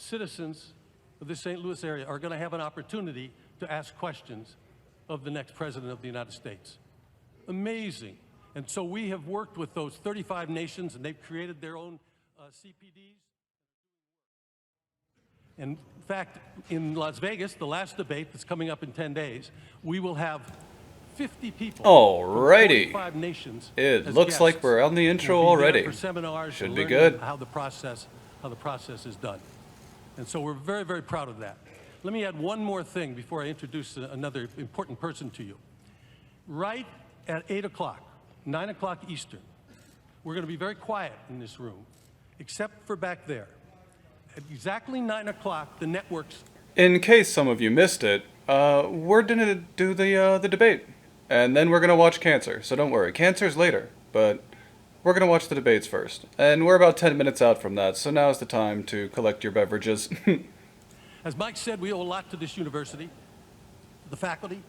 citizens of the St. Louis area are going to have an opportunity to ask questions of the next President of the United States. Amazing. And so we have worked with those 35 nations, and they've created their own CPDs. In fact, in Las Vegas, the last debate that's coming up in 10 days, we will have 50 people Alrighty. from 45 nations. It as looks guests. like we're on the intro We'll be there already. for seminars Should and be learning good. how the process is done. And so we're very, very proud of that. Let me add one more thing before I introduce another important person to you. Right at 8 o'clock, 9 o'clock Eastern, we're going to be very quiet in this room, except for back there. At exactly 9 o'clock, the networks... In case some of you missed it, we're gonna do the debate. And then we're gonna watch Cancer, so don't worry. Cancer's later, but we're gonna watch the debates first. And we're about 10 minutes out from that, so now's the time to collect your beverages. As Mike said, we owe a lot to this university, to the faculty,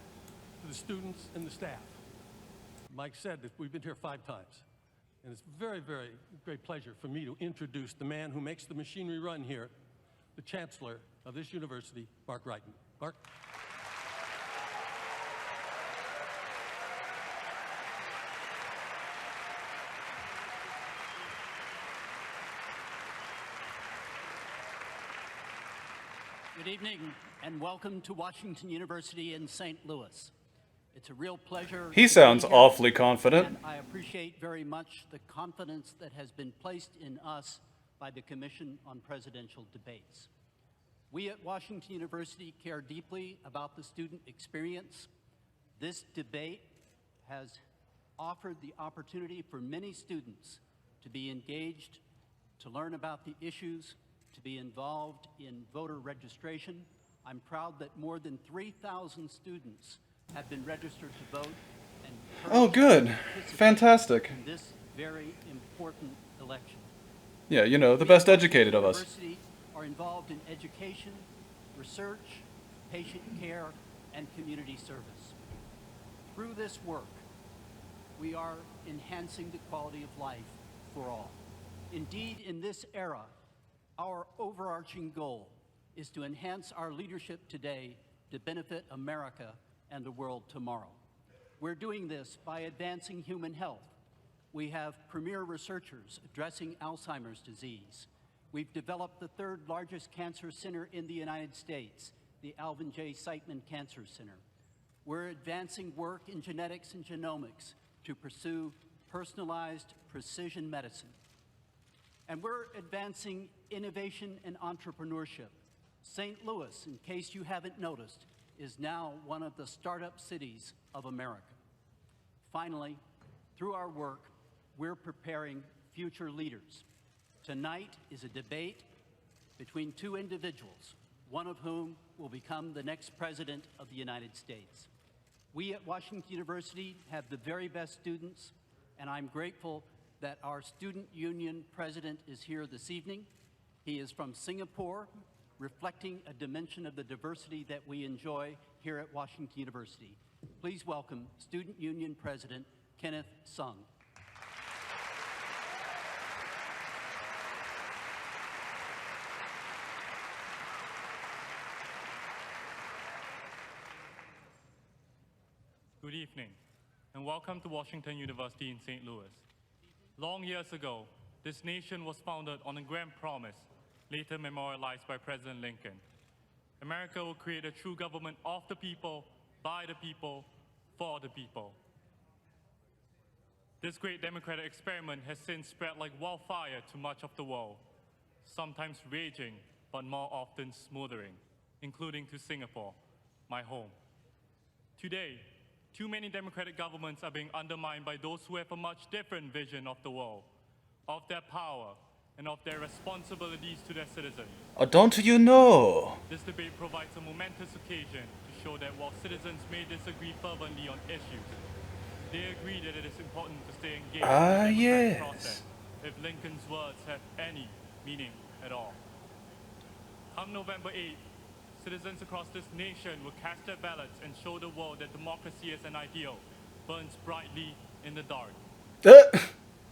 to the students, and the staff. Mike said that we've been here 5 times. And it's very, very great pleasure for me to introduce the man who makes the machinery run here, the chancellor of this university, Mark Wrighton. Mark? Good evening and welcome to Washington University in St. Louis. It's a real pleasure. He sounds awfully confident. And I appreciate very much the confidence that has been placed in us by the Commission on Presidential Debates. We at Washington University care deeply about the student experience. This debate has offered the opportunity for many students to be engaged, to learn about the issues, to be involved in voter registration. I'm proud that more than 3,000 students have been registered to vote and Oh, good. Fantastic. in this very important election. Yeah, you know, the best educated of us. University are involved in education, research, patient care, and community service. Through this work, we are enhancing the quality of life for all. Indeed, in this era, our overarching goal is to enhance our leadership today to benefit America and the world tomorrow. We're doing this by advancing human health. We have premier researchers addressing Alzheimer's disease. We've developed the 3rd largest cancer center in the United States, the Alvin J. Siteman Cancer Center. We're advancing work in genetics and genomics to pursue personalized precision medicine. And we're advancing innovation and entrepreneurship. St. Louis, in case you haven't noticed, is now one of the startup cities of America. Finally, through our work, we're preparing future leaders. Tonight is a debate between 2 individuals, one of whom will become the next President of the United States. We at Washington University have the very best students, and I'm grateful that our Student Union President is here this evening. He is from Singapore, reflecting a dimension of the diversity that we enjoy here at Washington University. Please welcome Student Union President Kenneth Sung. Good evening, and welcome to Washington University in St. Louis. Long years ago, this nation was founded on a grand promise, later memorialized by President Lincoln. America will create a true government of the people, by the people, for the people. This great democratic experiment has since spread like wildfire to much of the world, sometimes raging, but more often smoldering, including to Singapore, my home. Today, too many democratic governments are being undermined by those who have a much different vision of the world, of their power, and of their responsibilities to their citizens. Don't you know? This debate provides a momentous occasion to show that while citizens may disagree fervently on issues, they agree that it is important to stay engaged in the democratic process if Lincoln's words have any meaning at all. Come November 8th, citizens across this nation will cast their ballots and show the world that democracy as an ideal burns brightly in the dark.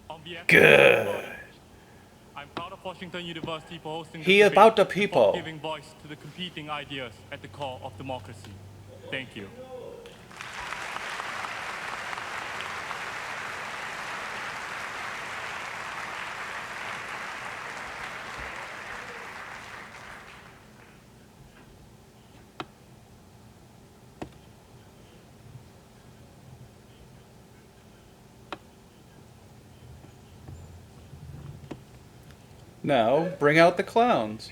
On behalf of the body, I'm proud of South Washington University for hosting this He debate about the and people. for giving voice to the competing ideas at the core of democracy. Thank you. Now, bring out the clowns.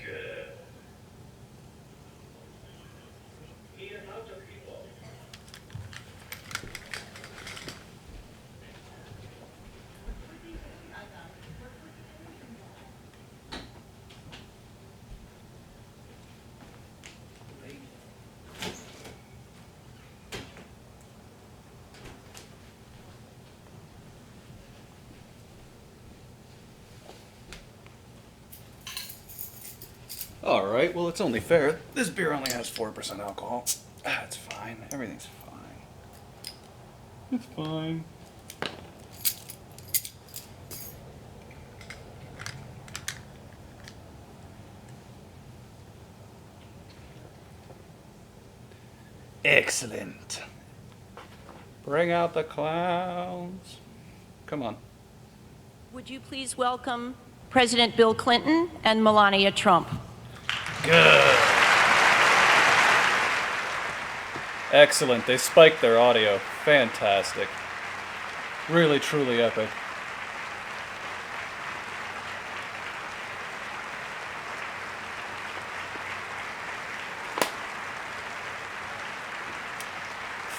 Alright, well, it's only fair. This beer only has 4% alcohol. Ah, it's fine. Everything's fine. It's fine. Excellent. Bring out the clowns. Come on. Would you please welcome President Bill Clinton and Melania Trump? Good. Excellent. They spiked their audio. Fantastic. Really, truly epic.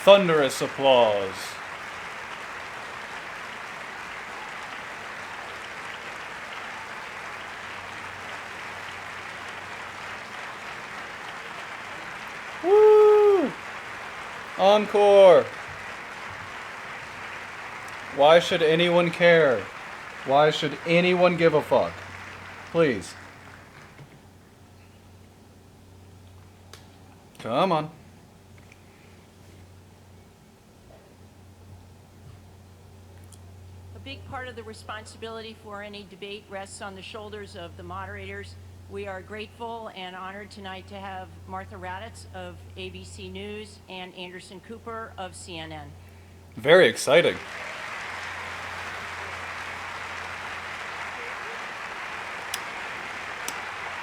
Thunderous applause. Woo! Encore! Why should anyone care? Why should anyone give a fuck? Please. Come on. A big part of the responsibility for any debate rests on the shoulders of the moderators. We are grateful and honored tonight to have Martha Raddatz of ABC News and Anderson Cooper of CNN. Very exciting.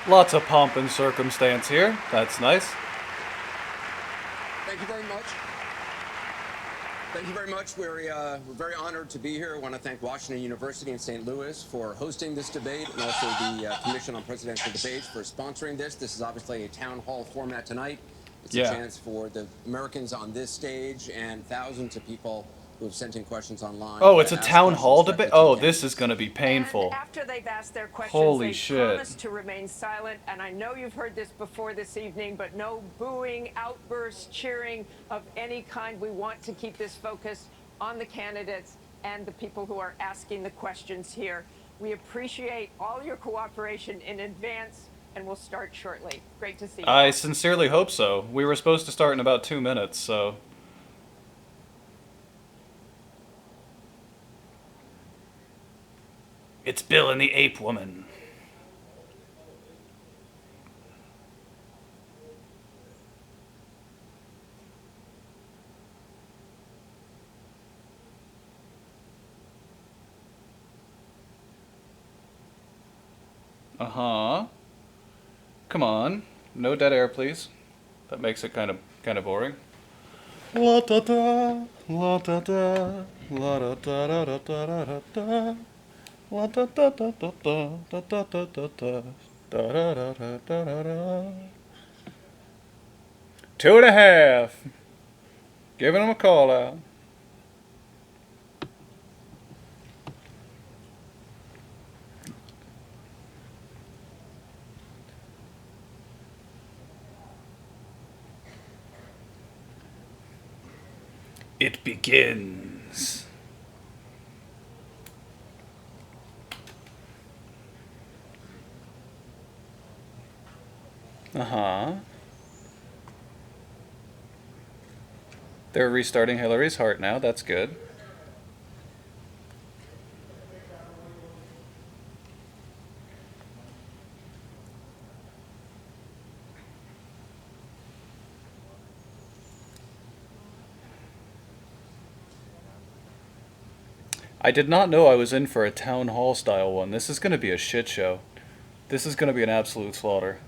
Lots of pomp and circumstance here. That's nice. Thank you very much. Thank you very much. We're very honored to be here. I want to thank Washington University in St. Louis for hosting this debate, and also the Commission on Presidential Debates for sponsoring this. This is obviously a town hall format tonight. It's a chance for the Americans on this stage and thousands of people who have sent in questions online. Oh, it's a ask town questions hall directly debate? to the Oh, candidates. this is going to be painful. And after they've asked their questions, Holy they shit. promise to remain silent. And I know you've heard this before this evening, but no booing, outbursts, cheering of any kind. We want to keep this focused on the candidates and the people who are asking the questions here. We appreciate all your cooperation in advance, and we'll start shortly. Great to see you. I sincerely hope so. We were supposed to start in about 2 minutes, so... It's Bill and the Ape Woman. Uh-huh. Come on. No dead air, please. That makes it kind of boring. La da da, la da da, la da da da da da da da. La da da da da da da da da da da da da da da da. 2.5. Giving him a call out. It begins. Uh-huh. They're restarting Hillary's heart now. That's good. I did not know I was in for a town hall style one. This is going to be a shit show. This is going to be an absolute slaughter.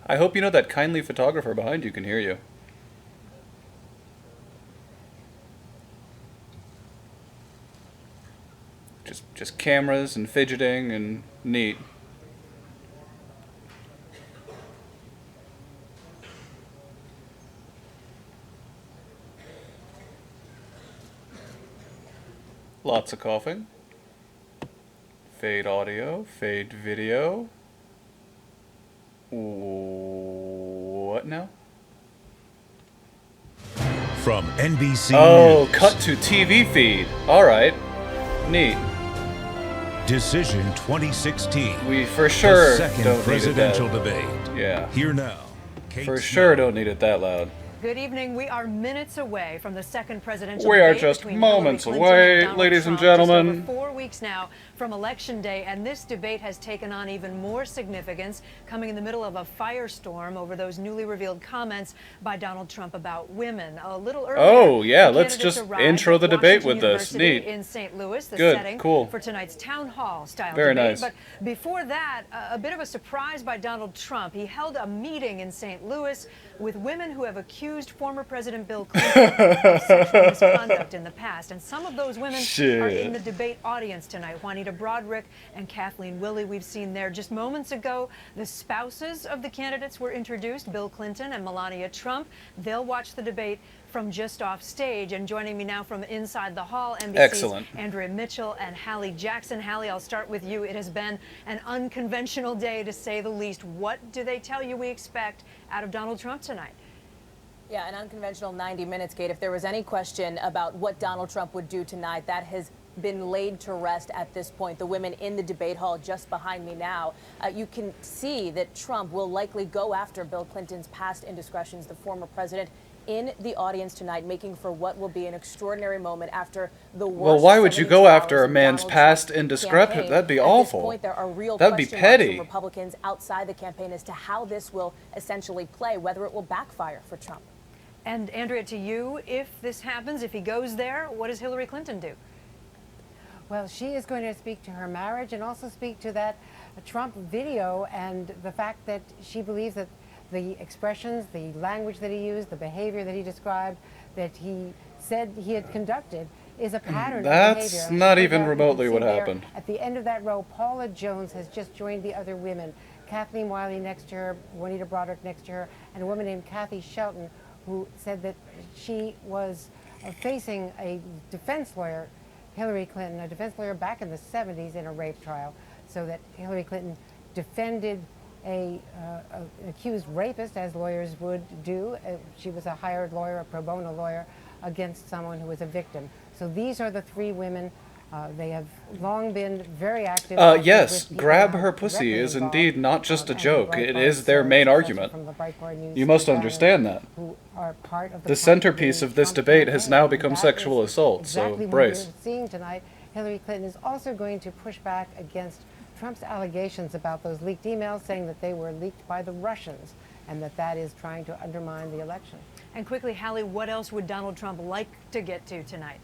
I hope you know that kindly photographer behind you can hear you. Just cameras and fidgeting and neat. Lots of coughing. Fade audio, fade video. What now? From NBC Oh, News. cut to TV feed. Alright. Neat. Decision 2016. We for sure the second don't presidential need it debate. that. Yeah. Here now. Kate For Snow. sure don't need it that loud. Good evening. We are minutes away from the second presidential We are debate just between moments Hillary Clinton away, and Donald ladies and Trump, gentlemen. Just over 4 weeks now from Election Day, and this debate has taken on even more significance, coming in the middle of a firestorm over those newly revealed comments by Donald Trump about women. A little earlier, Oh, yeah, the let's candidates just arrived intro at the debate Washington with this. University Neat. in St. Louis, the Good, setting cool. for tonight's town hall style Very debate. nice. But before that, a bit of a surprise by Donald Trump. He held a meeting in St. Louis with women who have accused former President Bill Clinton of sexual misconduct in the past. And some of those women are in the debate audience tonight. Juanita Broaddrick and Kathleen Willey, we've seen there just moments ago. The spouses of the candidates were introduced, Bill Clinton and Melania Trump. They'll watch the debate from just off stage. And joining me now from inside the hall, NBC's Excellent. Andrea Mitchell and Hallie Jackson. Hallie, I'll start with you. It has been an unconventional day, to say the least. What do they tell you we expect out of Donald Trump tonight? Yeah, an unconventional 90 minutes, Kate. If there was any question about what Donald Trump would do tonight, that has been laid to rest at this point. The women in the debate hall just behind me now, you can see that Trump will likely go after Bill Clinton's past indiscretions, the former president, in the audience tonight, making for what will be an extraordinary moment after the worst. Well, why would you 72 go after hours a of man's Donald past Trump's indiscretion? campaign. That'd be At awful. this point, there are real That'd be question marks petty. from Republicans outside the campaign as to how this will essentially play, whether it will backfire for Trump. And Andrea, to you, if this happens, if he goes there, what does Hillary Clinton do? Well, she is going to speak to her marriage and also speak to that Trump video and the fact that she believes that the expressions, the language that he used, the behavior that he described, that he said he had conducted, is a pattern That's of behavior. not And even you can remotely see what there happened. At the end of that row, Paula Jones has just joined the other women. Kathleen Wiley next to her, Juanita Broaddrick next to her, and a woman named Kathy Shelton, who said that she was facing a defense lawyer, Hillary Clinton, a defense lawyer back in the 70s in a rape trial, so that Hillary Clinton defended an accused rapist, as lawyers would do. She was a hired lawyer, a pro bono lawyer, against someone who was a victim. So these are the three women. They have long been very active. Yes, with people grab who are her pussy directly is involved, indeed not just a and joke. the It Breitbart is their main professor argument. from the Breitbart News You must Journal, understand that. who are part of The campaign centerpiece of this Trump debate has campaign. now And become that sexual is assault, so exactly what brace. we're seeing tonight. Hillary Clinton is also going to push back against Trump's allegations about those leaked emails, saying that they were leaked by the Russians and that that is trying to undermine the election. And quickly, Hallie, what else would Donald Trump like to get to tonight?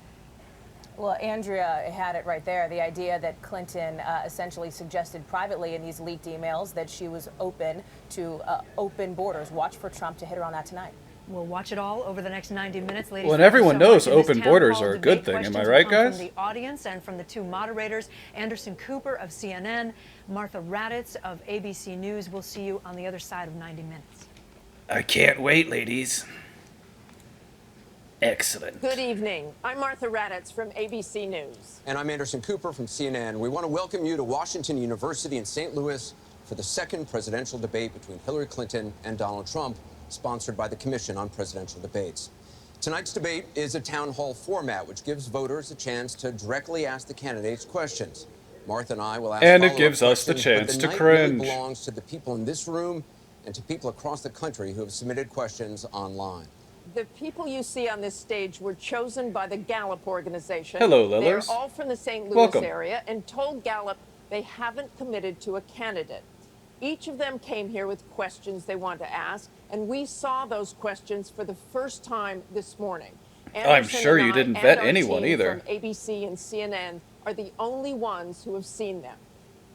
Well, Andrea had it right there. The idea that Clinton essentially suggested privately in these leaked emails that she was open to open borders. Watch for Trump to hit her on that tonight. We'll watch it all over the next 90 minutes, ladies. Well, and Thank you everyone so knows much. In this open town borders hall are a good debate, thing. Am I questions right, will come guys? From the audience and from the two moderators, Anderson Cooper of CNN, Martha Raddatz of ABC News. We'll see you on the other side of 90 minutes. I can't wait, ladies. Excellent. Good evening. I'm Martha Raddatz from ABC News. And I'm Anderson Cooper from CNN. We want to welcome you to Washington University in St. Louis for the second presidential debate between Hillary Clinton and Donald Trump, sponsored by the Commission on Presidential Debates. Tonight's debate is a town hall format, which gives voters a chance to directly ask the candidates questions. Martha and I will ask And it follow-up gives us the questions, chance but to the night really cringe. belongs to the people in this room and to people across the country who have submitted questions online. The people you see on this stage were chosen by the Gallup organization. Hello, They're Lillers. all from the St. Louis Welcome. area and told Gallup they haven't committed to a candidate. Each of them came here with questions they want to ask, and we saw those questions for the first time this morning. I'm sure you didn't vet anyone either. From ABC and CNN are the only ones who have seen them.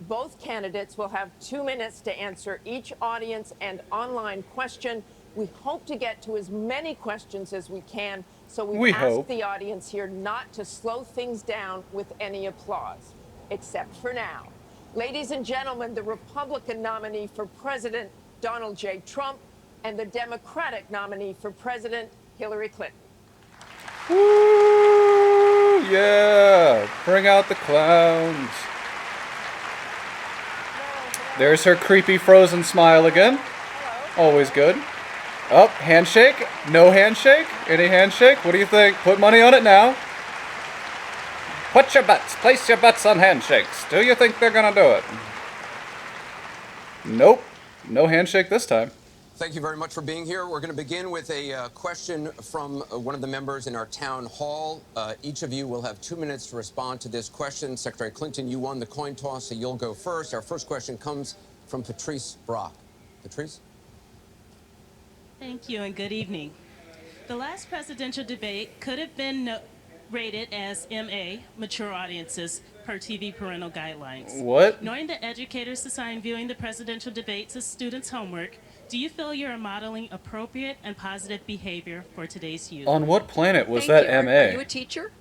Both candidates will have 2 minutes to answer each audience and online question. We hope to get to as many questions as we can, so we ask the audience here not to slow things down with any applause, except for now. Ladies and gentlemen, the Republican nominee for President, Donald J. Trump, and the Democratic nominee for President, Hillary Clinton. Woo! Yeah! Bring out the clowns. There's her creepy frozen smile again. Always good. Oh, handshake? No handshake? Any handshake? What do you think? Put money on it now. Place your bets on handshakes. Do you think they're gonna do it? Nope. No handshake this time. Thank you very much for being here. We're going to begin with a question from one of the members in our town hall. Each of you will have 2 minutes to respond to this question. Secretary Clinton, you won the coin toss, so you'll go first. Our first question comes from Patrice Brock. Patrice? Thank you and good evening. The last presidential debate could have been rated as MA, mature audiences, per TV parental guidelines. What? Knowing that educators assign viewing the presidential debates as students' homework, do you feel you're modeling appropriate and positive behavior for today's youth? On what planet was that MA? Are you a teacher?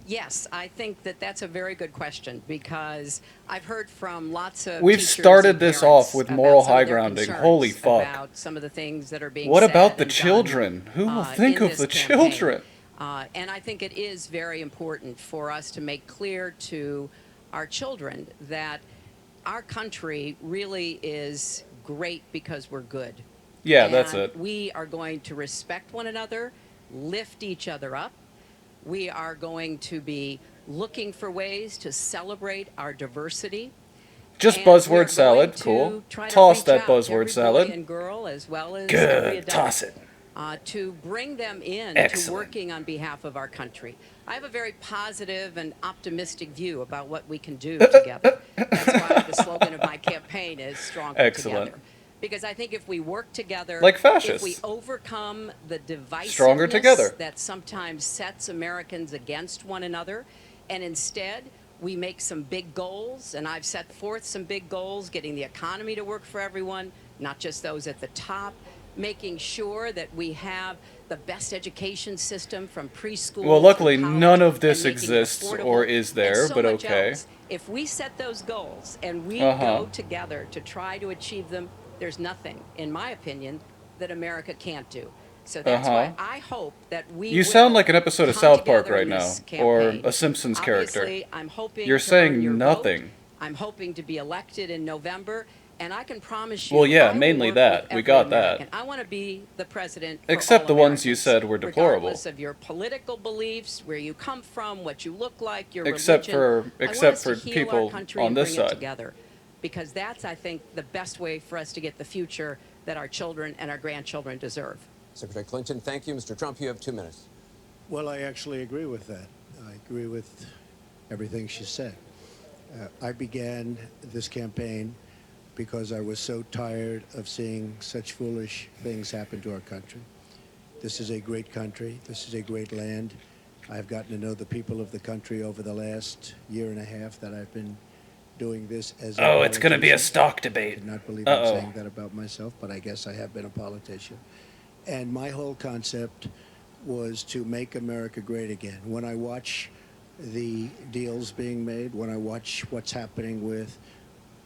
Yes, I think that that's a very good question because I've heard from lots of We've teachers started and this parents off with about moral some of high their grounding. concerns Holy fuck. About some of the things that are being What said about the and done, children? Who will think in of this the campaign. children? And I think it is very important for us to make clear to our children that our country really is great because we're good. Yeah, that's And it. we are going to respect one another, lift each other up. We are going to be looking for ways to celebrate our diversity. Just And we're buzzword going salad. to Cool. try to Toss reach that out to buzzword every boy salad. and girl, as well as every Good. adult, Toss it. to bring them in Excellent. to working on behalf of our country. I have a very positive and optimistic view about what we can do together. That's why the slogan of my campaign is Stronger Excellent. Together. Because I think if we work together, Like fascists. if we overcome the divisiveness Stronger together. that sometimes sets Americans against one another, and instead we make some big goals, and I've set forth some big goals, getting the economy to work for everyone, not just those at the top, making sure that we have the best education system from preschool. Well, luckily, through college, none of this and making it exists affordable, or is there, and so but much okay. else. If we set those goals and we Uh-huh. go together to try to achieve them, there's nothing, in my opinion, that America can't do. So that's why I hope that we You sound will like an episode of come South Park together right in now, this or campaign. a Simpsons character. Obviously, I'm hoping You're to earn saying your vote. nothing. I'm hoping to be elected in November, and I can promise you. Well, yeah, I will mainly work that. with We every got that. American. I want to be the president. For Except all the ones you Americans, said were deplorable. Regardless of your political beliefs, where you come from, what you look like, your Except religion. for- I want except us to for heal people our country on and this bring it side. together, because that's, I think, the best way for us to get the future that our children and our grandchildren deserve. Secretary Clinton, thank you. Mr. Trump, you have 2 minutes. Well, I actually agree with that. I agree with everything she said. I began this campaign because I was so tired of seeing such foolish things happen to our country. This is a great country. This is a great land. I've gotten to know the people of the country over the last year and a half that I've been doing this as a Oh, it's going to be a politician. stock I debate. did not believe Uh-oh. I'm saying that about myself, but I guess I have been a politician. And my whole concept was to make America great again. When I watch the deals being made, when I watch what's happening with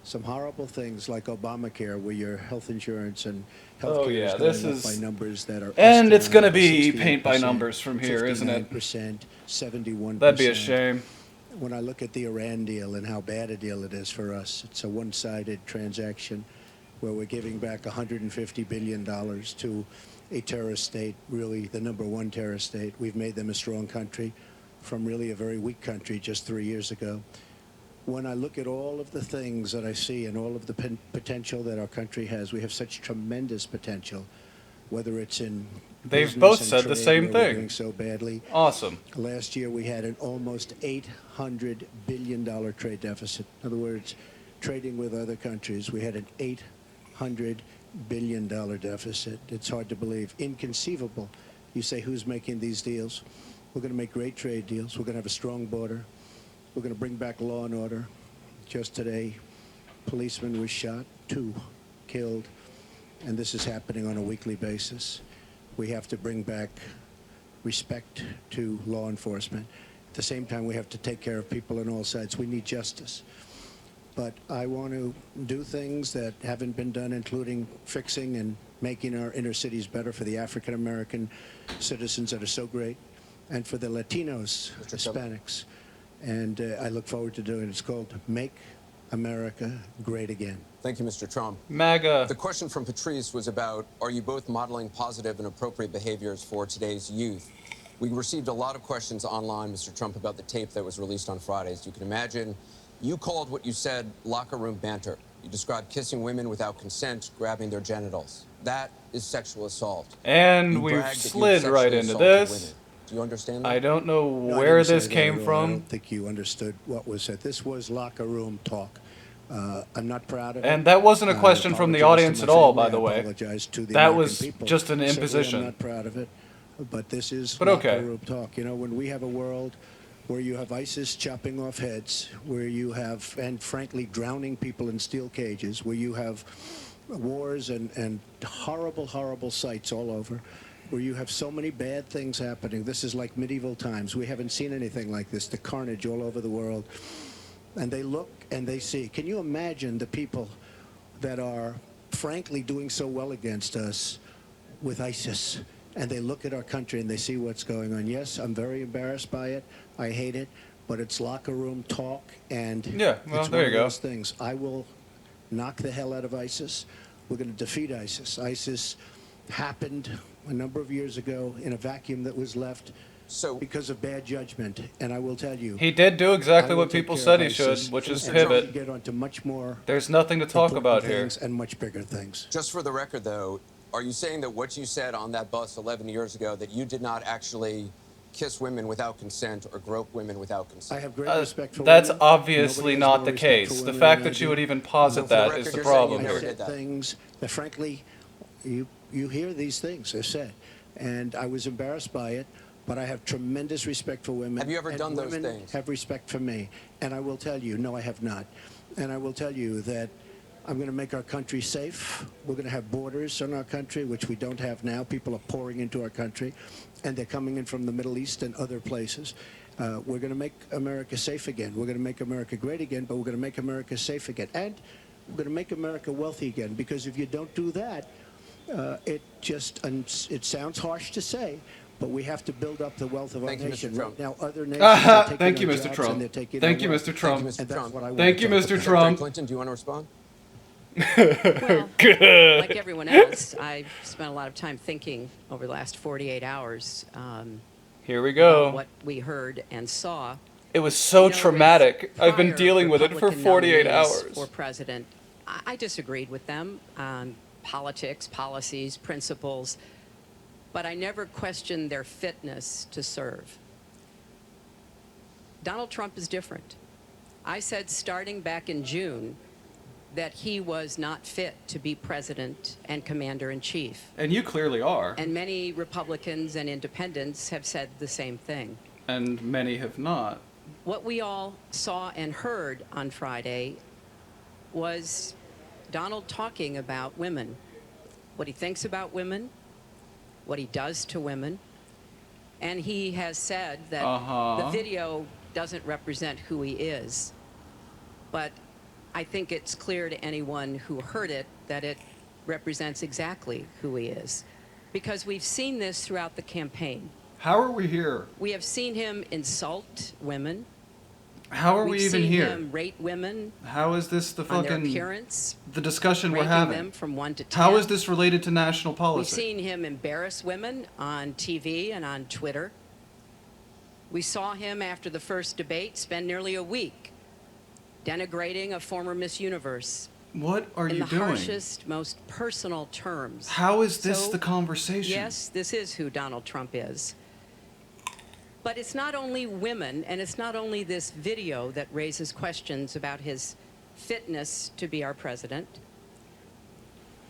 some horrible things like Obamacare, where your health insurance and health care yeah, is going this up is- by numbers that are And it's gonna estimated be paint by 68%, numbers from here, isn't it? 59%, 71%. That'd be a shame. When I look at the Iran deal and how bad a deal it is for us, it's a one-sided transaction where we're giving back $150 billion to a terrorist state, really the number one terrorist state. We've made them a strong country from really a very weak country just 3 years ago. When I look at all of the things that I see and all of the potential that our country has, we have such tremendous potential, whether it's in They've business both and said the trade, same where we're thing. doing so badly. Awesome. Last year we had an almost $800 billion trade deficit. In other words, trading with other countries, we had an $800 billion deficit. It's hard to believe. Inconceivable. You say, who's making these deals? We're going to make great trade deals. We're going to have a strong border. We're going to bring back law and order. Just today, policeman was shot, 2 killed, and this is happening on a weekly basis. We have to bring back respect to law enforcement. At the same time, we have to take care of people on all sides. We need justice. But I want to do things that haven't been done, including fixing and making our inner cities better for the African-American citizens that are so great, and for the Latinos, Hispanics. And I look forward to doing it. It's called Make America Great Again. Thank you, Mr. Trump. MAGA. The question from Patrice was about, are you both modeling positive and appropriate behaviors for today's youth? We received a lot of questions online, Mr. Trump, about the tape that was released on Friday. As you can imagine, you called what you said locker room banter. You described kissing women without consent, grabbing their genitals. That is sexual assault. And You we've bragged that you slid right sexually into assaulted this. women. Do you understand that? I don't know No, I where didn't say this that came at all. I from. don't think you understood what was said. This was locker room talk. I'm not proud of it. And that wasn't a question from the audience at all, by the way. I apologize to the That American was people. just an Certainly imposition. I'm not proud of it, but this is But locker okay. room talk. You know, when we have a world where you have ISIS chopping off heads, where you have, and frankly, drowning people in steel cages, where you have wars and horrible, horrible sights all over, where you have so many bad things happening. This is like medieval times. We haven't seen anything like this, the carnage all over the world. And they look and they see. Can you imagine the people that are frankly doing so well against us with ISIS? And they look at our country and they see what's going on. Yes, I'm very embarrassed by it. I hate it. But it's locker room talk. And Yeah, well, it's there one you of go. those things. I will knock the hell out of ISIS. We're going to defeat ISIS. ISIS happened a number of years ago in a vacuum that was left because of bad judgment. And I will tell you, He did do exactly I will what take people care said of he should, ISIS, which is and try to pivot. get onto much more There's nothing to talk important about here. things and much bigger things. Just for the record, though, are you saying that what you said on that bus 11 years ago, that you did not actually kiss women without consent or grope women without consent? I have great respect for That's women. obviously Nobody has not more the respect for case. The women fact than I that you do. would even posit For the that record, is the you're saying problem you never here. did that. Things that frankly, you hear these things are said, and I was embarrassed by it. But I have tremendous respect for women. Have you ever and done those women things? have respect for me. And I will tell you, no, I have not. And I will tell you that I'm going to make our country safe. We're going to have borders in our country, which we don't have now. People are pouring into our country, and they're coming in from the Middle East and other places. We're going to make America safe again. We're going to make America great again, but we're going to make America safe again. And we're going to make America wealthy again, because if you don't do that, it sounds harsh to say, but we have to build up the wealth of our Thank you, Mr. nation. Trump. Right now, other nations are taking Thank you, our Mr. jobs Trump. and they're taking Thank our you, wealth. Mr. Trump. Thank you, Mr. And that's Trump. what I want Thank to you, talk Mr. about. Trump. Secretary Clinton, do you want to respond? Well, like everyone else, I've spent a lot of time thinking over the last 48 hours Here we about go. what we heard and saw. It was so You know, traumatic. I've been prior dealing with it for Republican 48 nominees hours. For president, I disagreed with them on politics, policies, principles, but I never questioned their fitness to serve. Donald Trump is different. I said starting back in June that he was not fit to be president and commander-in-chief. And you clearly are. And many Republicans and independents have said the same thing. And many have not. What we all saw and heard on Friday was Donald talking about women, what he thinks about women, what he does to women, and he has said that the video doesn't represent who he is. But I think it's clear to anyone who heard it that it represents exactly who he is. Because we've seen this throughout the campaign. How are we here? We have seen him insult women. How are we We've even seen here? him rate women How is this the on their fucking appearance, the discussion we're ranking having? them from 1 to 10. How is this related to national We've policy? seen him embarrass women on TV and on Twitter. We saw him after the first debate spend nearly a week denigrating a former Miss Universe What are in you the doing? harshest, most personal terms. How is this So, the conversation? Yes, this is who Donald Trump is. But it's not only women, and it's not only this video that raises questions about his fitness to be our president,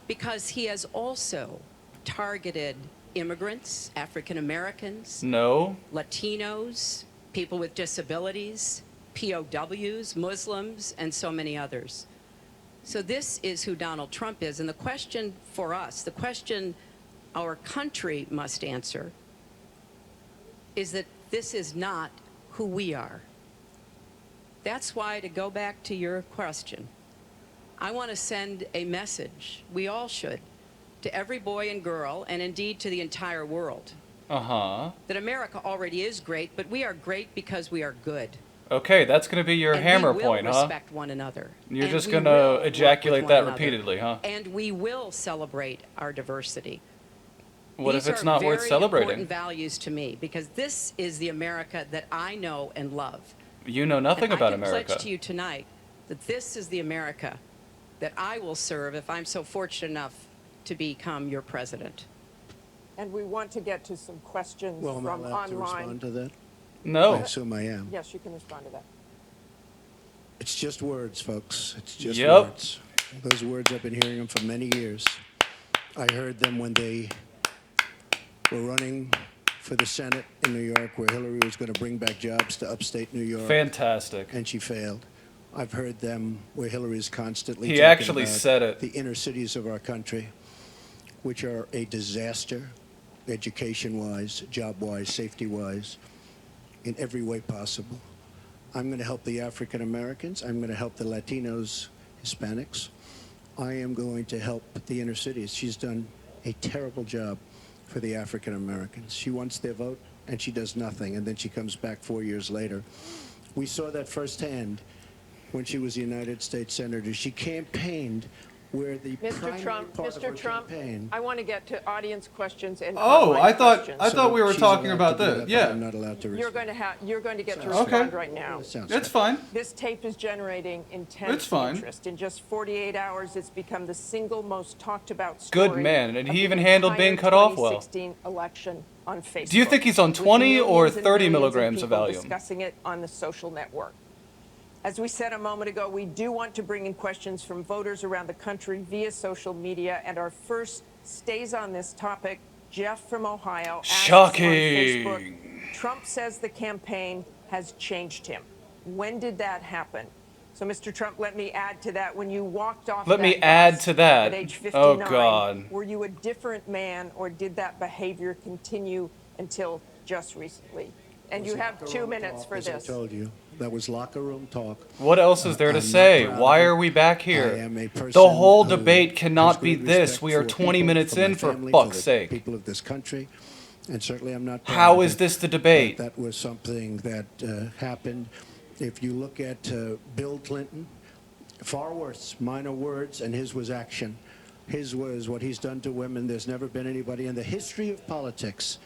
because he has also targeted immigrants, African Americans, No. Latinos, people with disabilities, POWs, Muslims, and so many others. So this is who Donald Trump is. And the question for us, the question our country must answer, is that this is not who we are. That's why, to go back to your question, I want to send a message, we all should, to every boy and girl, and indeed to the entire world, Uh-huh. that America already is great, but we are great because we are good. Okay, that's going to be your And hammer we will point, huh? respect one another. You're And just we going will to work ejaculate with that one another. repeatedly, huh? And we will celebrate our diversity. What These if it's are not worth very celebrating? important values to me, because this is the America that I know and love. You know nothing And about I can America. pledge to you tonight that this is the America that I will serve if I'm so fortunate enough to become your president. And we want to get to some questions Well, am I from allowed to online. respond to that? No. I assume I am. Yes, you can respond to that. It's just words, folks. It's just Yep. words. Those words, I've been hearing them for many years. I heard them when they were running for the Senate in New York, where Hillary was going to bring back jobs to upstate New York. Fantastic. And she failed. I've heard them where Hillary is constantly He talking actually about said it. the inner cities of our country, which are a disaster, education-wise, job-wise, safety-wise, in every way possible. I'm going to help the African Americans. I'm going to help the Latinos, Hispanics. I am going to help the inner cities. She's done a terrible job for the African Americans. She wants their vote, and she does nothing, and then she comes back 4 years later. We saw that firsthand when she was a United States Senator. She campaigned where the Mr. primary Trump, part of her Mr. Trump, campaign. I want to get to audience questions and Oh, online I thought questions. we were She's talking allowed about to do this. that, but Yeah. I'm not allowed to You're respond. going to get to Okay. respond right now. Sounds It's fine. fine. This tape is generating intense It's fine. interest. In just 48 hours, it's become the single most talked about Good story man, and of he the even handled being entire cut off well. 2016 election on Facebook. Do you think he's on with 20 or millions and 30 millions milligrams of people Valium? discussing it on the social network. As we said a moment ago, we do want to bring in questions from voters around the country via social media, and our first stays on this topic. Jeff from Ohio asks on Facebook, Shocking. Trump says the campaign has changed him. When did that happen? So, Mr. Trump, let me add to that. When you walked off Let that me add bus to that. at age 59, Oh, God. were you a different man, or did that behavior continue until just recently? And you have 2 minutes for As this. I told you, that was locker room talk. What else is there to I'm not say? proud Why of it. are we back I here? am a person The whole who debate cannot has be great this. respect We are for 20 people, minutes for my in, for family, fuck's the sake. people of this country, and certainly I'm not proud How of is it, this the debate? but that was something that happened. If you look at Bill Clinton, far worse, minor words, and his was action. His was what he's done to women. There's never been anybody in the history of politics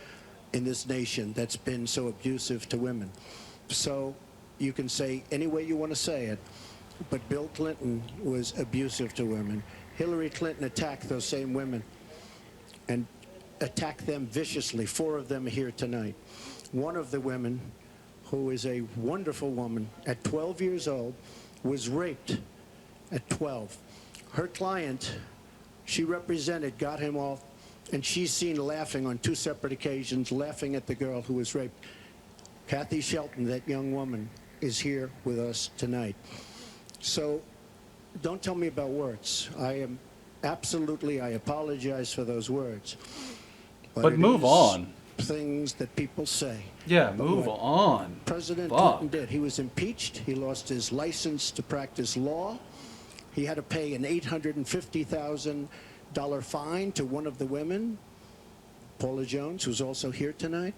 in this nation that's been so abusive to women. So you can say any way you want to say it, but Bill Clinton was abusive to women. Hillary Clinton attacked those same women and attacked them viciously. 4 of them are here tonight. One of the women, who is a wonderful woman, at 12 years old, was raped at 12. Her client, she represented, got him off, and she's seen laughing on 2 separate occasions, laughing at the girl who was raped. Kathy Shelton, that young woman, is here with us tonight. So don't tell me about words. I apologize for those words. But it move is on. Things that people say. Yeah, But move what on. President Fuck. Clinton did. He was impeached. He lost his license to practice law. He had to pay an $850,000 fine to one of the women, Paula Jones, who's also here tonight.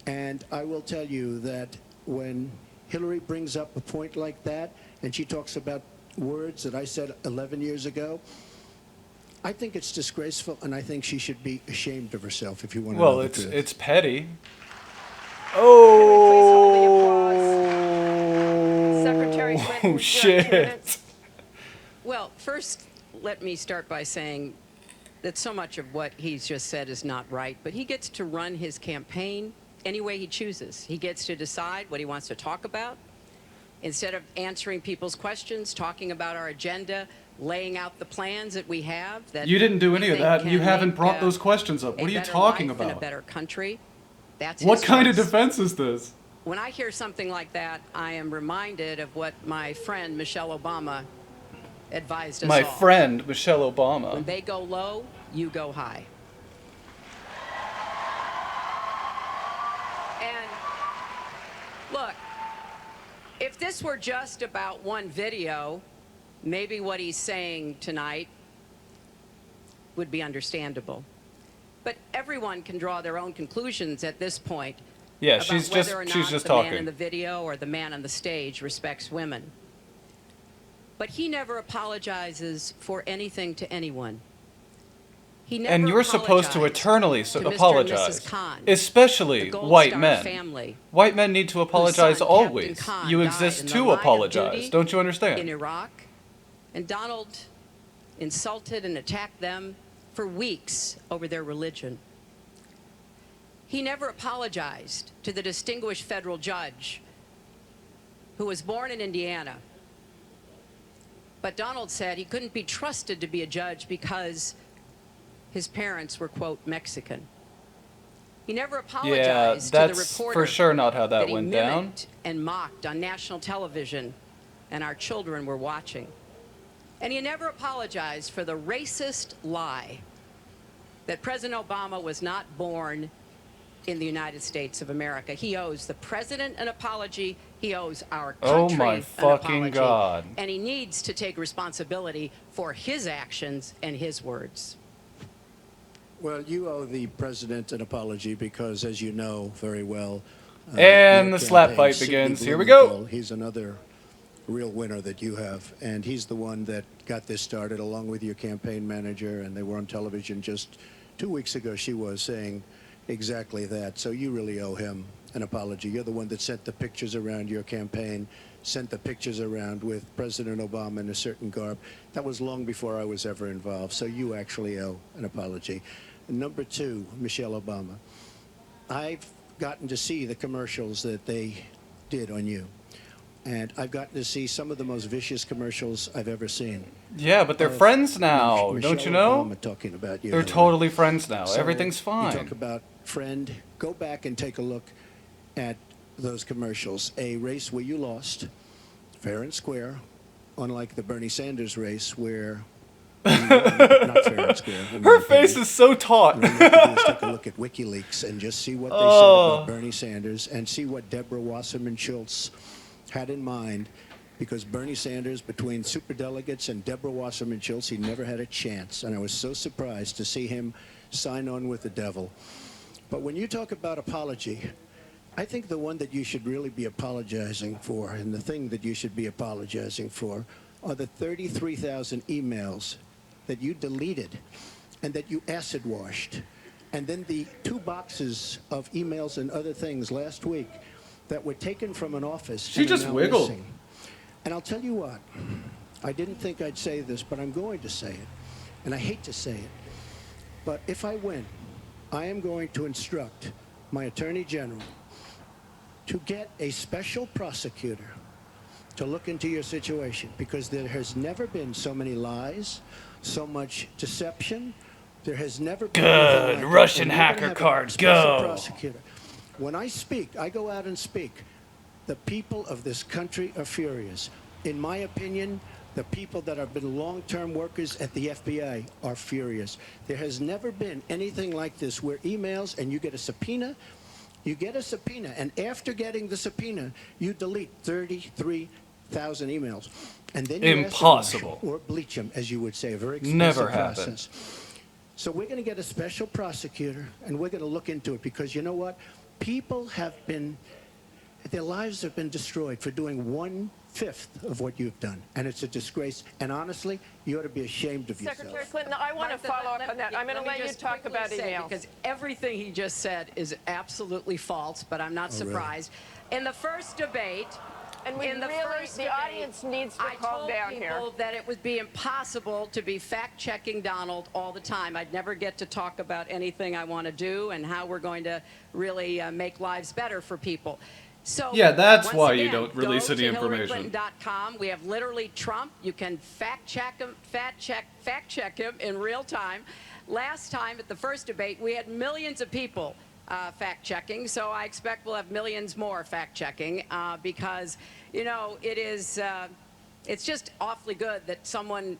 And I will tell you that when Hillary brings up a point like that, and she talks about words that I said 11 years ago, I think it's disgraceful, and I think she should be ashamed of herself, if you want to know Well, the truth. it's petty. Oh, Secretary Clinton, you have 2 shit. minutes. Well, first, let me start by saying that so much of what he's just said is not right, but he gets to run his campaign any way he chooses. He gets to decide what he wants to talk about. Instead of answering people's questions, talking about our agenda, laying out the plans that we have. That You didn't do we any of think that, and you can haven't make, brought those questions up. a What are you better talking life and about? a better country. That's What his kind of choice. defense is this? When I hear something like that, I am reminded of what my friend Michelle Obama advised us My all. friend, Michelle Obama. When they go low, you go high. And look, if this were just about one video, maybe what he's saying tonight would be understandable. But everyone can draw their own conclusions at this point. Yeah, about she's whether just- or she's not just the man talking. in the video or the man on the stage respects women. But he never apologizes for anything to anyone. He never And you're supposed to apologized eternally to Mr. and apologize, Mrs. Khan, especially the Gold white Star men. family, White men need to whose apologize son, always. Captain Khan, You died exist in the to line of apologize. duty Don't you understand? in Iraq, and Donald insulted and attacked them for weeks over their religion. He never apologized to the distinguished federal judge who was born in Indiana. But Donald said he couldn't be trusted to be a judge because his parents were, quote, Mexican. He never apologized to the that's reporter for sure not how that he went down. mimicked and mocked on national television, and our children were watching. And he never apologized for the racist lie that President Obama was not born in the United States of America. He owes the president an apology. He owes our Oh country my an fucking apology. God. And he needs to take responsibility for his actions and his words. Well, you owe the president an apology because, as you know very well, And your the slap campaign, fight Sidney begins. Here we go. Blumenthal, he's another real winner that you have, and he's the one that got this started along with your campaign manager, and they were on television just 2 weeks ago. She was saying exactly that. So you really owe him an apology. You're the one that sent the pictures around your campaign, sent the pictures around with President Obama in a certain garb. That was long before I was ever involved. So you actually owe an apology. Number two, Michelle Obama. I've gotten to see the commercials that they did on you. And I've gotten to see some of the most vicious commercials I've ever seen. Yeah, but they're friends now, Michelle don't you know? Obama talking about you. They're Hillary. totally friends now. So Everything's fine. You talk about friend. Go back and take a look at those commercials. A race where you lost, fair and square, unlike the Bernie Sanders race where you won, not fair and square. in my Her face opinion. is so taut. What you have to do is take a look at WikiLeaks and just see what they said about Bernie Sanders and see what Deborah Wasserman Schultz had in mind, because Bernie Sanders, between superdelegates and Deborah Wasserman Schultz, he never had a chance. And I was so surprised to see him sign on with the devil. But when you talk about apology, I think the one that you should really be apologizing for, and the thing that you should be apologizing for, are the 33,000 emails that you deleted and that you acid washed. And then the 2 boxes of emails and other things last week that were taken from an office. She and are just now wiggled. missing. And I'll tell you what, I didn't think I'd say this, but I'm going to say it. And I hate to say it. But if I win, I am going to instruct my Attorney General to get a special prosecutor to look into your situation, because there has never been so many lies, so much deception. There has never been anything like Good. that. Russian And you're gonna hacker have a card. special Go. prosecutor. When I speak, I go out and speak. The people of this country are furious. In my opinion, the people that have been long-term workers at the FBI are furious. There has never been anything like this where emails and you get a subpoena, and after getting the subpoena, you delete 33,000 emails. And then you Impossible. acid wash or bleach them, as you would say, a very expensive Never happened. process. So we're going to get a special prosecutor, and we're going to look into it, because you know what? People have been, their lives have been destroyed for doing 1/5 of what you've done, and it's a disgrace. And honestly, you ought to be ashamed of yourself. Secretary Clinton, I want to Martha, follow up on that. I'm going to me let you just talk quickly about say, emails. because everything he just said is absolutely false, but I'm not Oh, really? surprised. In the first debate, And we in the really, first the debate, audience needs to I calm told down people here. that it would be impossible to be fact-checking Donald all the time. I'd never get to talk about anything I want to do and how we're going to really make lives better for people. So Yeah, that's once why you again, don't release go any to information. HillaryClinton.com. We have literally Trump. You can fact check him in real time. Last time at the first debate, we had millions of people fact checking. So I expect we'll have millions more fact checking because, you know, it's just awfully good that someone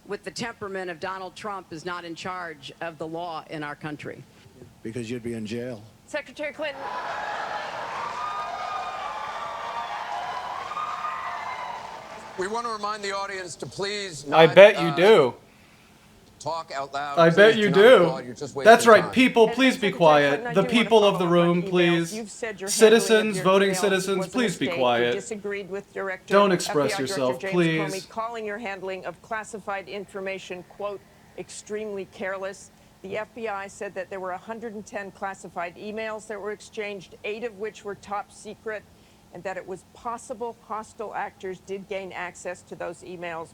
with the temperament of Donald Trump is not in charge of the law in our country. Because you'd be in jail. Secretary Clinton. We want to remind the audience to please I not, bet you do. talk out loud. I bet Please you not do. applaud. You're just wasting That's right. time. People, please be quiet. The people of the room, please. Citizens, voting citizens, please be quiet. Disagreed with Director Don't express FBI yourself, Director James please. Comey, calling your handling of classified information, quote, extremely careless. The FBI said that there were 110 classified emails that were exchanged, 8 of which were top secret, and that it was possible hostile actors did gain access to those emails.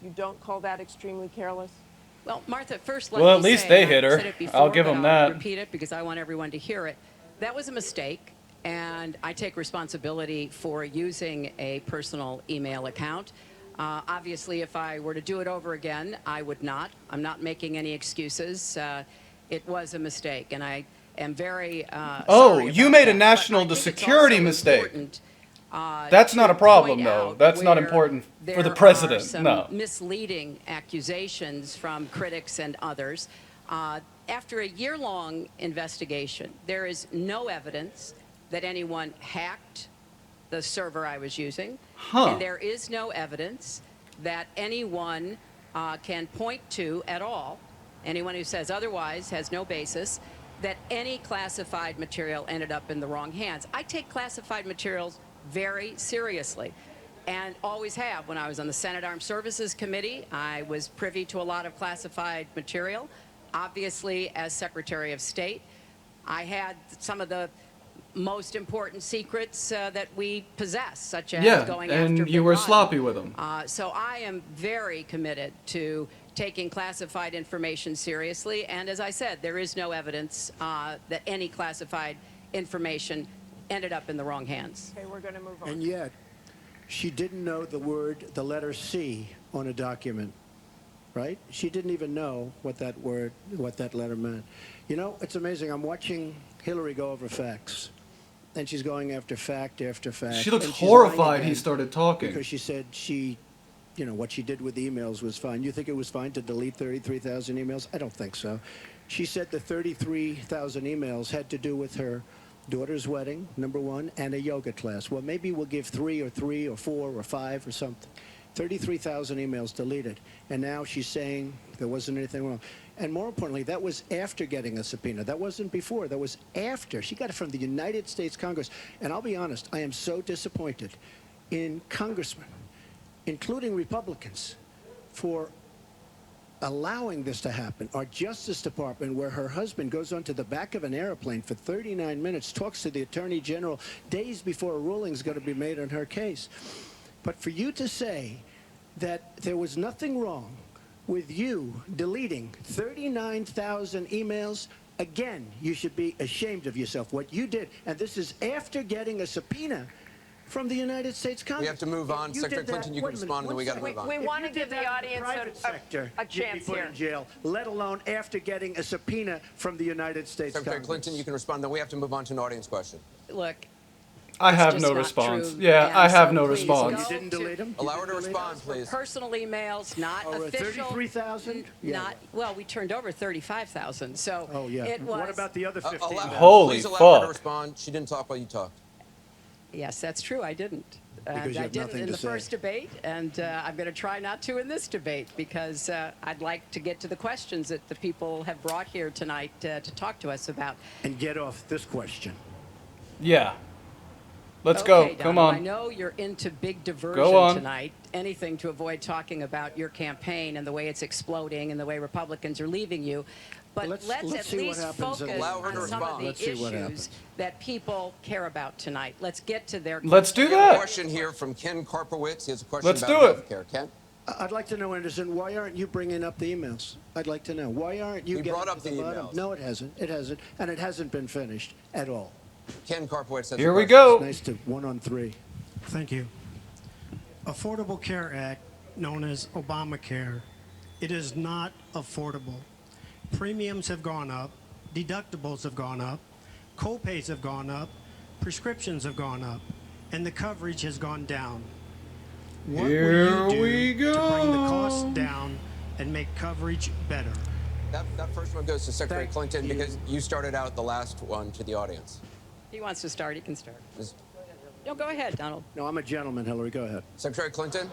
You don't call that extremely careless? Well, Martha, first let Well, me at least say, they and hit I've her. said it before, I'll give but them I'll that. repeat it because I want everyone to hear it. That was a mistake, and I take responsibility for using a personal email account. Obviously, if I were to do it over again, I would not. I'm not making any excuses. It was a mistake, and I am very sorry You about made a that. But national I think it's security also mistake. important, That's not a to problem, point though. out That's not where important for the there president. are some No. misleading accusations from critics and others. After a year-long investigation, there is no evidence that anyone hacked the server I was using. And there is no evidence that anyone can point to at all, anyone who says otherwise has no basis, that any classified material ended up in the wrong hands. I take classified materials very seriously and always have. When I was on the Senate Armed Services Committee, I was privy to a lot of classified material. Obviously, as Secretary of State, I had some of the most important secrets that we possess, such as going after and you Bin were Laden. sloppy with them. So I am very committed to taking classified information seriously. And as I said, there is no evidence that any classified information ended up in the wrong hands. Okay, we're going to move on. And yet, she didn't know the letter C on a document, right? She didn't even know what that letter meant. You know, it's amazing. I'm watching Hillary go over facts, and she's going after fact after fact. She looks and she's horrified lying he again started talking. because she said what she did with emails was fine. You think it was fine to delete 33,000 emails? I don't think so. She said the 33,000 emails had to do with her daughter's wedding, number one, and a yoga class. Well, maybe we'll give 3 or 4 or 5 or something. 33,000 emails deleted. And now she's saying there wasn't anything wrong. And more importantly, that was after getting a subpoena. That wasn't before. That was after. She got it from the United States Congress. And I'll be honest, I am so disappointed in congressmen, including Republicans, for allowing this to happen. Our Justice Department, where her husband goes onto the back of an airplane for 39 minutes, talks to the Attorney General days before a ruling is going to be made on her case. But for you to say that there was nothing wrong with you deleting 39,000 emails, again, you should be ashamed of yourself. What you did, and this is after getting a subpoena from the United States Congress. We have to move on. You Secretary did that- Clinton, you can wait a minute, respond, and then we one got to second. move on. We want to If you give did the that in audience private sector, a you'd be chance put here. in jail, let alone after getting a subpoena from the United States Secretary Congress. Clinton, you can respond. Then we have to move on to an audience question. Look, I it's have just no not response. true. Yeah, And I have so no please response. go You didn't to- delete them? Allow her to respond, please. Personal emails, not Oh, official. 33,000? Yeah. Not well. We turned over 35,000. So Oh, yeah. it was. What about the other 15,000? Holy Please allow her to fuck. respond. She didn't talk while you talked. Yes, that's true. I didn't. Because And you I have didn't nothing in to the say. first debate, and I'm going to try not to in this debate because I'd like to get to the questions that the people have brought here tonight to talk to us about. And get off this question. Yeah. Let's Okay, go. Come Donald, I on. know you're into big diversion Go on. tonight. Anything to avoid talking about your campaign and the way it's exploding and the way Republicans are leaving you. But Let's let's at see what least happens focus in- Allow her to on some of respond. the Let's see what issues happens. that people care about tonight. Let's get to their. Let's do We have a that. question here from Ken Karpowitz. He has a question Let's about do it. health care. Ken? I'd like to know, Anderson, why aren't you bringing up the emails? I'd like to know. Why aren't you We getting brought up to the bottom? emails. No, it hasn't. It hasn't. And it hasn't been finished at all. Ken Karpowitz has Here a we question. go. It's nice to 1-on-3. Thank you. Affordable Care Act, known as Obamacare, it is not affordable. Premiums have gone up, deductibles have gone up, co-pays have gone up, prescriptions have gone up, and the coverage has gone down. What Here will we you do to go. bring the costs down and make coverage better? That first one goes to Secretary Clinton because you started out the last one to the audience. He wants to start, he can start. No, go ahead, Donald. No, I'm a gentleman, Hillary. Go ahead. Secretary Clinton?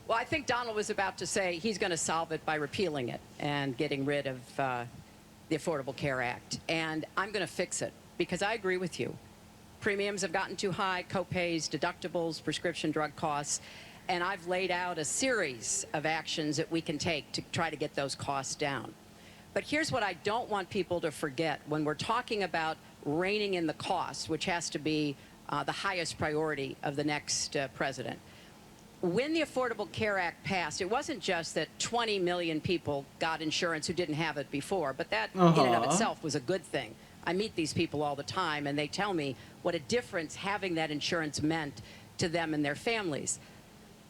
Well, I think Donald was about to say he's going to solve it by repealing it and getting rid of the Affordable Care Act. And I'm going to fix it because I agree with you. Premiums have gotten too high, co-pays, deductibles, prescription drug costs, and I've laid out a series of actions that we can take to try to get those costs down. But here's what I don't want people to forget when we're talking about reining in the costs, which has to be the highest priority of the next president. When the Affordable Care Act passed, it wasn't just that 20 million people got insurance who didn't have it before, but that in and of itself was a good thing. I meet these people all the time, and they tell me what a difference having that insurance meant to them and their families.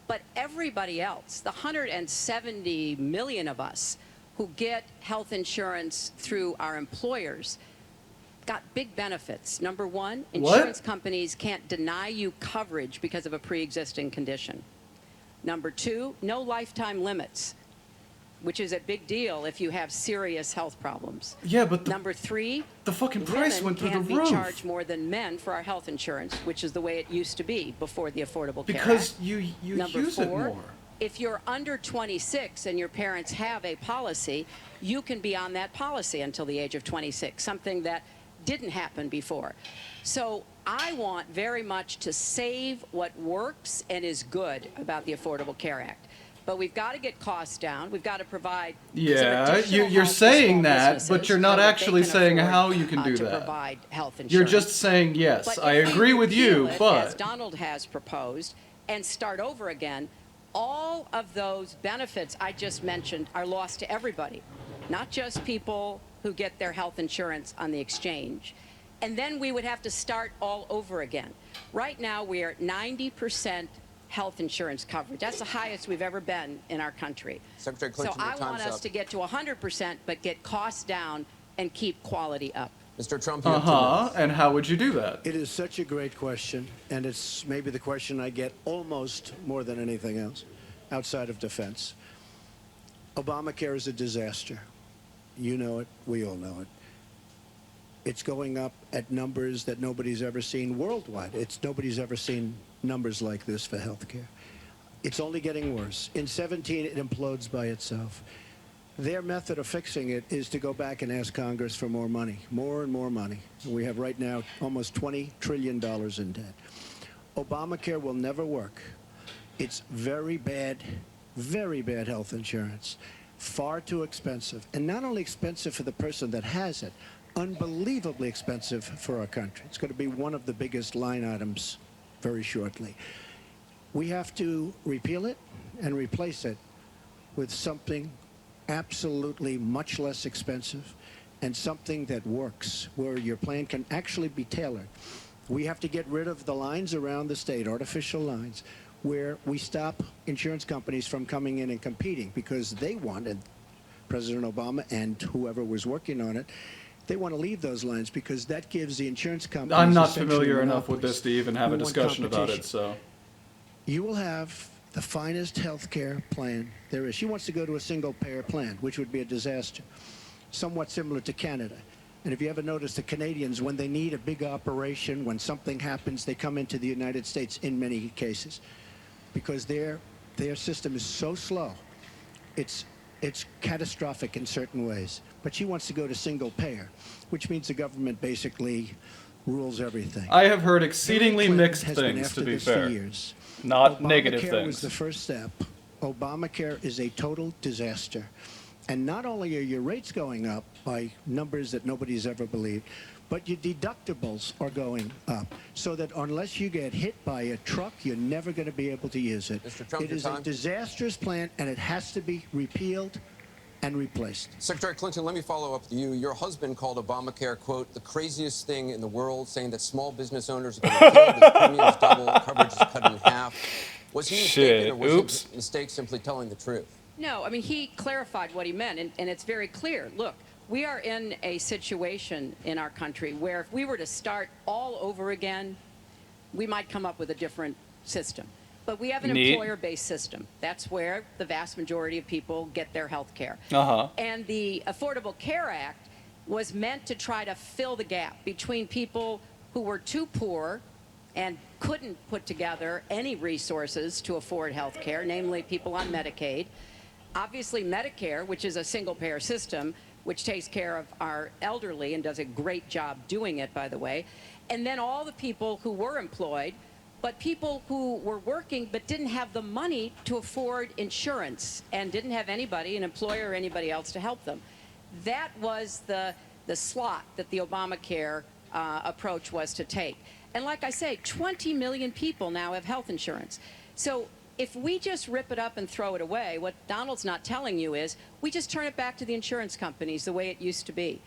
But everybody else, the 170 million of us who get health insurance through our employers, got big benefits. Number one, insurance companies can't deny you coverage because of a pre-existing condition. Number two, no lifetime limits, which is a big deal if you have serious health problems. Yeah, but Number three, the fucking price went through the women roof. can't be charged more than men for our health insurance, which is the way it used to be before the Affordable Care Act. Because you Number use it four, more. if you're under 26 and your parents have a policy, you can be on that policy until the age of 26, something that didn't happen before. So I want very much to save what works and is good about the Affordable Care Act. But we've got to get costs down. We've got to provide some Yeah, additional you're help to saying small that, businesses but you're so not that they actually can saying afford, how you can do to that. provide health insurance. You're just saying yes. But I if we agree with you, repeal it, as but Donald has proposed, and start over again, all of those benefits I just mentioned are lost to everybody, not just people who get their health insurance on the exchange. And then we would have to start all over again. Right now, we are at 90% health insurance coverage. That's the highest we've ever been in our country. Secretary Clinton, so your I time's want us up. to get to 100%, but get costs down and keep quality up. Mr. Trump, you have 2 minutes. and how would you do that? It is such a great question, and it's maybe the question I get almost more than anything else outside of defense. Obamacare is a disaster. You know it. We all know it. It's going up at numbers that nobody's ever seen worldwide. Nobody's ever seen numbers like this for health care. It's only getting worse. In 17, it implodes by itself. Their method of fixing it is to go back and ask Congress for more money, more and more money. We have right now almost $20 trillion in debt. Obamacare will never work. It's very bad health insurance, far too expensive. And not only expensive for the person that has it, unbelievably expensive for our country. It's going to be one of the biggest line items very shortly. We have to repeal it and replace it with something absolutely much less expensive and something that works, where your plan can actually be tailored. We have to get rid of the lines around the state, artificial lines, where we stop insurance companies from coming in and competing because they wanted, President Obama and whoever was working on it, they want to leave those lines because that gives the insurance companies. I'm not essentially familiar enough with monopolies. this to even have We a want discussion about competition. it, so. You will have the finest health care plan there is. She wants to go to a single-payer plan, which would be a disaster, somewhat similar to Canada. And if you ever notice, the Canadians, when they need a big operation, when something happens, they come into the United States in many cases because their system is so slow. It's catastrophic in certain ways. But she wants to go to single-payer, which means the government basically rules everything. I have heard exceedingly Hillary Clinton mixed has been things, after to be this fair. For years. Not negative Obamacare things. was the first step. Obamacare is a total disaster. And not only are your rates going up by numbers that nobody's ever believed, but your deductibles are going up. So that unless you get hit by a truck, you're never going to be able to use it. Mr. Trump, It your is time. a disastrous plan, and it has to be repealed and replaced. Secretary Clinton, let me follow up with you. Your husband called Obamacare, quote, the craziest thing in the world, saying that small business owners are going to kill as premiums double, coverage is cut in half. Was he mistaken, or was his mistake simply telling the truth? No, I mean, he clarified what he meant, and it's very clear. Look, we are in a situation in our country where if we were to start all over again, we might come up with a different system. But we have an employer-based system. That's where the vast majority of people get their health care. And the Affordable Care Act was meant to try to fill the gap between people who were too poor and couldn't put together any resources to afford health care, namely people on Medicaid. Obviously, Medicare, which is a single-payer system, which takes care of our elderly and does a great job doing it, by the way. And then all the people who were employed, but people who were working but didn't have the money to afford insurance and didn't have anybody, an employer or anybody else, to help them. That was the slot that the Obamacare approach was to take. And like I say, 20 million people now have health insurance. So if we just rip it up and throw it away, what Donald's not telling you is we just turn it back to the insurance companies the way it used to be.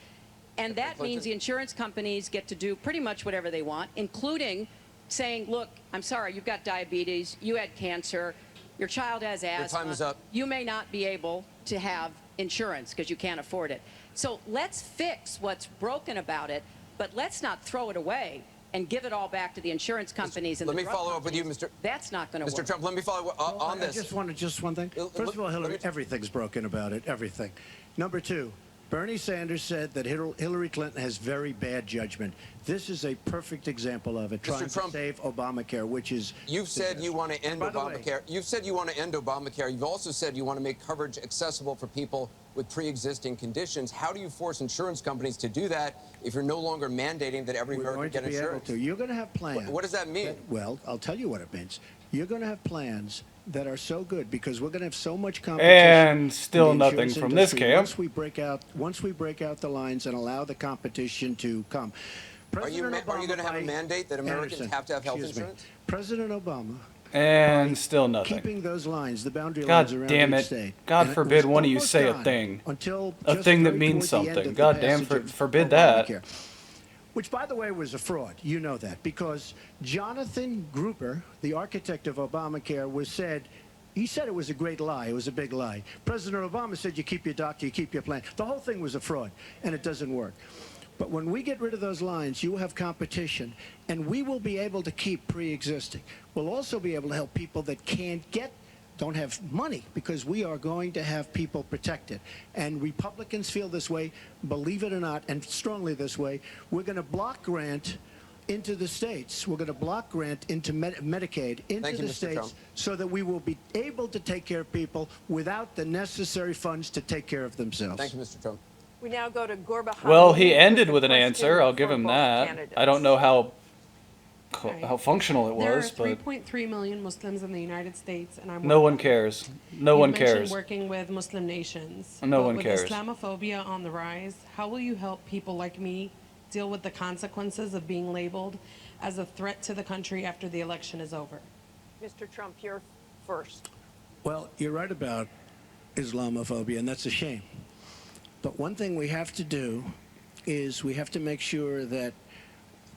And that means the insurance companies get to do pretty much whatever they want, including saying, look, I'm sorry, you've got diabetes, you had cancer, your child has asthma. Your time is up. You may not be able to have insurance because you can't afford it. So let's fix what's broken about it, but let's not throw it away and give it all back to the insurance companies and let the me drug follow up with you, companies. Mr. That's not going to work. Mr. Trump, let me follow up on this. Just one thing. First of all, Hillary, everything's broken about it, everything. Number two, Bernie Sanders said that Hillary Clinton has very bad judgment. This is a perfect example of it, trying to save Obamacare, which is... You've said you want to end Obamacare. You've said you want to end Obamacare. You've also said you want to make coverage accessible for people with pre-existing conditions. How do you force insurance companies to do that if you're no longer mandating that every American get insurance? You're going to have plans. What does that mean? Well, I'll tell you what it means. You're going to have plans that are so good because we're going to have so much competition. And still in the nothing insurance from this industry. camp. Once we break out the lines and allow the competition to come. Are you going to have a mandate that Americans have to have health insurance? President Obama. And still nothing. Keeping those lines, the boundary God lines around damn each it. state. God And forbid it was one of you almost say a gone thing. until A just thing that very means toward the end something. of the God damn, passage of forbid that. Obamacare. Which, by the way, was a fraud. You know that. Because Jonathan Gruber, the architect of Obamacare, he said it was a great lie. It was a big lie. President Obama said you keep your doctor, you keep your plan. The whole thing was a fraud, and it doesn't work. But when we get rid of those lines, you will have competition, and we will be able to keep pre-existing. We'll also be able to help people that don't have money, because we are going to have people protected. And Republicans feel this way, believe it or not, and strongly this way. We're going to block grant into the states. We're going to block grant into Medicaid into the states so that we will be able to take care of people without the necessary funds to take care of themselves. Thank you, Mr. Trump. We now go to Gorba. Well, he ended with an answer. I'll give him that. I don't know how functional it was, there are but 3.3 million Muslims in the United States, and I'm no one cares. No one cares. Working with Muslim nations. No one with cares. Islamophobia on the rise, how will you help people like me deal with the consequences of being labeled as a threat to the country after the election is over? Mr. Trump, you're first. Well, you're right about Islamophobia, and that's a shame. But one thing we have to do is we have to make sure that,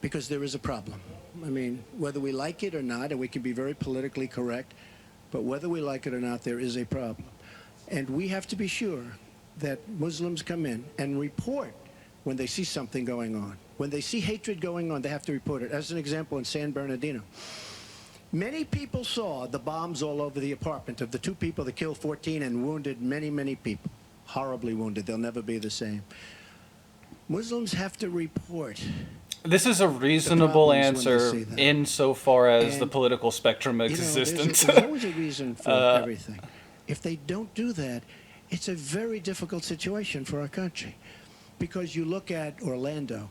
because there is a problem. I mean, whether we like it or not, and we can be very politically correct, but whether we like it or not, there is a problem. And we have to be sure that Muslims come in and report when they see something going on. When they see hatred going on, they have to report it. As an example, in San Bernardino, many people saw the bombs all over the apartment of the two people that killed 14 and wounded many, many people. Horribly wounded. They'll never be the same. Muslims have to report. This is a reasonable answer insofar as the political spectrum existence. There's always a reason for everything. If they don't do that, it's a very difficult situation for our country. Because you look at Orlando,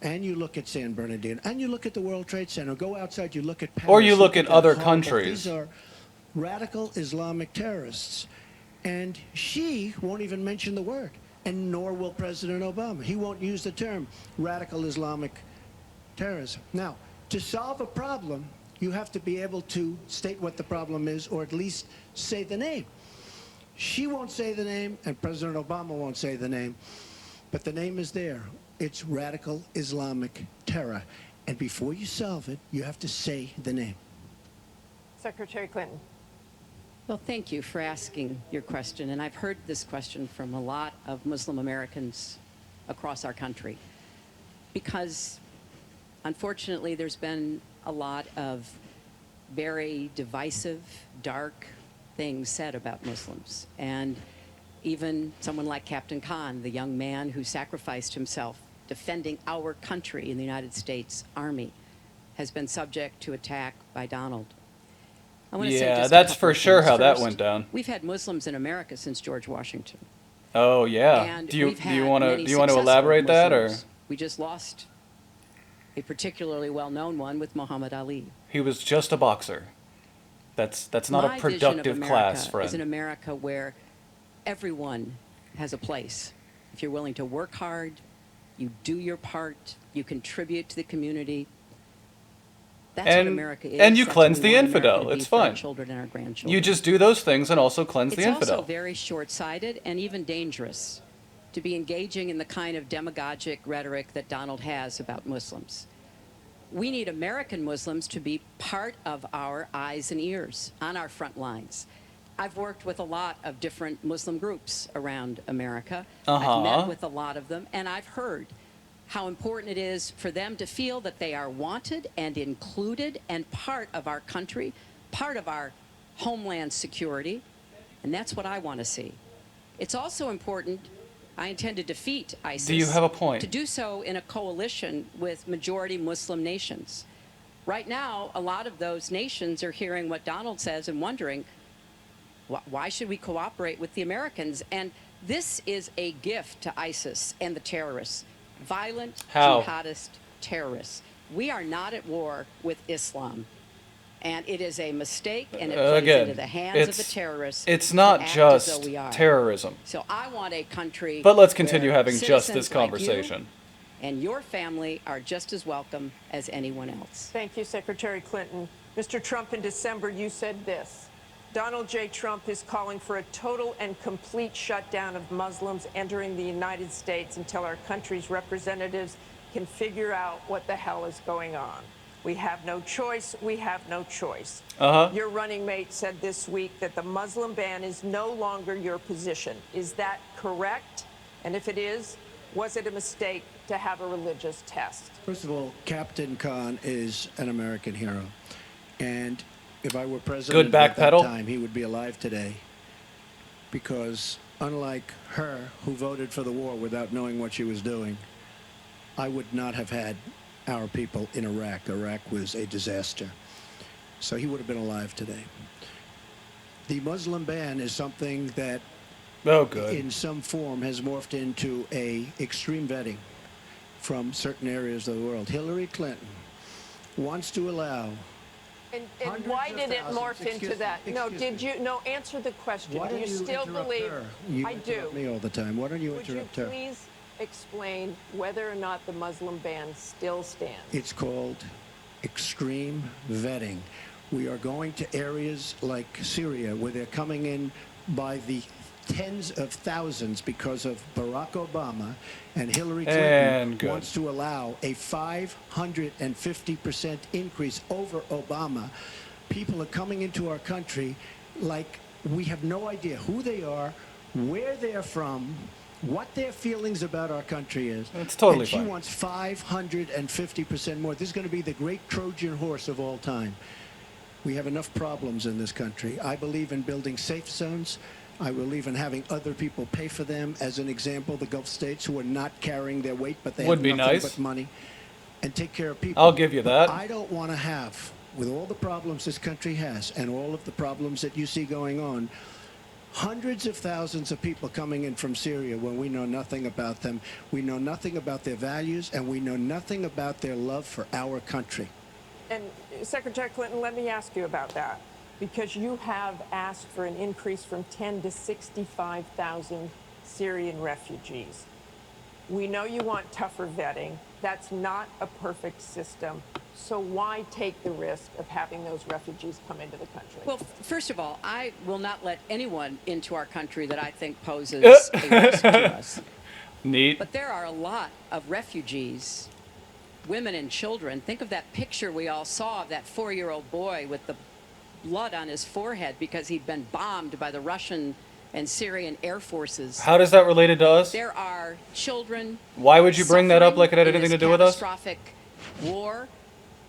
and you look at San Bernardino, and you look at the World Trade Center, go outside, you look at Paris. Or you look at other countries. These are radical Islamic terrorists. And she won't even mention the word, and nor will President Obama. He won't use the term radical Islamic terrorism. Now, to solve a problem, you have to be able to state what the problem is, or at least say the name. She won't say the name, and President Obama won't say the name, but the name is there. It's radical Islamic terror. And before you solve it, you have to say the name. Secretary Clinton. Well, thank you for asking your question. And I've heard this question from a lot of Muslim Americans across our country because, unfortunately, there's been a lot of very divisive, dark things said about Muslims. And even someone like Captain Khan, the young man who sacrificed himself defending our country in the United States Army, has been subject to attack by Donald. I want to say just a that's couple for of sure things. how that First, went down. We've had Muslims in America since George Washington. Oh yeah. And Do you we've had want to many elaborate successful that, or Muslims. We just lost a particularly well-known one with Muhammad Ali. he was just a boxer? That's not My a vision of productive America class, is friend. an America where everyone has a place. If you're willing to work hard, you do your part, you contribute to the community. That's what America is. And you That's cleanse what we the want America infidel. to be It's for our fine. children and our grandchildren. You just do those things and also cleanse the It's infidel. also very short-sighted and even dangerous to be engaging in the kind of demagogic rhetoric that Donald has about Muslims. We need American Muslims to be part of our eyes and ears on our front lines. I've worked with a lot of different Muslim groups around America. I've met with a lot of them, and I've heard how important it is for them to feel that they are wanted and included and part of our country, part of our homeland security, and that's what I want to see. It's also important, I intend to defeat ISIS. Do you have a point? To do so in a coalition with majority Muslim nations. Right now, a lot of those nations are hearing what Donald says and wondering, why should we cooperate with the Americans? And this is a gift to ISIS and the terrorists, violent jihadist terrorists. We are not at war with Islam. And it is a mistake, and it plays Again, into the hands of the terrorists. it's who not act as just though we are. terrorism. So I want a country. But let's continue where having just citizens this like you conversation. and your family are just as welcome as anyone else. Thank you, Secretary Clinton. Mr. Trump, in December, you said this. Donald J. Trump is calling for a total and complete shutdown of Muslims entering the United States until our country's representatives can figure out what the hell is going on. We have no choice. We have no choice. Your running mate said this week that the Muslim ban is no longer your position. Is that correct? And if it is, was it a mistake to have a religious test? First of all, Captain Khan is an American hero. And if I were president at that time, he would be alive today. Because unlike her, who voted for the war without knowing what she was doing, I would not have had our people in Iraq. Iraq was a disaster. So he would have been alive today. The Muslim ban is something that in some form has morphed into a extreme vetting from certain areas of the world. Hillary Clinton wants to allow And why did it morph into that? No, did you? No, answer the question. Why Do don't you you still interrupt believe? her? You I do. interrupt me all the time. Why don't you Would you interrupt her? please explain whether or not the Muslim ban still stands? It's called extreme vetting. We are going to areas like Syria where they're coming in by the tens of thousands because of Barack Obama, and Hillary Clinton wants to allow a 550% increase over Obama. People are coming into our country like we have no idea who they are, where they're from, what their feelings about our country is. It's totally and she fine. wants 550% more. This is going to be the great Trojan horse of all time. We have enough problems in this country. I believe in building safe zones. I believe in having other people pay for them. As an example, the Gulf states who are not carrying their weight, but they Would have be nothing nice. but money, and take care of people. I'll give you But that. I don't want to have, with all the problems this country has and all of the problems that you see going on, hundreds of thousands of people coming in from Syria when we know nothing about them. We know nothing about their values, and we know nothing about their love for our country. And Secretary Clinton, let me ask you about that, because you have asked for an increase from 10 to 65,000 Syrian refugees. We know you want tougher vetting. That's not a perfect system. So why take the risk of having those refugees come into the country? Well, first of all, I will not let anyone into our country that I think poses a risk to us. Neat. But there are a lot of refugees, women and children. Think of that picture we all saw of that 4-year-old boy with the blood on his forehead because he'd been bombed by the Russian and Syrian air forces. How does that relate to us? There are children. Why would you bring that up like it had anything to do with us? Catastrophic war,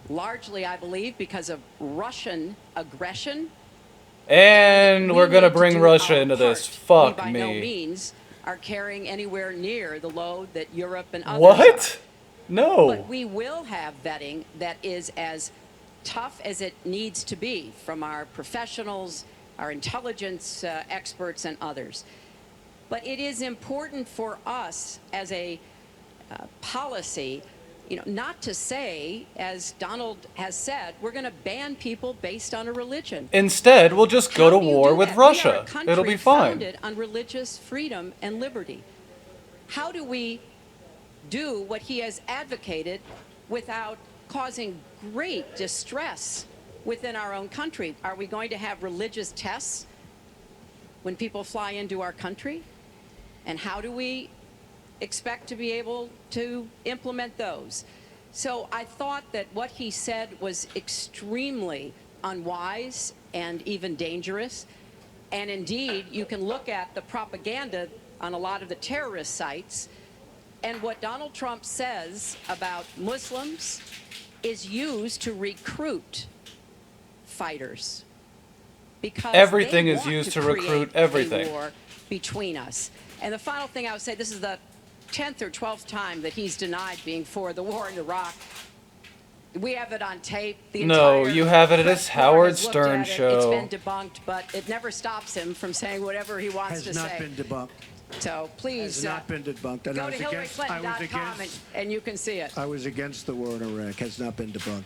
largely, I believe, because of Russian aggression. And we're gonna bring Russia into this. Fuck we by no me. means are carrying anywhere near the load that Europe and others What? are. No. But we will have vetting that is as tough as it needs to be from our professionals, our intelligence experts, and others. But it is important for us as a policy, not to say, as Donald has said, we're going to ban people based on a religion. Instead, we'll just go to war with We are a Russia. country It'll be fine. founded on religious freedom and liberty. How do we do what he has advocated without causing great distress within our own country? Are we going to have religious tests when people fly into our country? And how do we expect to be able to implement those? So I thought that what he said was extremely unwise and even dangerous. And indeed, you can look at the propaganda on a lot of the terrorist sites, and what Donald Trump says about Muslims is used to recruit fighters. Because Everything they is want used to create recruit everything. a war between us. And the final thing I would say, this is the 10th or 12th time that he's denied being for the war in Iraq. We have it on tape. The No, entire you have it at press his corps Howard has looked Stern at it. show. It's been debunked, but it never stops him from saying whatever he wants to Has not say. been debunked. So please Has not been debunked. And go I to was against, I was HillaryClinton.com against, and you can see it. I was against the war in Iraq. Has not been debunked.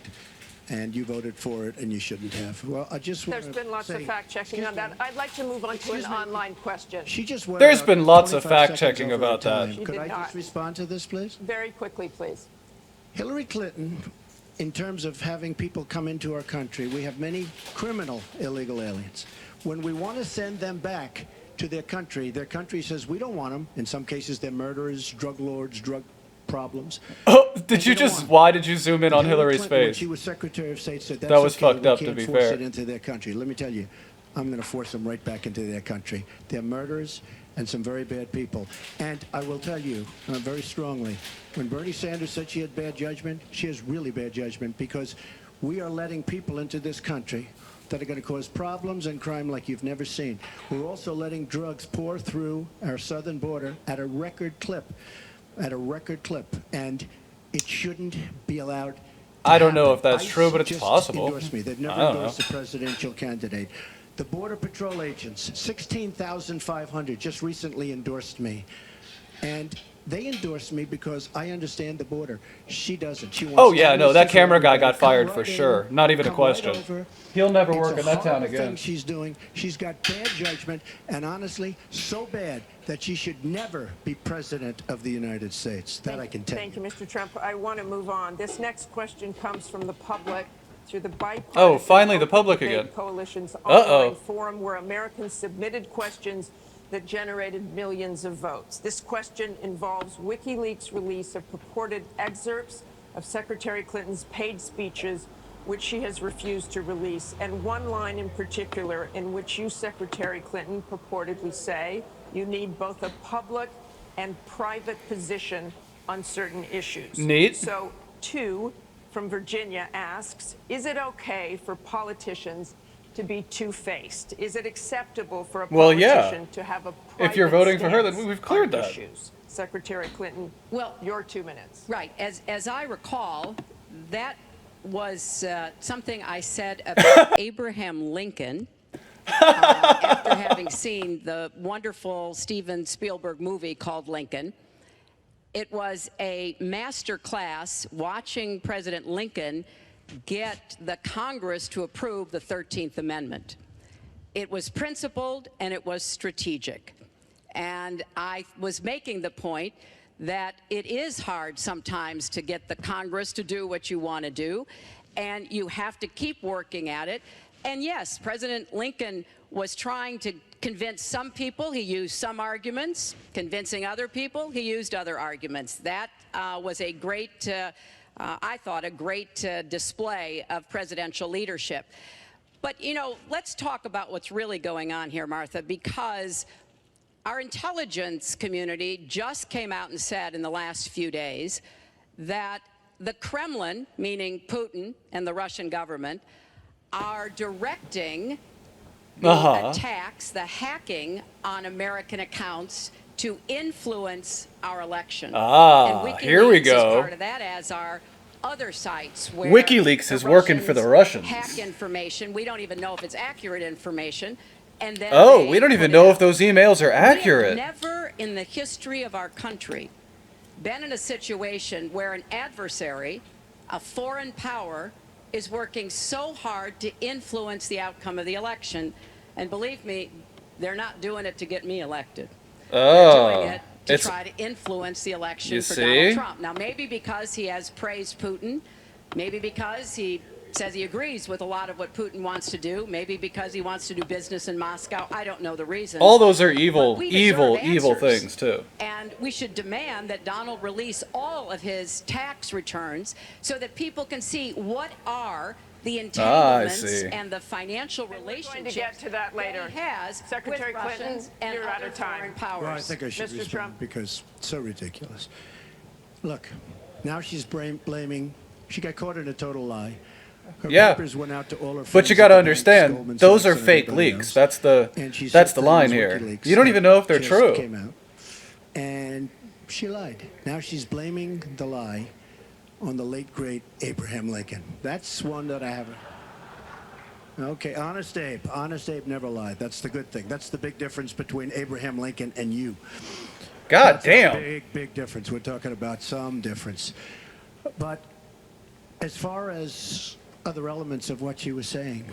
And you voted for it, and you shouldn't have. Well, I just want There's to been lots say, of fact-checking on that. I'd like to move on to an online question. She just went There's about been lots of 25 fact-checking seconds over about that. time. She Could did I not. just respond to this, please? Very quickly, please. Hillary Clinton, in terms of having people come into our country, we have many criminal illegal aliens. When we want to send them back to their country says we don't want them. In some cases, they're murderers, drug lords, drug problems. Oh, did you just? Why did you zoom in on Hillary's Clinton, when face? she was Secretary of State, said That that's was okay, fucked we up, to can't be force fair. it into their country. Let me tell you, I'm going to force them right back into their country. They're murderers and some very bad people. And I will tell you very strongly, when Bernie Sanders said she had bad judgment, she has really bad judgment, because we are letting people into this country that are going to cause problems and crime like you've never seen. We're also letting drugs pour through our southern border at a record clip, and it shouldn't be allowed to I don't know happen. if that's ICE true, but it's just possible. endorsed me. They've never I don't endorsed know. a presidential candidate. The Border Patrol agents, 16,500, just recently endorsed me. And they endorsed me because I understand the border. She doesn't. She wants Oh yeah, no, that amnesty for camera guy everybody. got fired Come for right sure. in, Not even a come right question. over. He'll never It's work a in that town horrible again. thing she's doing. She's got bad judgment, and honestly, so bad that she should never be president of the United States. That I can tell you. Thank you, Mr. Trump. I want to move on. This next question comes from the public through the bipartisan Oh, finally the Open public Debate again. Coalition's Uh-oh. online forum, where Americans submitted questions that generated millions of votes. This question involves WikiLeaks' release of purported excerpts of Secretary Clinton's paid speeches, which she has refused to release, and one line in particular in which you, Secretary Clinton, purportedly say you need both a public and private position on certain issues. Neat. So, two from Virginia asks, is it okay for politicians to be two-faced? Is it acceptable for a Well, yeah. politician to have a private If you're voting for her, then stance we've cleared on that. issues? Secretary Clinton, Well, your 2 minutes. right. As I recall, that was something I said about Abraham Lincoln after having seen the wonderful Steven Spielberg movie called Lincoln. It was a master class watching President Lincoln get the Congress to approve the 13th Amendment. It was principled and it was strategic. And I was making the point that it is hard sometimes to get the Congress to do what you want to do, and you have to keep working at it. And yes, President Lincoln was trying to convince some people. He used some arguments. Convincing other people, he used other arguments. That was a great, I thought, a great display of presidential leadership. But, you know, let's talk about what's really going on here, Martha, because our intelligence community just came out and said in the last few days that the Kremlin, meaning Putin and the Russian government, are directing the attacks, the hacking on American accounts to influence our election. And Here we go. is part of that, as are other sites where WikiLeaks is working for the Russians. Hack information. We don't even know if it's accurate information. And then We don't even know if those emails are accurate. We have never in the history of our country been in a situation where an adversary, a foreign power, is working so hard to influence the outcome of the election. And believe me, they're not doing it to get me elected. They're doing it to try to influence the election for Donald Trump. Now, maybe because he has praised Putin, maybe because he says he agrees with a lot of what Putin wants to do, maybe because he wants to do business in Moscow. I don't know the reason. All those are evil, evil things, too. And we should demand that Donald release all of his tax returns so that people can see what are the entanglements and the financial relationships going to get to that later. He has Secretary with Clinton, Russians and you're out other of time. foreign powers. Well, I think I should Mr. respond Trump. because it's so ridiculous. Look, now she's blaming. She got caught in a total lie. Her papers went out to all her but you got to understand, those are fake leaks. That's the line here. You don't even know if they're true. Came out, and she lied. Now she's blaming the lie on the late great Abraham Lincoln. That's one that I haven't. Okay, Honest Abe. Honest Abe never lied. That's the good thing. That's the big difference between Abraham Lincoln and you. God damn. Big difference. We're talking about some difference. But as far as other elements of what she was saying,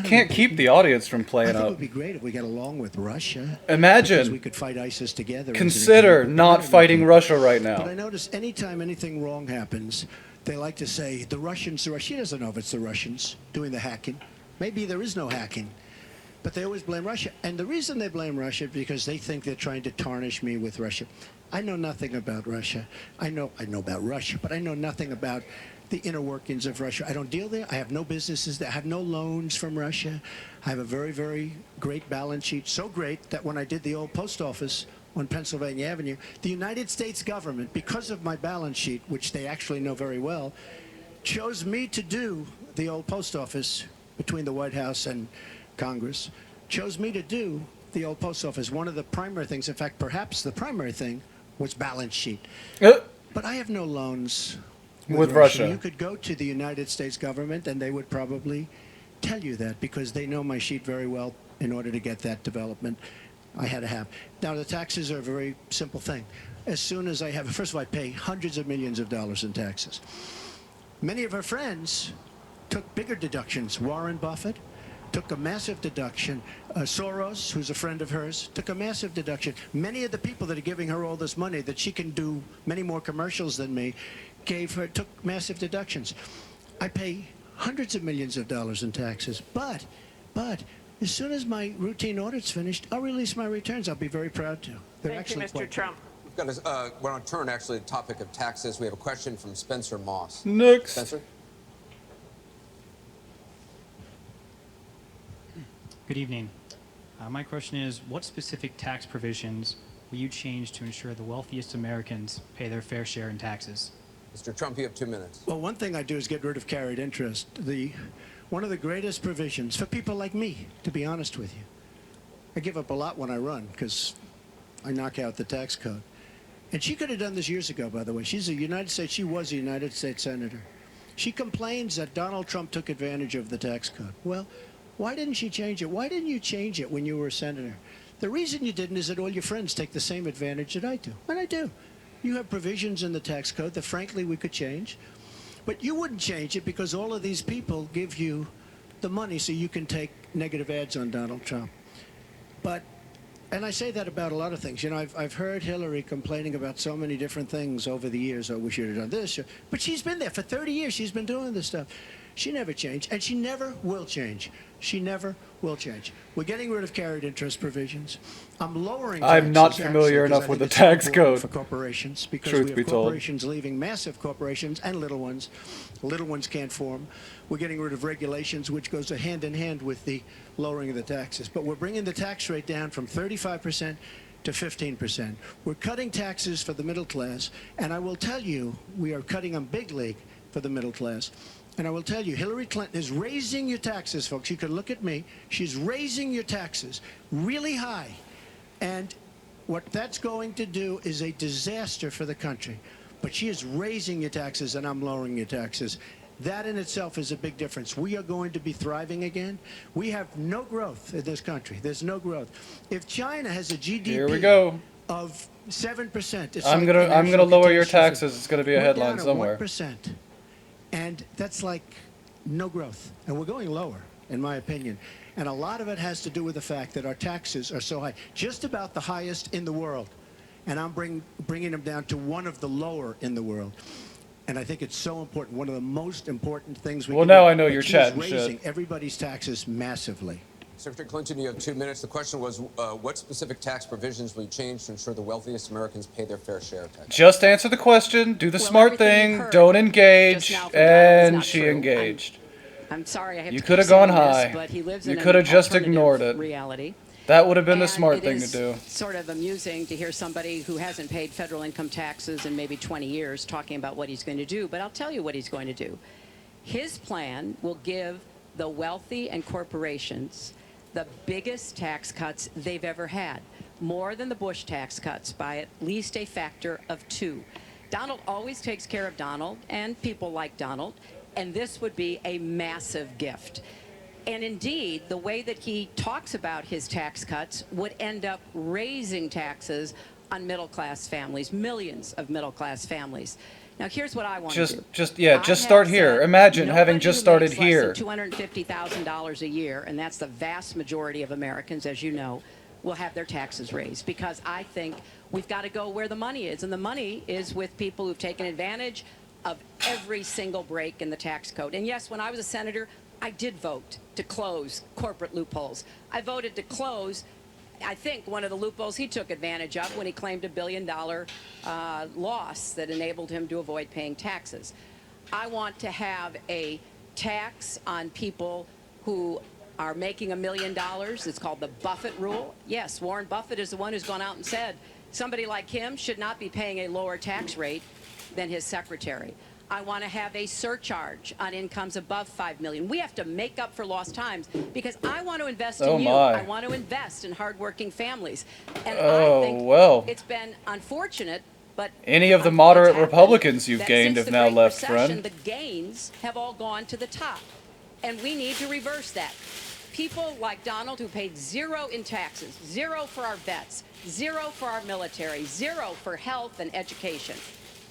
Can't keep the audience from playing I think it up. would be great if we got along with Russia. Imagine. Because we could fight ISIS together. Consider not fighting Russia right now. But I notice anytime anything wrong happens, they like to say, the Russians. She doesn't know if it's the Russians doing the hacking. Maybe there is no hacking. But they always blame Russia. And the reason they blame Russia is because they think they're trying to tarnish me with Russia. I know nothing about Russia. I know about Russia, but I know nothing about the inner workings of Russia. I don't deal there. I have no businesses there. I have no loans from Russia. I have a very, very great balance sheet. So great that when I did the old post office on Pennsylvania Avenue, the United States government, because of my balance sheet, which they actually know very well, chose me to do the old post office between the White House and Congress, chose me to do the old post office. One of the primary things, in fact, perhaps the primary thing, was balance sheet. But I have no loans with Russia. You could go to the United States government and they would probably tell you that because they know my sheet very well in order to get that development I had to have. Now, the taxes are a very simple thing. As soon as I have, first of all, I pay hundreds of millions of dollars in taxes. Many of her friends took bigger deductions. Warren Buffett took a massive deduction. Soros, who's a friend of hers, took a massive deduction. Many of the people that are giving her all this money that she can do many more commercials than me took massive deductions. I pay hundreds of millions of dollars in taxes, but as soon as my routine audit's finished, I'll release my returns. I'll be very proud to. Thank you, Mr. Trump. We've got we're on turn, actually, the topic of taxes. We have a question from Spencer Moss. Next. Spencer? Good evening. My question is, what specific tax provisions will you change to ensure the wealthiest Americans pay their fair share in taxes? Mr. Trump, you have 2 minutes. Well, one thing I do is get rid of carried interest. One of the greatest provisions for people like me, to be honest with you. I give up a lot when I run because I knock out the tax code. And she could have done this years ago, by the way. She was a United States Senator. She complains that Donald Trump took advantage of the tax code. Well, why didn't she change it? Why didn't you change it when you were a senator? The reason you didn't is that all your friends take the same advantage that I do. And I do. You have provisions in the tax code that, frankly, we could change. But you wouldn't change it because all of these people give you the money so you can take negative ads on Donald Trump. But And I say that about a lot of things. You know, I've heard Hillary complaining about so many different things over the years. Oh, we should have done this. But she's been there for 30 years. She's been doing this stuff. She never changed, and she never will change. She never will change. We're getting rid of carried interest provisions. I'm lowering taxes. I'm not familiar enough with the tax code. For corporations, because Truth we be have told. corporations leaving, massive corporations and little ones. Little ones can't form. We're getting rid of regulations, which goes hand in hand with the lowering of the taxes. But we're bringing the tax rate down from 35% to 15%. We're cutting taxes for the middle class, and I will tell you, we are cutting them big league for the middle class. And I will tell you, Hillary Clinton is raising your taxes, folks. You can look at me. She's raising your taxes really high. And what that's going to do is a disaster for the country. But she is raising your taxes, and I'm lowering your taxes. That in itself is a big difference. We are going to be thriving again. We have no growth in this country. There's no growth. If China has a GDP Here we go. of 7%, it's I'm like the gonna national lower your catastrophe. taxes. It's gonna be a We're headline down at somewhere. 1%. And that's like no growth. And we're going lower, in my opinion. And a lot of it has to do with the fact that our taxes are so high, just about the highest in the world. And I'm bringing them down to one of the lower in the world. And I think it's so important, one of the most important things we Well, can do. now I know But you're she's chatting shit. raising everybody's taxes massively. Secretary Clinton, you have 2 minutes. The question was, what specific tax provisions will you change to ensure the wealthiest Americans pay their fair share of taxes? Just answer the question, do the smart everything you thing, heard don't engage, just now from Donald is and not she true. engaged. I'm sorry I have You to could keep have gone saying this, high. but he lives You in could an have just alternative ignored it. reality. That would have been the And smart it thing to is do. sort of amusing to hear somebody who hasn't paid federal income taxes in maybe 20 years talking about what he's going to do. But I'll tell you what he's going to do. His plan will give the wealthy and corporations the biggest tax cuts they've ever had, more than the Bush tax cuts by at least a factor of 2. Donald always takes care of Donald and people like Donald, and this would be a massive gift. And indeed, the way that he talks about his tax cuts would end up raising taxes on middle-class families, millions of middle-class families. Now, here's what I want to do. Just start here. Imagine having just started here. $250,000 a year, and that's the vast majority of Americans, as you know, will have their taxes raised, because I think we've got to go where the money is, and the money is with people who've taken advantage of every single break in the tax code. And yes, when I was a senator, I did vote to close corporate loopholes. I voted to close, I think, one of the loopholes he took advantage of when he claimed $1 billion loss that enabled him to avoid paying taxes. I want to have a tax on people who are making $1 million. It's called the Buffett rule. Yes, Warren Buffett is the one who's gone out and said somebody like him should not be paying a lower tax rate than his secretary. I want to have a surcharge on incomes above $5 million. We have to make up for lost times, because I want to invest in you. I want to invest in hardworking families. And I think it's been unfortunate, but Any of the moderate Republicans you've gained have now left, friend. friend. The gains have all gone to the top, and we need to reverse that. People like Donald, who paid 0 in taxes, 0 for our vets, 0 for our military, 0 for health and education.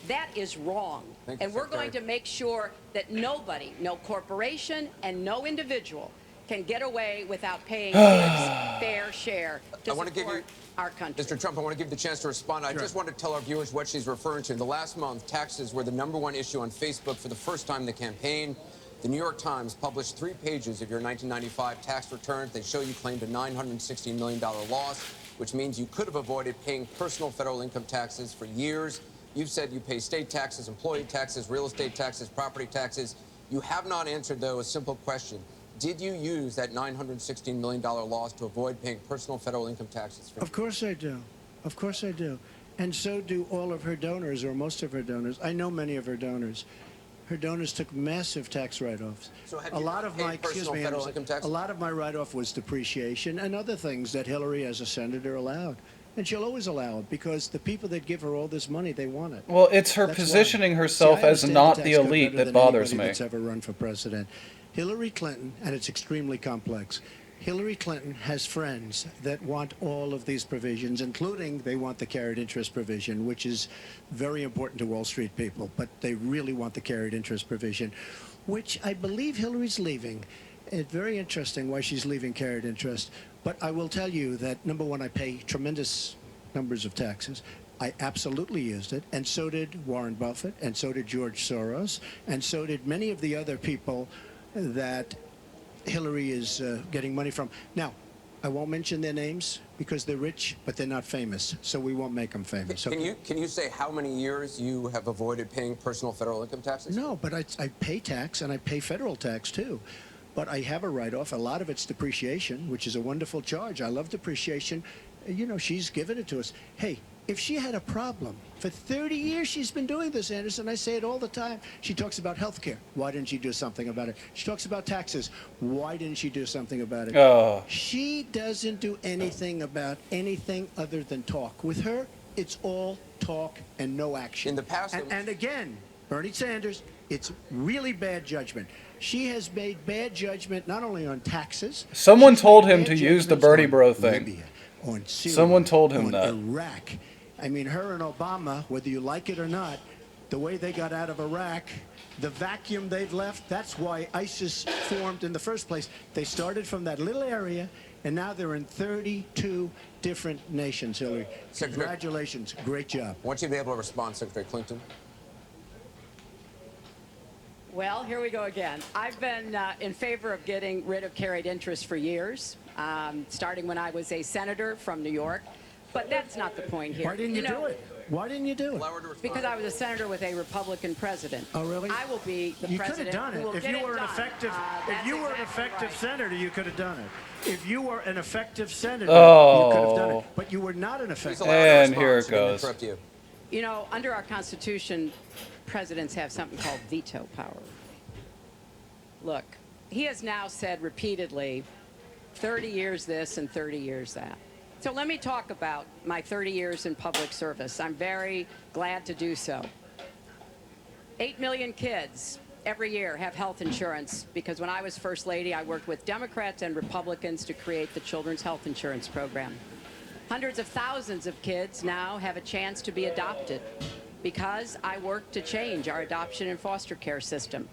That is wrong. And we're going to make sure that nobody, no corporation and no individual, can get away without paying his fair share to support our country. Mr. Trump, I want to give you the chance to respond. I just want to tell our viewers what she's referring to. In the last month, taxes were the #1 issue on Facebook for the first time in the campaign. The New York Times published 3 pages of your 1995 tax returns. They show you claimed a $916 million loss, which means you could have avoided paying personal federal income taxes for years. You've said you pay state taxes, employee taxes, real estate taxes, property taxes. You have not answered, though, a simple question. Did you use that $916 million loss to avoid paying personal federal income taxes? Of course I do. Of course I do. And so do all of her donors, or most of her donors. I know many of her donors. Her donors took massive tax write-offs. So have a you lot of paid my personal federal income tax? a lot of my write-off was depreciation and other things that Hillary, as a senator, allowed. And she'll always allow it, because the people that give her all this money, they want it. Well, it's her That's positioning why. herself See, I as understand not the the tax code elite better that than bothers anybody me. that's ever run for president. Hillary Clinton, and it's extremely complex, Hillary Clinton has friends that want all of these provisions, including they want the carried interest provision, which is very important to Wall Street people, but they really want the carried interest provision, which I believe Hillary's leaving. It's very interesting why she's leaving carried interest. But I will tell you that, number one, I pay tremendous numbers of taxes. I absolutely used it, and so did Warren Buffett, and so did George Soros, and so did many of the other people that Hillary is getting money from. Now, I won't mention their names because they're rich, but they're not famous, so we won't make them famous. Can you say how many years you have avoided paying personal federal income taxes? No, but I pay tax, and I pay federal tax, too. But I have a write-off. A lot of it's depreciation, which is a wonderful charge. I love depreciation. You know, she's given it to us. Hey, if she had a problem, for 30 years she's been doing this, Anderson. I say it all the time. She talks about health care. Why didn't she do something about it? She talks about taxes. Why didn't she do something about it? Oh. She doesn't do anything about anything other than talk. With her, it's all talk and no action. In the past, and again, Bernie Sanders, it's really bad judgment. She has made bad judgment not only on taxes. Someone she's told made him bad to use the judgments Bernie on bro thing. Libya, on Syria, Someone told him on that. Iraq. I mean, her and Obama, whether you like it or not, the way they got out of Iraq, the vacuum they've left, that's why ISIS formed in the first place. They started from that little area, and now they're in 32 different nations, Hillary. Congratulations. Great job. I want you to be able to respond, Secretary Clinton. Well, here we go again. I've been in favor of getting rid of carried interest for years, starting when I was a senator from New York. But that's not the point here. Why didn't you do it? Why didn't you do it? Because I was a senator with a Republican president. Oh, really? I will be the You could have president done who it. will If get you it were an done. effective, if That's you were an exactly effective right. senator, you could have done it. If you were an effective senator, Oh. you could have done it. But you were not an effective. And here it goes. You know, under our Constitution, presidents have something called veto power. Look, he has now said repeatedly, 30 years this and 30 years that. So let me talk about my 30 years in public service. I'm very glad to do so. 8 million kids every year have health insurance because when I was First Lady, I worked with Democrats and Republicans to create the Children's Health Insurance Program. Hundreds of thousands of kids now have a chance to be adopted because I worked to change our adoption and foster care system.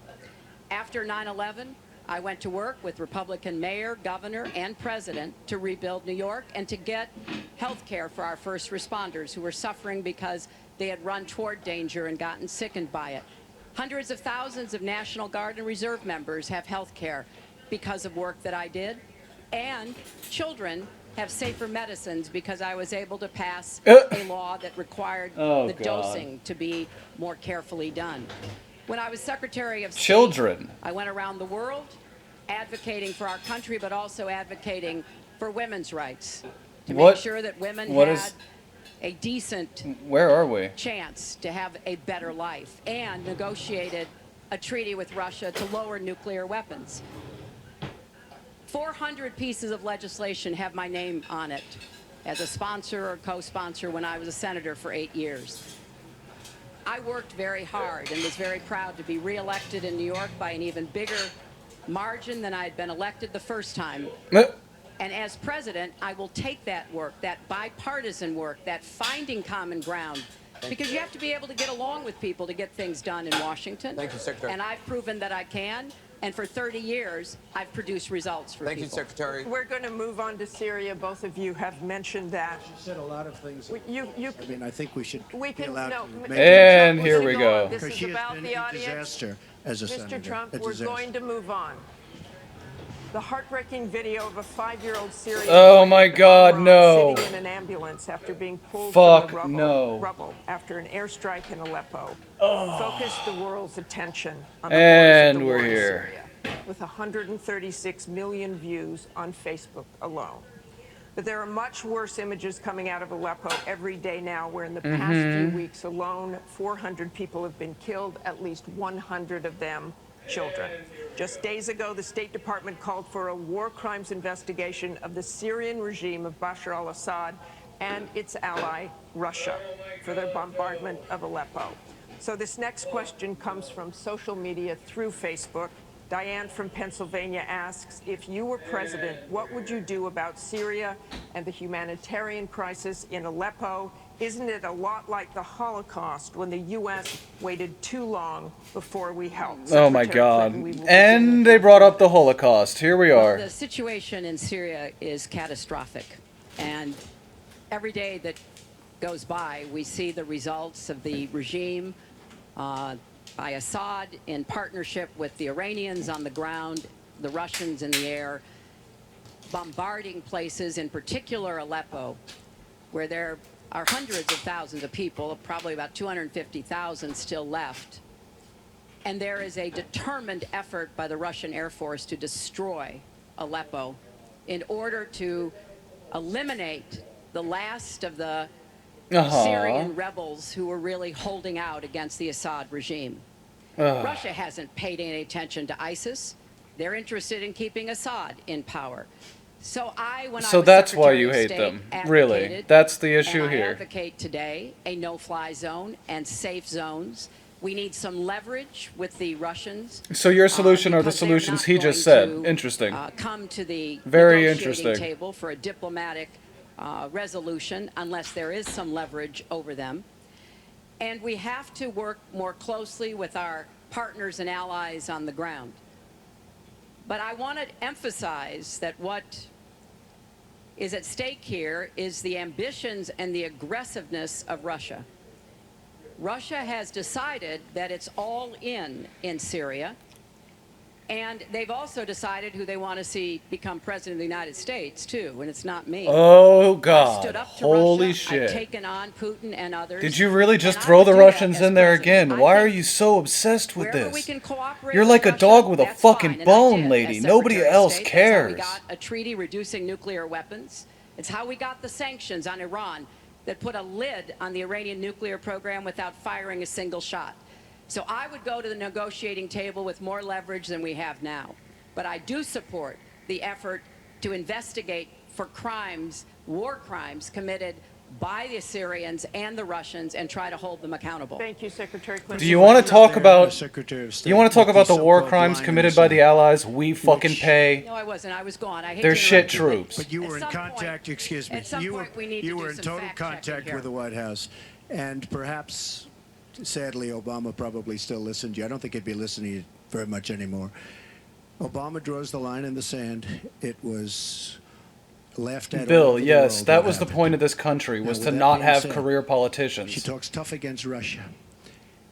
After 9/11, I went to work with Republican mayor, governor, and president to rebuild New York and to get health care for our first responders who were suffering because they had run toward danger and gotten sickened by it. Hundreds of thousands of National Guard and Reserve members have health care because of work that I did. And children have safer medicines because I was able to pass a law that required Oh, the God. dosing to be more carefully done. When I was Secretary of State, Children. I went around the world advocating for our country, but also advocating for women's rights to What- make sure that women what had is- a decent Where are we? chance to have a better life, and negotiated a treaty with Russia to lower nuclear weapons. 400 pieces of legislation have my name on it as a sponsor or co-sponsor when I was a senator for 8 years. I worked very hard and was very proud to be reelected in New York by an even bigger margin than I had been elected the first time. And as president, I will take that work, that bipartisan work, that finding common ground, because you have to be able to get along with people to get things done in Washington. Thank you, Secretary. And I've proven that I can. And for 30 years, I've produced results for Thank you, people. Secretary. We're going to move on to Syria. Both of you have mentioned that. She said a lot of things. You I mean, I think we should We be can- allowed no, to Mr. make And Trump, here we're we gonna go. on. This Because is she has about been the a audience. disaster as a senator. Mr. Trump, A we're disaster. going to move on. The heartbreaking video of a 5-year-old Syrian Oh boy my in God, Iran no. sitting in an ambulance after being pulled Fuck, from the no. rubble after an airstrike in Aleppo Oh. focused the world's attention on the And horrors of the we're war in here. Syria, with 136 million views on Facebook alone. But there are much worse images coming out of Aleppo every day now, where in the past few weeks alone, 400 people have been killed, at least 100 of them children. Just days ago, the State Department called for a war crimes investigation of the Syrian regime of Bashar al-Assad and its ally, Russia, for their bombardment of Aleppo. So this next question comes from social media through Facebook. Diane from Pennsylvania asks, if you were president, what would you do about Syria and the humanitarian crisis in Aleppo isn't it a lot like the Holocaust when the U.S. waited too long before we helped? Oh my Secretary God. Clinton, we will And they brought up the Holocaust. Here we are. The situation in Syria is catastrophic. And every day that goes by, we see the results of the regime by Assad in partnership with the Iranians on the ground, the Russians in the air, bombarding places, in particular Aleppo, where there are hundreds of thousands of people, probably about 250,000 still left. And there is a determined effort by the Russian Air Force to destroy Aleppo in order to eliminate the last of the Syrian rebels who were really holding out against the Assad regime. Russia hasn't paid any attention to ISIS. They're interested in keeping Assad in power. So that's why you hate them. Really. That's the issue and I here. advocate today a no-fly zone and safe zones. We need some leverage with the Russians. So your solution are the because they're solutions not he just going said. to, Interesting. Come to the Very negotiating interesting. table for a diplomatic resolution unless there is some leverage over them. And we have to work more closely with our partners and allies on the ground. But I want to emphasize that what is at stake here is the ambitions and the aggressiveness of Russia. Russia has decided that it's all in Syria, and they've also decided who they want to see become president of the United States, too, and it's not me. Oh, God. I stood up to Holy Russia. shit. I've taken on Putin and others. Did you really just and I throw would the do that Russians as in there president. again? Why are you so obsessed with Wherever we this? can cooperate You're with like a Russia, dog with a that's fucking fine, and I bone, did lady. as Nobody Secretary of else State. That's cares. how we got a treaty reducing nuclear weapons. It's how we got the sanctions on Iran that put a lid on the Iranian nuclear program without firing a single shot. So I would go to the negotiating table with more leverage than we have now. But I do support the effort to investigate for crimes, war crimes committed by the Syrians and the Russians and try to hold them accountable. Thank you, Secretary Clinton. Do you want to talk about Secretary of State, you want to talk with about the the war so-called crimes line committed in the by the sand, allies we fucking pay? No, I wasn't. I was gone. I hate They're to shit interrupt you, but troops. But you were in at some contact, point- excuse me, at some point we need to you do were in some total fact-checking contact here. with the White House. And perhaps, sadly, Obama probably still listened to you. I don't think he'd be listening to you very much anymore. Obama draws the line in the sand. It was laughed at all Bill, over the yes, world that what was the happened. point of this country, was Now, to with that not being have said, career She politicians. talks tough against Russia.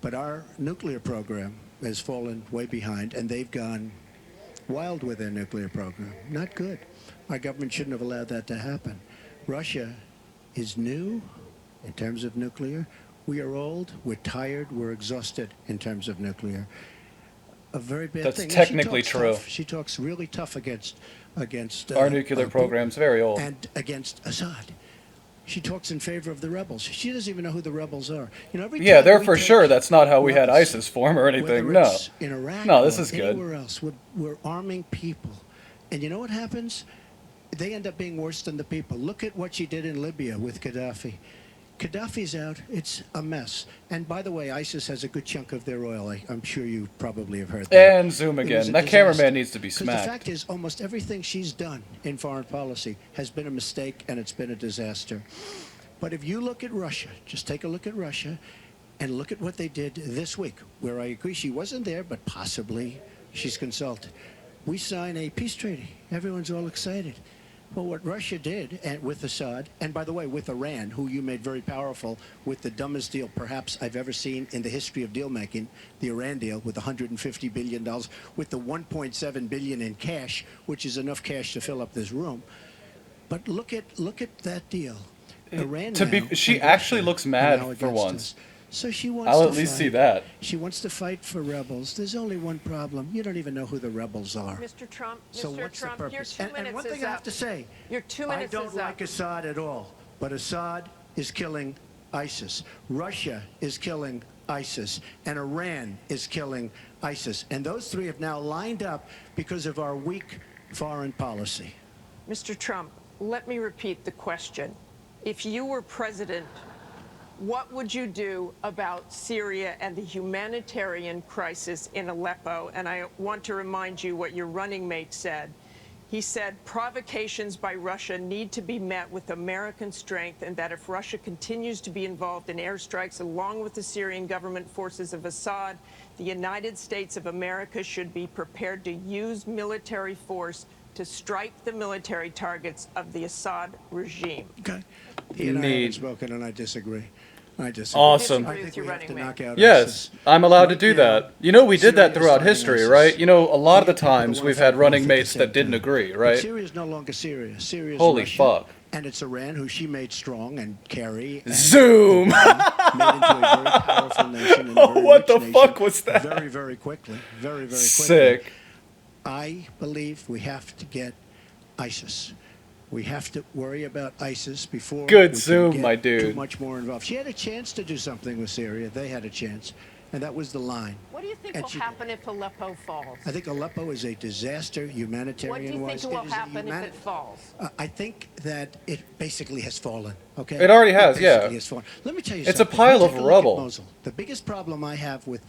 But our nuclear program has fallen way behind, and they've gone wild with their nuclear program. Not good. Our government shouldn't have allowed that to happen. Russia is new in terms of nuclear. We are old, we're tired, we're exhausted in terms of nuclear. A very bad That's thing. Now, technically she talks true. tough. She talks really tough against Our nuclear Putin program's very old. and against Assad. She talks in favor of the rebels. She doesn't even know who the rebels are. You know, every Yeah, time they're we for take sure. That's not how we had weapons, ISIS form or anything. whether No. it's in Iraq No, this or is good. anywhere else, we're arming people. And you know what happens? They end up being worse than the people. Look at what she did in Libya with Gaddafi. Gaddafi's out. It's a mess. And by the way, ISIS has a good chunk of their oil. I'm sure you probably have heard that. And zoom It was again. a That disaster. cameraman needs to be 'Cause the smacked. fact is, almost everything she's done in foreign policy has been a mistake, and it's been a disaster. But if you look at Russia, just take a look at Russia, and look at what they did this week, where I agree she wasn't there, but possibly she's consulted. We sign a peace treaty. Everyone's all excited. Well, what Russia did and with Assad, and by the way, with Iran, who you made very powerful with the dumbest deal perhaps I've ever seen in the history of deal making, the Iran deal with $150 billion, with the $1.7 billion in cash, which is enough cash to fill up this room. But look at that deal. Iran To be, now she and actually Russia looks are mad now for against once. us. So she wants I'll to at least fight. see that. She wants to fight for rebels. There's only one problem. You don't even know who the rebels are. Mr. Trump, So Mr. what's Trump, the your purpose? 2 minutes And one is thing I up. have to say, Your 2 I minutes don't is like up. Assad at all, but Assad is killing ISIS. Russia is killing ISIS, and Iran is killing ISIS. And those three have now lined up because of our weak foreign policy. Mr. Trump, let me repeat the question. If you were president, what would you do about Syria and the humanitarian crisis in Aleppo? And I want to remind you what your running mate said. He said provocations by Russia need to be met with American strength, and that if Russia continues to be involved in airstrikes along with the Syrian government forces of Assad, the United States of America should be prepared to use military force to strike the military targets of the Assad regime. Okay. He and I Neat. haven't spoken, and I disagree. I disagree. Awesome. I think we have to knock out Yes, ISIS. I'm allowed to Right do now, that. You know, we did that Syria is throughout fighting history, ISIS. right? You know, a lot of the People times wanna we've fight had both running at the mates same that didn't time. agree, But right? Syria is no longer Syria. Syria is Holy Russia, fuck. And it's Iran, who she made strong, and Kerry. And Zoom! made into a very powerful nation and a very What the rich nation fuck was that? Very, very quickly. Very, very quickly. Sick. I believe we have to get ISIS. We have to worry about ISIS before Good we zoom, can get my too dude. much more involved. She had a chance to do something with Syria. They had a chance, and that was the line. What do you think And will she- happen if Aleppo falls? I think Aleppo is a disaster, humanitarian-wise. What do you think will It is a happen if it falls? I think that it basically has fallen. Okay. It already has, basically yeah. has fallen. Let me tell you It's a something. pile You of take a look at rubble. Mosul. The biggest problem I have with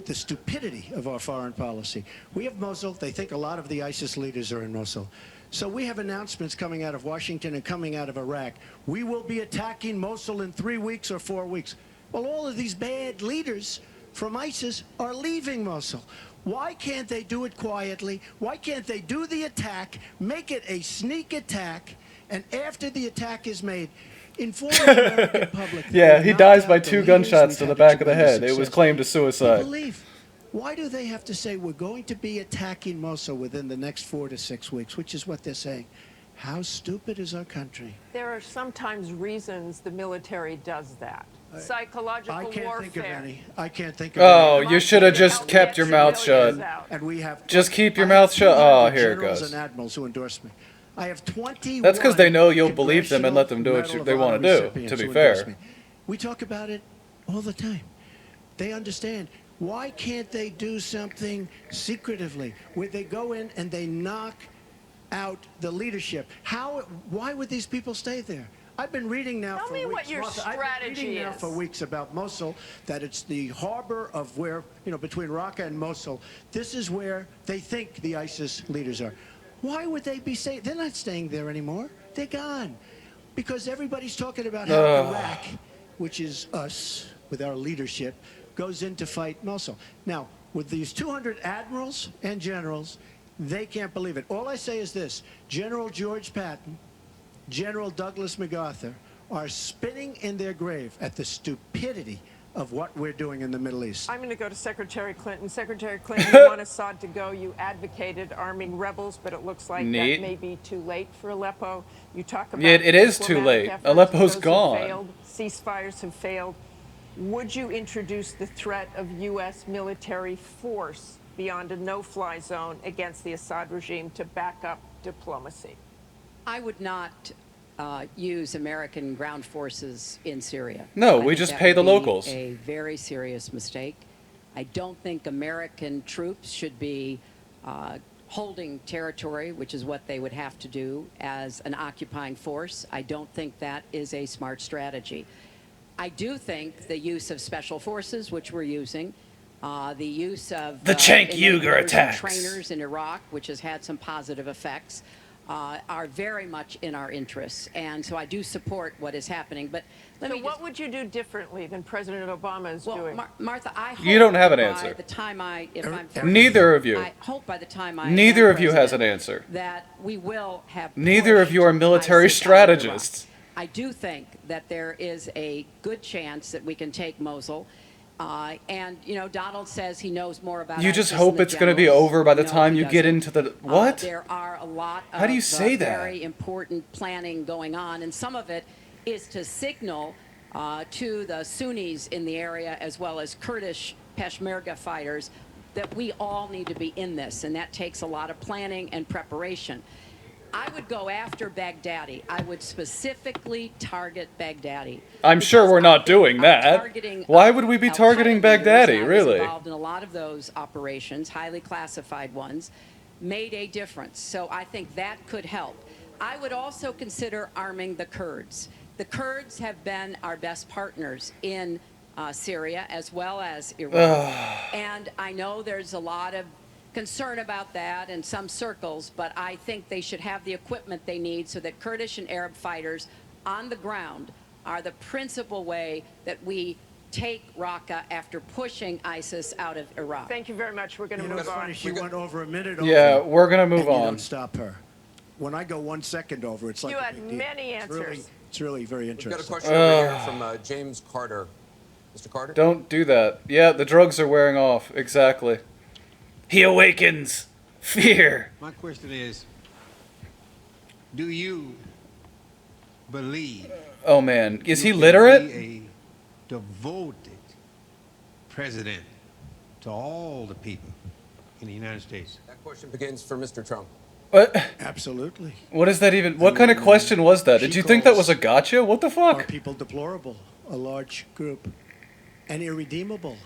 the stupidity of our foreign policy. We have Mosul. They think a lot of the ISIS leaders are in Mosul. So we have announcements coming out of Washington and coming out of Iraq. We will be attacking Mosul in 3 weeks or 4 weeks. Well, all of these bad leaders from ISIS are leaving Mosul. Why can't they do it quietly? Why can't they do the attack, make it a sneak attack, and after the attack is made, inform the American public? that Yeah, we he knocked dies out by the 2 leaders, gunshots we've to the had back of the tremendous head. It was success. claimed as suicide. People leave. Why do they have to say we're going to be attacking Mosul within the next 4 to 6 weeks, which is what they're saying? How stupid is our country? There are sometimes reasons the military does that. Psychological I can't warfare. think of any. I can't think of Oh, any. you should have just kept your mouth shut. And we have Just keep your mouth shut. Oh, here it generals goes. and admirals who endorse me. I have 21. That's because they know you'll believe them and let them do what Medal of they want Honor to do, recipients to be who endorse fair. me. We talk about it all the time. They understand. Why can't they do something secretively where they go in and they knock out the leadership? Why would these people stay there? I've been reading now Tell for me weeks. what your Martha, I've been strategy reading now is. for weeks about Mosul, that it's the harbor of where, between Raqqa and Mosul. This is where they think the ISIS leaders are. Why would they be staying? They're not staying there anymore. They're gone. Because everybody's talking about how Iraq, which is us, with our leadership, goes in to fight Mosul. Now, with these 200 admirals and generals, they can't believe it. All I say is this: General George Patton, General Douglas MacArthur are spinning in their grave at the stupidity of what we're doing in the Middle East. I'm going to go to Secretary Clinton. Secretary Clinton, you want Assad to go. You advocated arming rebels, but it looks like Neat. that may be too late for Aleppo. You talk about Yeah, it is too diplomatic late. efforts. Aleppo's Those have gone. failed. Ceasefires have failed. Would you introduce the threat of U.S. military force beyond a no-fly zone against the Assad regime to back up diplomacy? I would not use American ground forces in Syria. No, I we think just that pay the would be locals. A very serious mistake. I don't think American troops should be holding territory, which is what they would have to do as an occupying force. I don't think that is a smart strategy. I do think the use of special forces, which we're using, the use of The Cenk Uyghur enablers and attacks. trainers in Iraq, which has had some positive effects, are very much in our interests. And so I do support what is happening. But So what would you do differently than President Obama is doing? Martha, I hope You don't have an by answer. the time Neither of you. I hope by the time I Neither am of you has an president answer. that we will have Neither of you are military ISIS out of Iraq. strategists. I do think that there is a good chance that we can take Mosul. And, Donald says he knows more about You just ISIS hope than the it's going to be generals. over by the No, time he you get doesn't. into the... What? There are a lot of How do you say that? very important planning going on, and some of it is to signal to the Sunnis in the area, as well as Kurdish Peshmerga fighters, that we all need to be in this, and that takes a lot of planning and preparation. I would go after Baghdadi. I would specifically target Baghdadi. I'm sure we're not doing that. Targeting Why would we be Al-Qaeda targeting leaders, Baghdadi, and I was really? involved in a lot of those operations, highly classified ones, made a difference. So I think that could help. I would also consider arming the Kurds. The Kurds have been our best partners in Syria as well as Iraq. And I know there's a lot of concern about that in some circles, but I think they should have the equipment they need so that Kurdish and Arab fighters on the ground are the principal way that we take Raqqa after pushing ISIS out of Iraq. Thank you very much. We're going to You know, move it's on. funny, she went over a minute over. Yeah, we're gonna move and you on. don't stop her. When I go 1 second over, it's like You a had big deal. many answers. It's really very We've got a interesting. question over here from James Carter. Mr. Carter? Don't do that. Yeah, the drugs are wearing off. Exactly. He awakens fear. My question is, do you believe Oh man, is he you can literate? be a devoted president to all the people in the United States? That question begins for Mr. Trump. What? Absolutely. What is that even? What kind of question was that? Did She you think that calls was a gotcha? What the Are fuck? people deplorable, a large group, and irredeemable?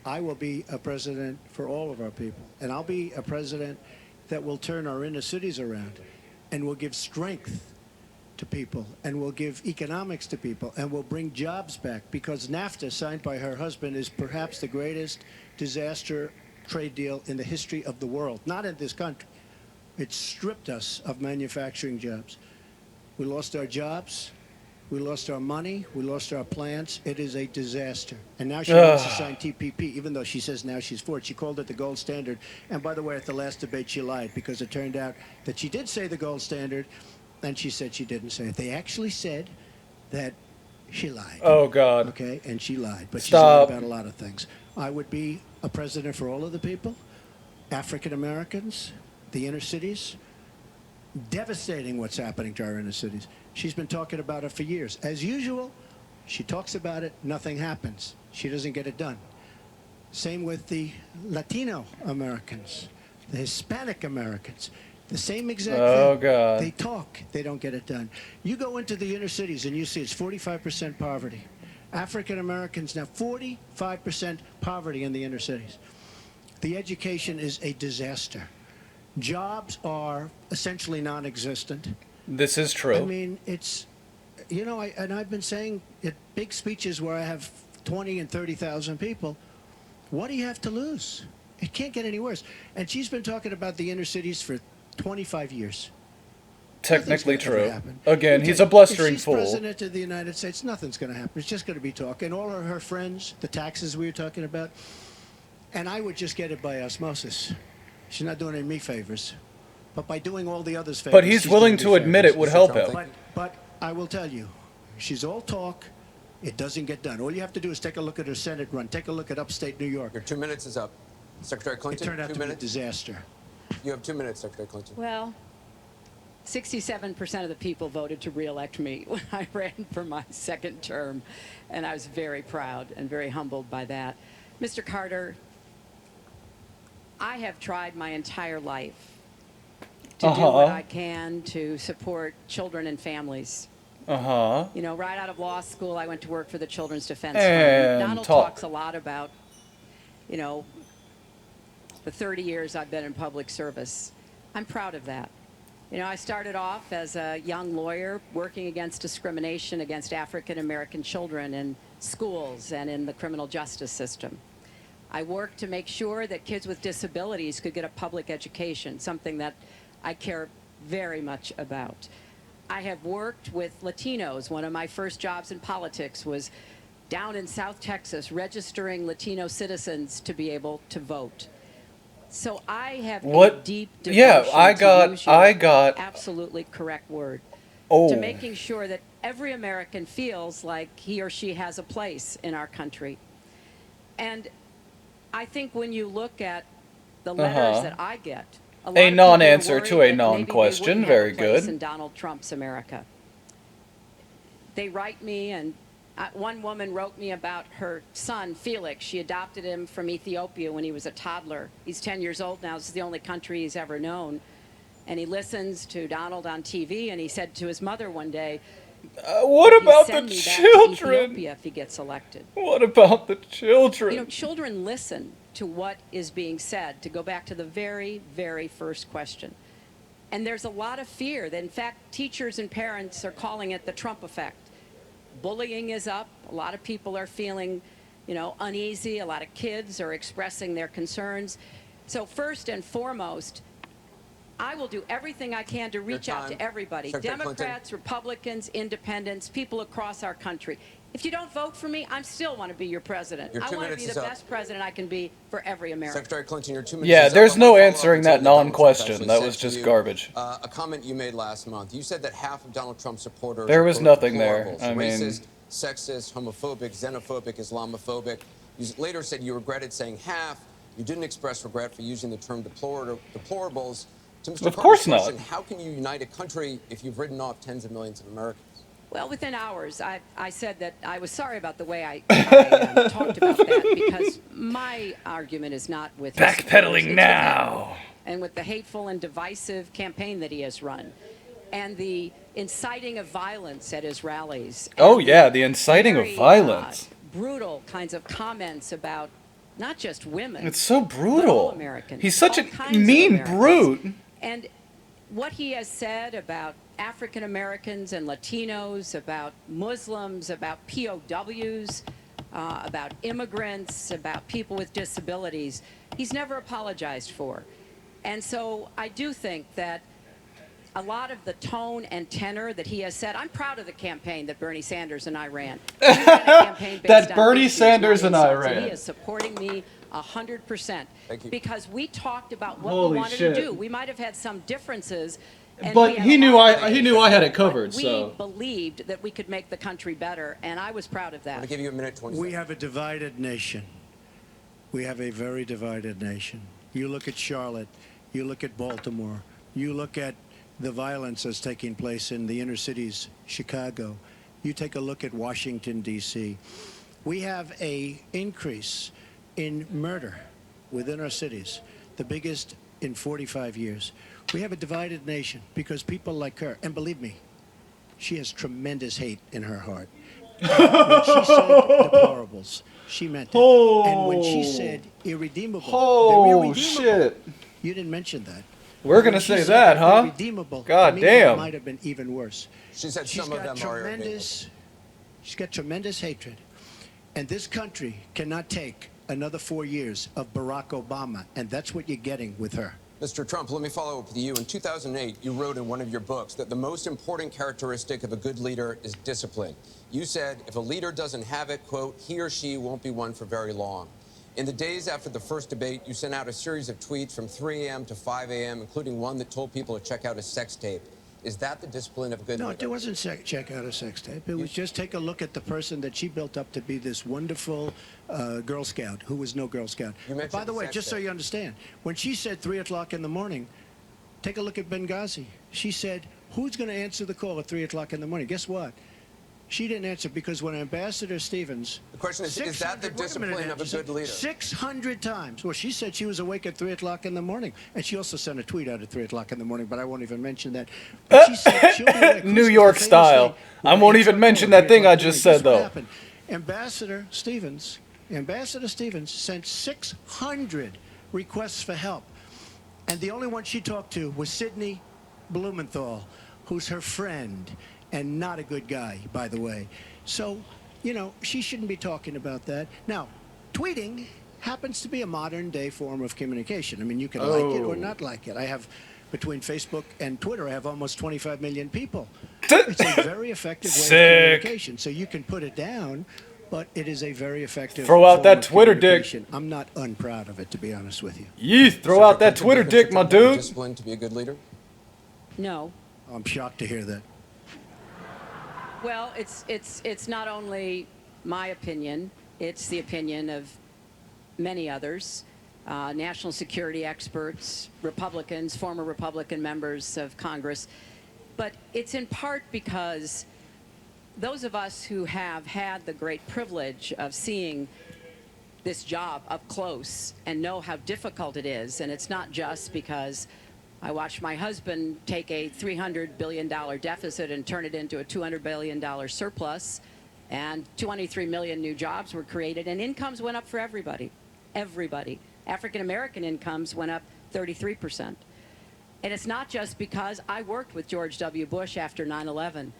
I will be a president for all of our people, and I'll be a president that will turn our inner cities around and will give strength to people and will give economics to people and will bring jobs back, because NAFTA, signed by her husband, is perhaps the greatest disaster trade deal in the history of the world, not in this country. It stripped us of manufacturing jobs. We lost our jobs. We lost our money. We lost our plants. It is a disaster. And now she wants to sign TPP, even though she says now she's for it. She called it the gold standard. And by the way, at the last debate, she lied, because it turned out that she did say the gold standard, and she said she didn't say it. They actually said that she lied. Oh God. Okay, and she lied. But Stop. she's lied about a lot of things. I would be a president for all of the people, African Americans, the inner cities. Devastating what's happening to our inner cities. She's been talking about it for years. As usual, she talks about it, nothing happens. She doesn't get it done. Same with the Latino Americans, the Hispanic Americans. The same exact Oh, thing. God. They talk, they don't get it done. You go into the inner cities and you see it's 45% poverty. African Americans now 45% poverty in the inner cities. The education is a disaster. Jobs are essentially non-existent. This is true. I mean, it's, you know, I've been saying at big speeches where I have 20 and 30,000 people, what do you have to lose? It can't get any worse. And she's been talking about the inner cities for 25 years. Technically Nothing's gonna ever true. happen. Again, he's a If blustering she's fool. president of the United States, nothing's going to happen. It's just going to be talk. And all of her friends, the taxes we were talking about, and I would just get it by osmosis. She's not doing any me favors, but by doing all the others favors. But he's she's willing doing to me admit favors. it would help him. But I will tell you, she's all talk. It doesn't get done. All you have to do is take a look at her Senate run. Take a look at upstate New York. Your 2 minutes is up. Secretary It Clinton, turned out 2 to be a minutes. disaster. You have 2 minutes, Secretary Clinton. Well, 67% of the people voted to re-elect me when I ran for my second term, and I was very proud and very humbled by that. Mr. Carter, I have tried my entire life to do what I can to support children and families. You know, right out of law school, I went to work for the Children's Defense And Fund. Donald talk. talks a lot about, you know, the 30 years I've been in public service. I'm proud of that. You know, I started off as a young lawyer working against discrimination against African American children in schools and in the criminal justice system. I worked to make sure that kids with disabilities could get a public education, something that I care very much about. I have worked with Latinos. One of my first jobs in politics was down in South Texas, registering Latino citizens to be able to vote. So I have a deep devotion Yeah, I to use your got. absolutely correct word Oh. to making sure that every American feels like he or she has a place in our country. And I think when you look at the letters that I get, a lot of people are non-answer worried to a that maybe they non-question. wouldn't have Very a place good. in Donald Trump's America. They write me, and one woman wrote me about her son, Felix. She adopted him from Ethiopia when he was a toddler. He's 10 years old now. This is the only country he's ever known. And he listens to Donald on TV, and he said to his mother one day, What "Would you about send the me back to children? Ethiopia if he gets elected?" What about the children? You know, children listen to what is being said, to go back to the very, very first question. And there's a lot of fear that, in fact, teachers and parents are calling it the Trump effect. Bullying is up. A lot of people are feeling, you know, uneasy. A lot of kids are expressing their concerns. So first and foremost, I will do everything I can to reach out to everybody, Secretary Democrats, Republicans, independents, people across our country. If you don't vote for me, I still want to be your president. Your I 2 want to minutes be is the up. best president I can be for every American. Secretary Clinton, your 2 minutes Yeah, is up. there's I no wanna follow answering up that on something Donald Trump non-question. actually That said was to just you. garbage. A comment you made last month. You said that half of Donald Trump's supporters There are, was quote, nothing there. deplorables, I mean- racist, sexist, homophobic, xenophobic, Islamophobic. You later said you regretted saying half. You didn't express regret for using the term deplorables. To Mr. Of Carter's course not. question, how can you unite a country if you've written off tens of millions of Americans? Well, within hours, I said that I was sorry about the way I talked about that, because my argument is not with his supporters, Backpedaling it's with now. him and with the hateful and divisive campaign that he has run, and the inciting of violence at his rallies. Oh and yeah, the inciting of very, violence. brutal kinds of comments about not just women. It's so but all brutal. Americans, He's such all a kinds of mean Americans. brute. And what he has said about African Americans and Latinos, about Muslims, about POWs, about immigrants, about people with disabilities, he's never apologized for. And so I do think that a lot of the tone and tenor that he has said, I'm proud of the campaign that Bernie Sanders and I ran. We ran a campaign based That on Bernie issues, Sanders not and I insults, and ran. he is supporting me 100%. Thank you. Because we talked about what Holy we wanted shit. to do. We might have had some differences. and But we had he a knew lot of I had it but covered, we so. believed that we could make the country better, and I was proud of I'm going that. to give you a minute, 20 We seconds. have a divided nation. We have a very divided nation. You look at Charlotte, you look at Baltimore, you look at the violence that's taking place in the inner cities, Chicago. You take a look at Washington, D.C. We have a increase in murder within our cities, the biggest in 45 years. We have a divided nation because people like her, and believe me, she has tremendous hate in her heart. When she said deplorables, she meant it. And when she said irredeemable, they're irredeemable. shit. You didn't mention that. We're gonna When she say said that, huh? Irredeemable. God to me, damn. It might have been even worse. She said She's some of got them are tremendous. She's got tremendous hatred, and this country cannot take another 4 years of Barack Obama, and that's what you're getting with her. Mr. Trump, let me follow up with you. In 2008, you wrote in one of your books that the most important characteristic of a good leader is discipline. You said if a leader doesn't have it, quote, he or she won't be one for very long. In the days after the first debate, you sent out a series of tweets from 3 a.m. to 5 a.m., including one that told people to check out a sex tape. Is that the discipline of a good No, leader? it wasn't check out a sex tape. It was just take a look at the person that she built up to be this wonderful Girl Scout who was no Girl Scout. You mentioned By the the way, sex just so tape. you understand, when she said 3 o'clock in the morning, take a look at Benghazi. She said, who's going to answer the call at 3 o'clock in the morning? Guess what? She didn't answer because when Ambassador Stevens... The question is that the 600 wait a discipline minute, of a good leader? 600 times. Well, she said she was awake at 3 o'clock in the morning. And she also sent a tweet out at 3 o'clock in the morning, but I won't even mention that. But she said she'll be awake. New Who's York the famous style. thing? I won't It's even on mention call, that thing 3 I o'clock in the just morning. said, Guess what though. happened? Ambassador Stevens sent 600 requests for help. And the only one she talked to was Sidney Blumenthal, who's her friend and not a good guy, by the way. So, you know, she shouldn't be talking about that. Now, tweeting happens to be a modern day form of communication. I mean, you can like it or not like it. I have, between Facebook and Twitter, I have almost 25 million people. It's a very effective way of Sick. communication. So you can put it down, but it is a very effective Throw out form that of Twitter dick. communication. I'm not unproud of it, to be honest with you. Yee, throw out that Twitter dick, my dude. Discipline to be a good leader? No. I'm shocked to hear that. Well, it's not only my opinion, it's the opinion of many others, national security experts, Republicans, former Republican members of Congress. But it's in part because those of us who have had the great privilege of seeing this job up close and know how difficult it is, and it's not just because I watched my husband take a $300 billion deficit and turn it into a $200 billion surplus, and 23 million new jobs were created, and incomes went up for everybody. Everybody. African-American incomes went up 33%. And it's not just because I worked with George W. Bush after 9/11.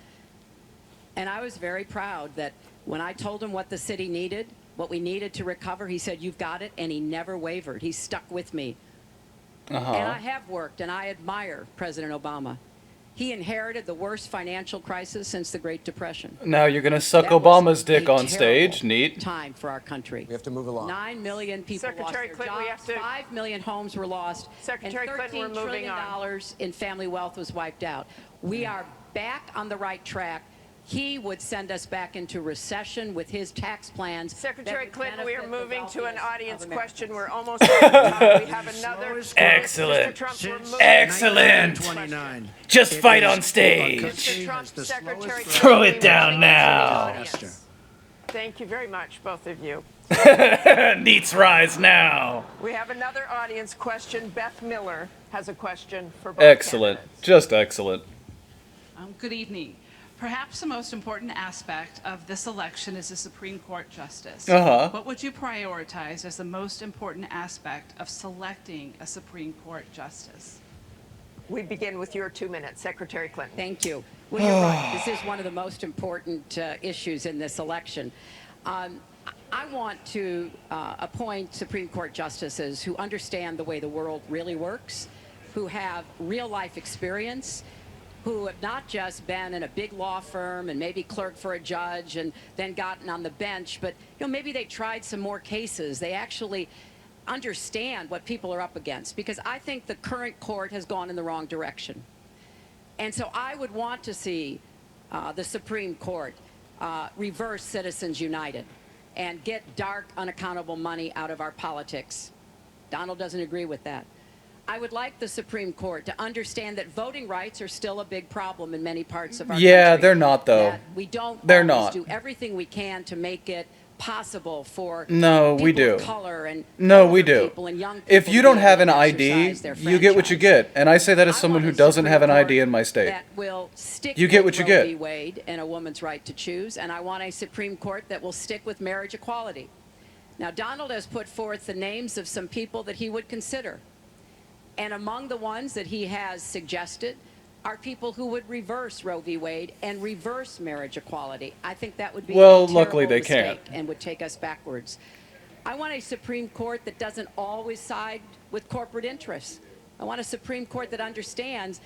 And I was very proud that when I told him what the city needed, what we needed to recover, he said, you've got it, and he never wavered. He stuck with me Uh-huh. And I have worked, and I admire President Obama. He inherited the worst financial crisis since the Great Depression. Now you're gonna suck That was Obama's dick a on stage. terrible Neat. time for our country. We have to move along. 9 million people Secretary lost Clinton, their we jobs, have to- 5 million homes were lost, Secretary and Clinton, we're $13 moving trillion on. in family wealth was wiped out. We are back on the right track. He would send us back into recession with his tax plans. Secretary that would Clinton, we are benefit the moving to an wealthiest audience of question. Americans. We're almost out of time. We have another. Excellent. Mr. Trump, we're moving Excellent. 29. Just It fight is- on stage. our country Mr. Trump, has the Secretary slowest Clinton, Throw we it will down bring now. you to the audience. Thank you very much, both of you. Neats rise now. We have another audience question. Beth Miller has a question for both Excellent. Just excellent. Good evening. Perhaps the most important aspect of this election is the Supreme Court justice. Uh-huh. What would you prioritize as the most important aspect of selecting a Supreme Court justice? We begin with your 2 minutes, Secretary Clinton. Thank you. Well, you're right. This is one of the most important issues in this election. I want to appoint Supreme Court justices who understand the way the world really works, who have real-life experience, who have not just been in a big law firm and maybe clerked for a judge and then gotten on the bench, but maybe they tried some more cases. They actually understand what people are up against, because I think the current court has gone in the wrong direction. And so I would want to see the Supreme Court reverse Citizens United and get dark, unaccountable money out of our politics. Donald doesn't agree with that. I would like the Supreme Court to understand that voting rights are still a big problem in many parts of our Yeah, country. they're not, though. That we don't They're always not. do everything we can to make it possible for No, we people do. of color and No, we older do. people and young If people you to don't be have able an to ID, exercise their you get what you franchise. get. And I say that as someone who doesn't have an ID in my state. That will stick You get with what you Roe get. v. Wade and a woman's right to choose, and I want a Supreme Court that will stick with marriage equality. Now, Donald has put forth the names of some people that he would consider, and among the ones that he has suggested are people who would reverse Roe v. Wade and reverse marriage equality. I think that would be Well, a luckily terrible they can't. mistake and would take us backwards. I want a Supreme Court that doesn't always side with corporate interests. I want a Supreme Court that understands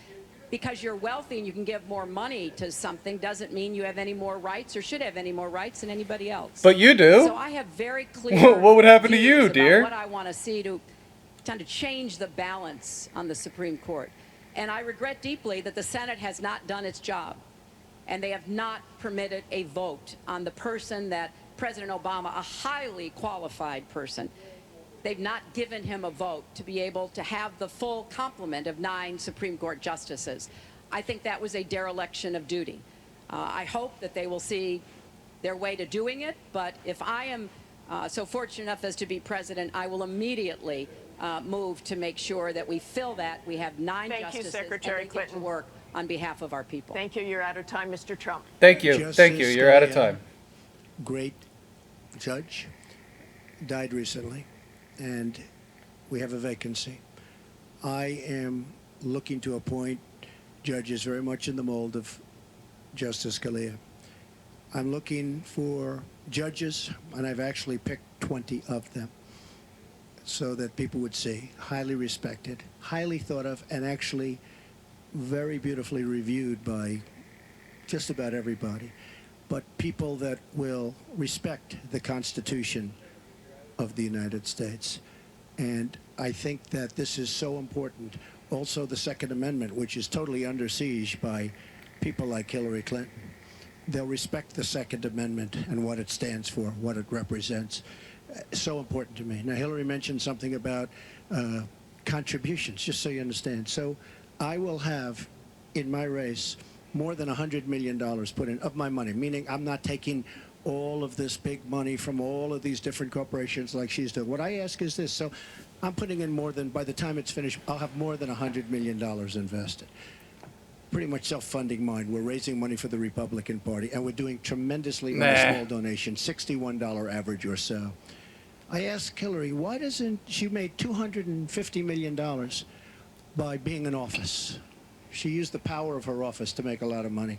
because you're wealthy and you can give more money to something doesn't mean you have any more rights or should have any more rights than anybody else. But you do. So I have very clear What would happen to views you, about dear? what I want to see to change the balance on the Supreme Court. And I regret deeply that the Senate has not done its job. And they have not permitted a vote on the person that President Obama, a highly qualified person, they've not given him a vote to be able to have the full complement of 9 Supreme Court justices. I think that was a dereliction of duty. I hope that they will see their way to doing it, but if I am so fortunate enough as to be president, I will immediately move to make sure that we fill that. We have 9 Thank you, justices Secretary and they get to work on behalf of our people. Thank you. You're out of time, Mr. Trump. Thank you. Justice Thank you. You're out of Scalia, time. Great judge, died recently, and we have a vacancy. I am looking to appoint judges very much in the mold of Justice Scalia. I'm looking for judges, and I've actually picked 20 of them, so that people would see highly respected, highly thought of, and actually very beautifully reviewed by just about everybody, but people that will respect the Constitution of the United States. And I think that this is so important. Also, the Second Amendment, which is totally under siege by people like Hillary Clinton. They'll respect the Second Amendment and what it stands for, what it represents. So important to me. Now, Hillary mentioned something about contributions, just so you understand. So I will have, in my race, more than $100 million put in of my money, meaning I'm not taking all of this big money from all of these different corporations like she's doing. What I ask is this. So I'm putting in more than, by the time it's finished, I'll have more than $100 million invested. Pretty much self-funding mine. We're raising money for the Republican Party, and we're doing tremendously on a small donation, $61 average or so. I asked Hillary, why doesn't she make $250 million by being in office? She used the power of her office to make a lot of money.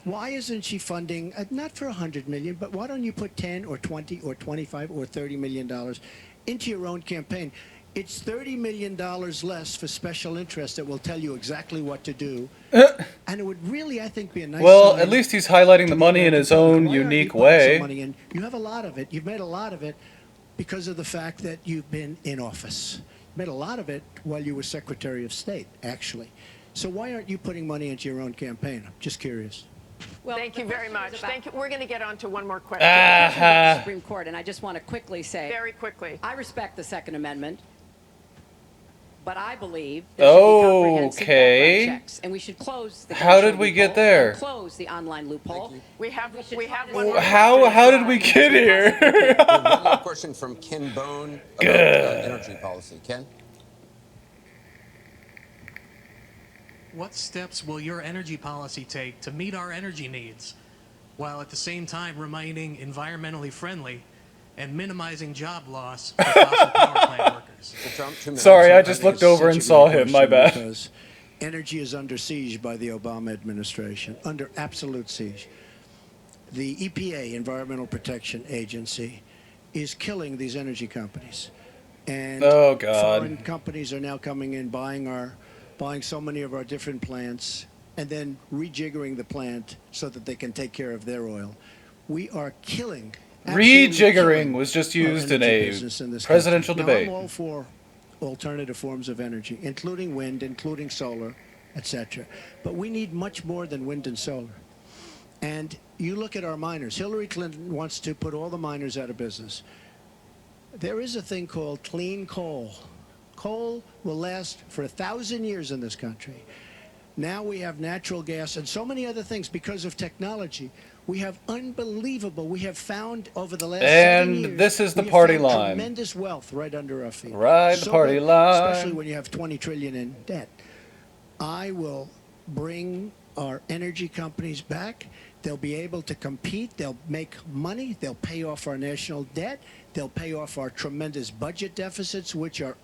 Why isn't she funding, not for $100 million, but why don't you put 10 or 20 or 25 or $30 million into your own campaign? It's $30 million less for special interests that will tell you exactly what to do. And it would really, I think, be a nice Well, sign at least he's highlighting the money in his own why aren't you unique putting some way. money in? You have a lot of it. You've made a lot of it because of the fact that you've been in office. You made a lot of it while you were Secretary of State, actually. So why aren't you putting money into your own campaign? I'm just curious. Well, Thank the you very question much. is about- Thank you. We're going to get on to one more question. The Supreme Court, and I just want to quickly say, Very quickly. I respect the Second Amendment, but I believe there should be comprehensive Okay. background checks, and we should close the How gun did show we get loophole there? and close the online loophole. We have one Well, more how did we get here? One more question from Ken Bone about energy policy. Ken? What steps will your energy policy take to meet our energy needs, while at the same time remaining environmentally friendly and minimizing job loss for fossil power plant workers? Mr. Trump, 2 minutes. Sorry, I think just it's looked over such and a saw great him. My question bad. Because energy is under siege by the Obama administration, under absolute siege. The EPA, Environmental Protection Agency, is killing these energy companies. And Oh, God. foreign companies are now coming in, buying so many of our different plants, and then rejiggering the plant so that they can take care of their oil. We are killing. absolutely Rejiggering killing was just our used in energy a business in this presidential country. Now, debate. I'm all for alternative forms of energy, including wind, including solar, etc. But we need much more than wind and solar. And you look at our miners. Hillary Clinton wants to put all the miners out of business. There is a thing called clean coal. Coal will last for 1,000 years in this country. Now we have natural gas and so many other things because of technology. We have we have found over the last 7 And years. this is the we have party found line. Tremendous wealth right under our feet. Right, the party line. Especially when you have 20 trillion in debt. I will bring our energy companies back. They'll be able to compete. They'll make money. They'll pay off our national debt. They'll pay off our tremendous budget deficits, which are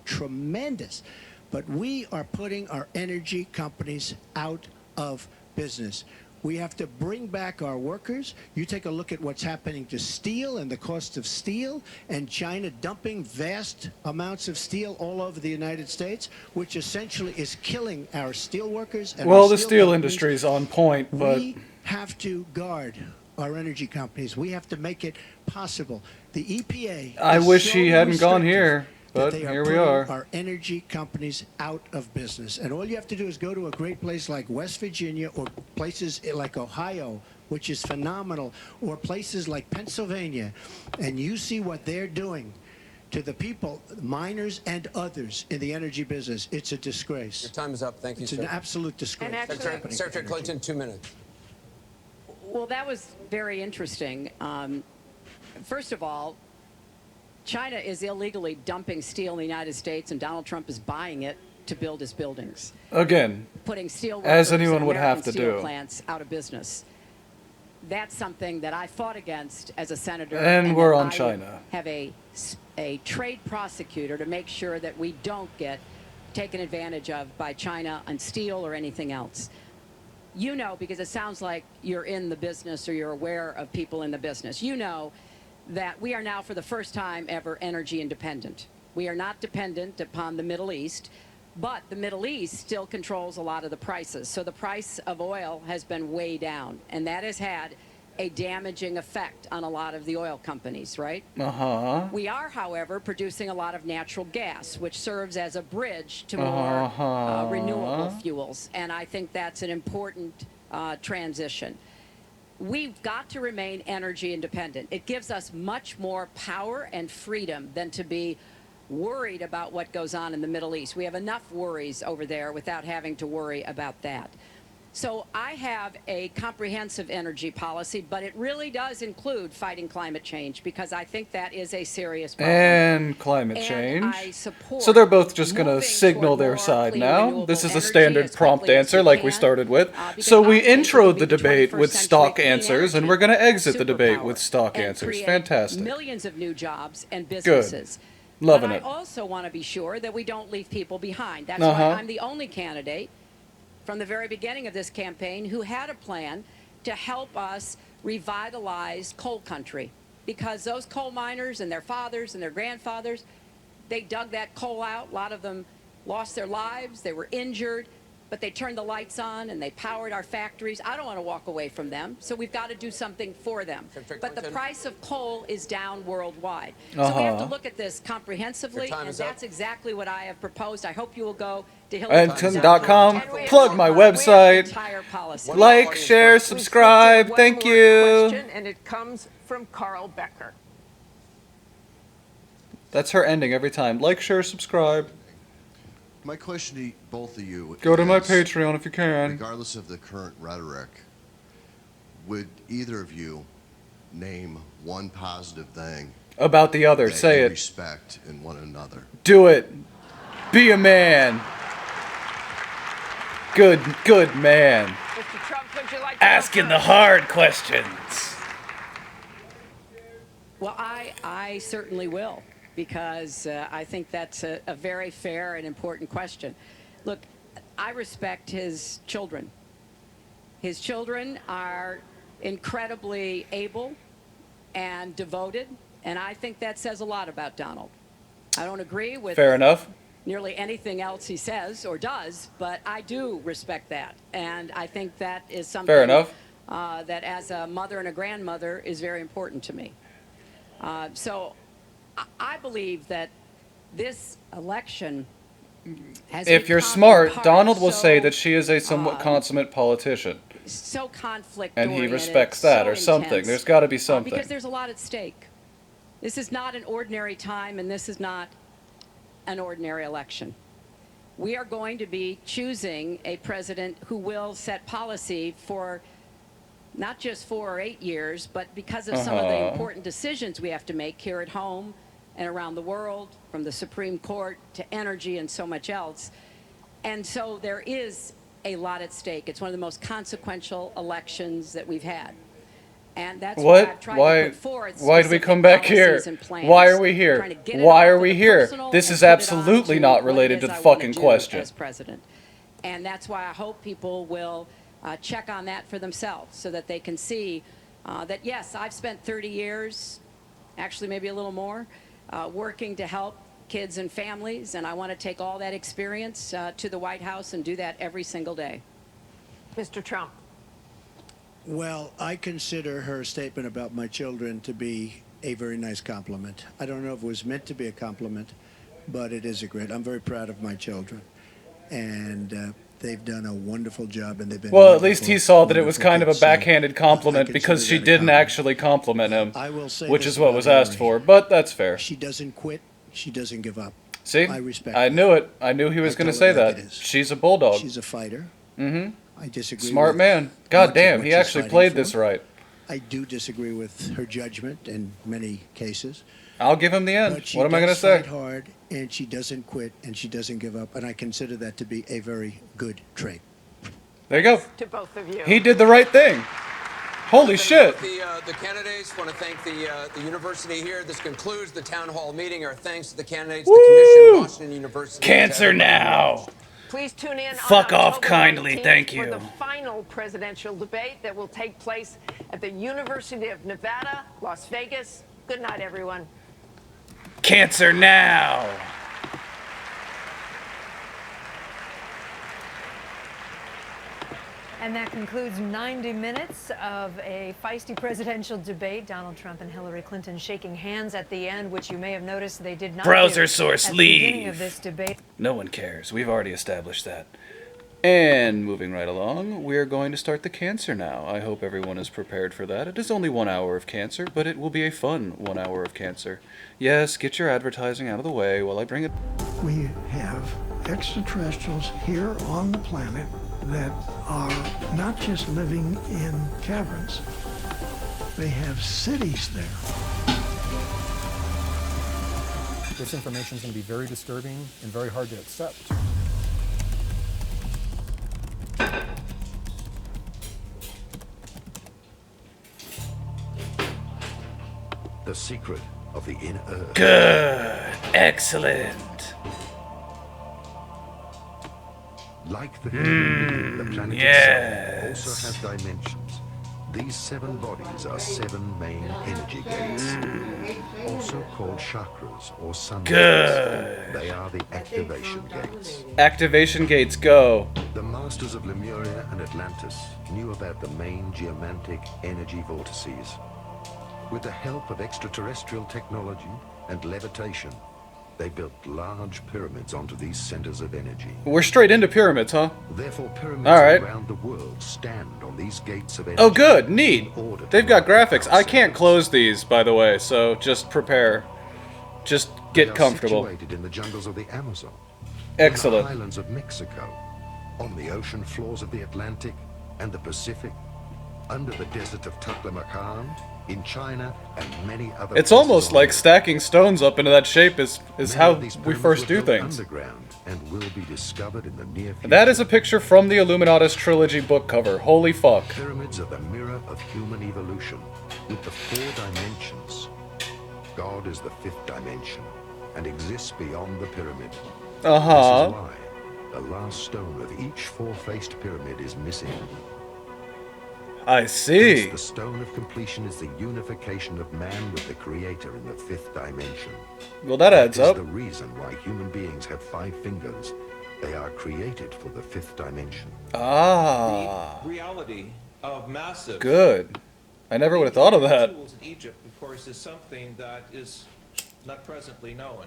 tremendous. But we are putting our energy companies out of business. We have to bring back our workers. You take a look at what's happening to steel and the cost of steel, and China dumping vast amounts of steel all over the United States, which essentially is killing our steel workers. And Well, our the steel companies. industry is on point, but We have to guard our energy companies. We have to make it possible. The EPA. I is wish so he hadn't gone restrictive here. that But they here we putting are. Our energy companies out of business. And all you have to do is go to a great place like West Virginia or places like Ohio, which is phenomenal, or places like Pennsylvania, and you see what they're doing to the people, miners and others in the energy business. It's a disgrace. Your time is up. Thank you, It's sir. an absolute disgrace. And actually- Secretary Clinton, 2 minutes. Well, that was very interesting. First of all, China is illegally dumping steel in the United States, and Donald Trump is buying it to build his buildings, again, putting steel as workers anyone and would have American to steel do. plants out of business. That's something that I fought against as a senator. And we're that on I would China. Have a trade prosecutor to make sure that we don't get taken advantage of by China on steel or anything else. You know, because it sounds like you're in the business or you're aware of people in the business. You know that we are now, for the first time ever, energy independent. We are not dependent upon the Middle East, but the Middle East still controls a lot of the prices. So the price of oil has been way down, and that has had a damaging effect on a lot of the oil companies, right? Uh-huh. We are, however, producing a lot of natural gas, which serves as a bridge to more renewable fuels, and I think that's an important transition. We've got to remain energy independent. It gives us much more power and freedom than to be worried about what goes on in the Middle East. We have enough worries over there without having to worry about that. So I have a comprehensive energy policy, but it really does include fighting climate change, because I think that is a serious problem. And climate And change. I support So they're both just going to moving signal toward their more side clean, now. renewable This is a energy standard as prompt quickly as answer we like we can, started with. because So we I think introed it'll the be debate 21st with century stock clean answers, and energy we're going to exit the debate superpower with stock and answers. create Fantastic. Millions of new jobs and businesses. Loving but it. I also want to be sure that we don't leave people behind. That's Uh-huh. why I'm the only candidate from the very beginning of this campaign who had a plan to help us revitalize coal country, because those coal miners and their fathers and their grandfathers, They dug that coal out. A lot of them lost their lives. They were injured. But they turned the lights on and they powered our factories. I don't want to walk away from them. So we've got to do something for them. But the price of coal is down worldwide. So we have to look at this comprehensively. And that's exactly what I have proposed. I hope you will go to Hilton.com. Plug my website. Like, share, subscribe. Thank you. And it comes from Carl Becker. That's her ending every time. Like, share, subscribe. My question to both of you Go to my is, Patreon if you can. regardless of the current rhetoric, would either of you name one positive thing About the other. that Say you it. respect in one another? Do it. Be a man. Good man. Mr. Trump, would you like to Asking the hard questions. Well, I certainly will, because I think that's a very fair and important question. Look, I respect his children. His children are incredibly able and devoted, and I think that says a lot about Donald. I don't agree with Fair enough. nearly anything else he says or does, but I do respect that, and I think that is something Fair enough. That as a mother and a grandmother is very important to me. So I believe that this election has If you're become smart, in part Donald will so, say that she is a somewhat consummate politician. so conflict And he oriented, respects that so or something. intense, There's got to be something. because there's a lot at stake. This is not an ordinary time, and this is not an ordinary election. We are going to be choosing a president who will set policy for not just 4 or 8 years, but because of some of the important decisions we have to make here at home and around the world, from the Supreme Court to energy and so much else. And so there is a lot at stake. It's one of the most consequential elections that we've had. And that's what I've tried to put forth. Why do we come back here? Why are we here? Why are we here? This is absolutely not related to the fucking question. As president. And that's why I hope people will check on that for themselves, so that they can see that, yes, I've spent 30 years, actually maybe a little more, working to help kids and families, and I want to take all that experience to the White House and do that every single day. Mr. Trump. Well, I consider her statement about my children to be a very nice compliment. I don't know if it was meant to be a compliment, but it is a great. I'm very proud of my children, and they've done a wonderful job, and they've been. Well, at least he saw that it was kind of a backhanded compliment because she didn't actually compliment him, I will say which this is what about was asked Hillary. for, but that's fair. She doesn't quit. She doesn't give up. See? I respect I that. knew it. I knew he was I going to tell her say like that. it is. She's a bulldog. She's a fighter. Mm-hmm. I disagree. Smart with man. much God of damn, what he she's actually fighting played for. this right. I do disagree with her judgment in many cases. I'll give him the end. But she What am I going to does say? fight hard, and she doesn't quit, and she doesn't give up, and I consider that to be a very good trait. There you go. To both of you. He did the right thing. Holy shit. The candidates want to thank the university here. This concludes the town hall meeting. Our thanks to the candidates, Woo! the commission, Washington University. Cancer now. Please tune in. Fuck on off October kindly, 19th thank for you. the final presidential debate that will take place at the University of Nevada, Las Vegas. Good night, everyone. Cancer now. And that concludes 90 minutes of a feisty presidential debate. Donald Trump and Hillary Clinton shaking hands at the end, which you may have noticed they did not Browser do source, at the beginning of leave. this debate. No one cares. We've already established that. And moving right along, we're going to start the cancer now. I hope everyone is prepared for that. It is only 1 hour of cancer, but it will be a fun 1 hour of cancer. Yes, get your advertising out of the way while I bring it. We have extraterrestrials here on the planet that are not just living in caverns. They have cities there. This information is going to be very disturbing and very hard to accept. The secret of the inner earth. Good. Excellent. Like the planet yes. itself also has dimensions. These 7 bodies are 7 main energy gates, also called chakras or sun Good. gates. They are the activation gates. Activation gates, go. The masters of Lemuria and Atlantis knew about the main geomantic energy vortices. With the help of extraterrestrial technology and levitation, they built large pyramids onto these centers of energy. We're straight into pyramids, huh? Therefore, pyramids All right. around the world stand on these gates of energy. Oh, good, neat. They've got graphics. I can't close these, by the way, so just prepare. Just They get are comfortable. situated in the jungles of the Amazon, Excellent. in the highlands of Mexico, on the ocean floors of the Atlantic and the Pacific, under the desert of Taklamakan, in China, and many other It's places almost on like Earth. stacking stones up into that shape is Many how of these we pyramids first were do built things. underground and will be discovered in the near future. That is a picture from the Illuminatus trilogy book cover. Holy fuck. Pyramids are the mirror of human evolution, with the 4 dimensions. God is the 5th dimension and exists beyond the pyramid. Uh-huh. This is why the last stone of each 4-faced pyramid is missing. I see. Hence, the stone of completion is the unification of man with the Creator in the 5th dimension. Well, that adds is up. the reason why human beings have 5 fingers. They are created for the 5th dimension. Ah. The reality of massive Good. I never would have thought of that. tools in Egypt, of course, is something that is not presently known.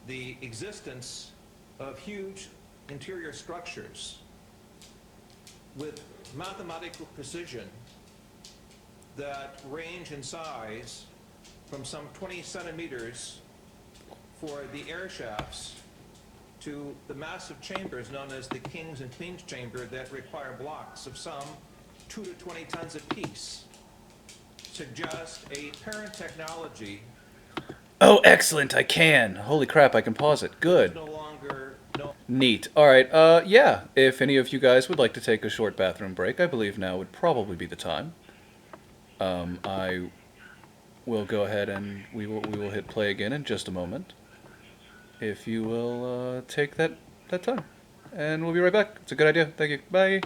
The existence of huge interior structures with mathematical precision that range in size from some 20 centimeters for the air shafts to the massive chambers known as the King's and Queen's Chamber that require blocks of some 2 to 20 tons apiece, suggest a parent technology Oh, excellent. I can. Holy crap, I can pause it. Good. no longer known. Neat. All right. Yeah. If any of you guys would like to take a short bathroom break, I believe now would probably be the time. I will go ahead and we will hit play again in just a moment. If you will take that time, and we'll be right back. It's a good idea. Thank you. Bye.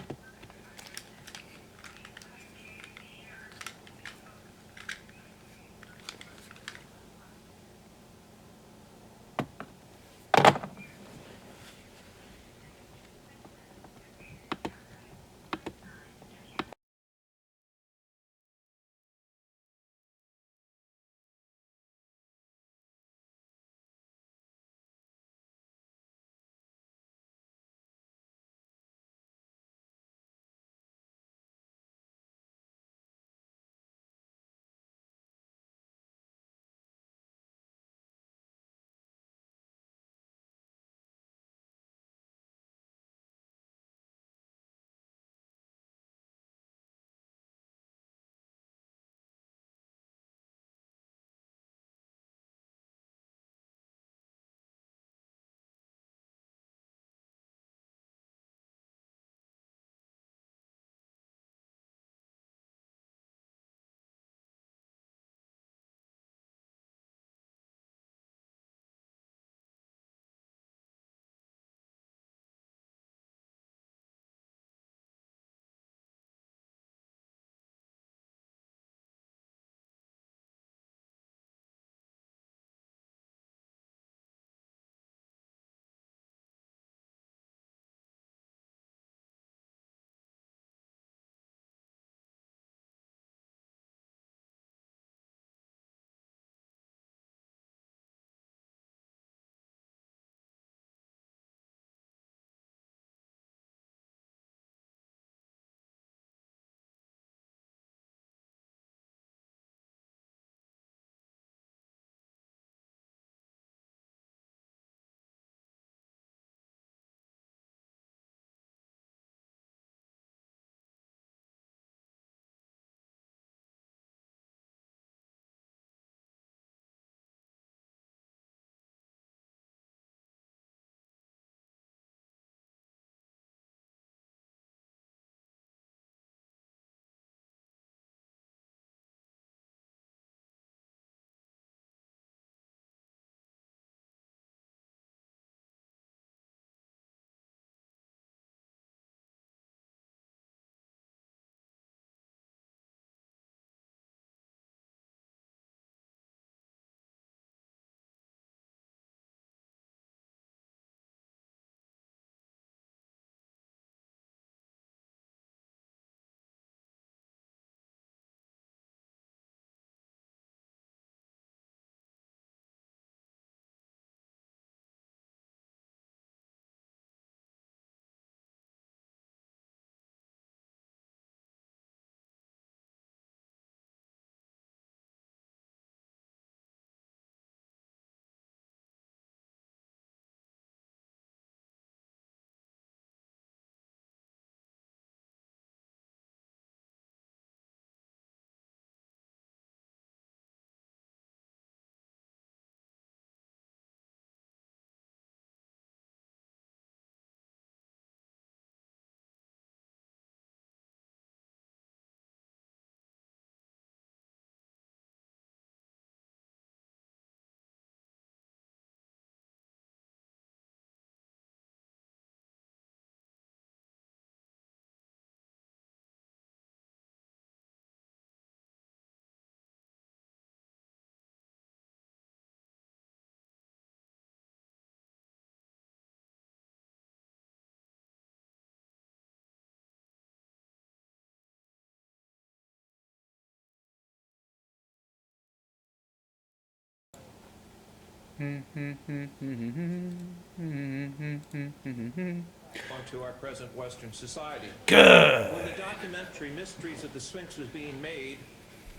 onto our present Western society. Good. When the documentary Mysteries of the Sphinx was being made,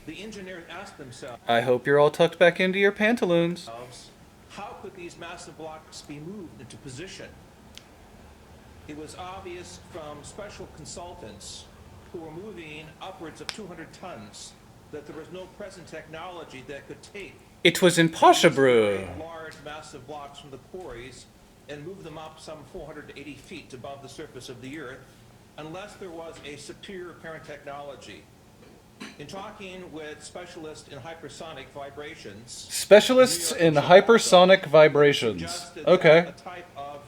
the engineers asked themselves, I hope you're all tucked back into your pantaloons. how could these massive blocks be moved into position? It was obvious from special consultants who were moving upwards of 200 tons that there was no present technology that could take It was impossible. large massive blocks from the quarries and move them up some 480 feet above the surface of the earth unless there was a superior apparent technology. In talking with specialists in hypersonic vibrations, Specialists in hypersonic vibrations. suggested Okay. that a type of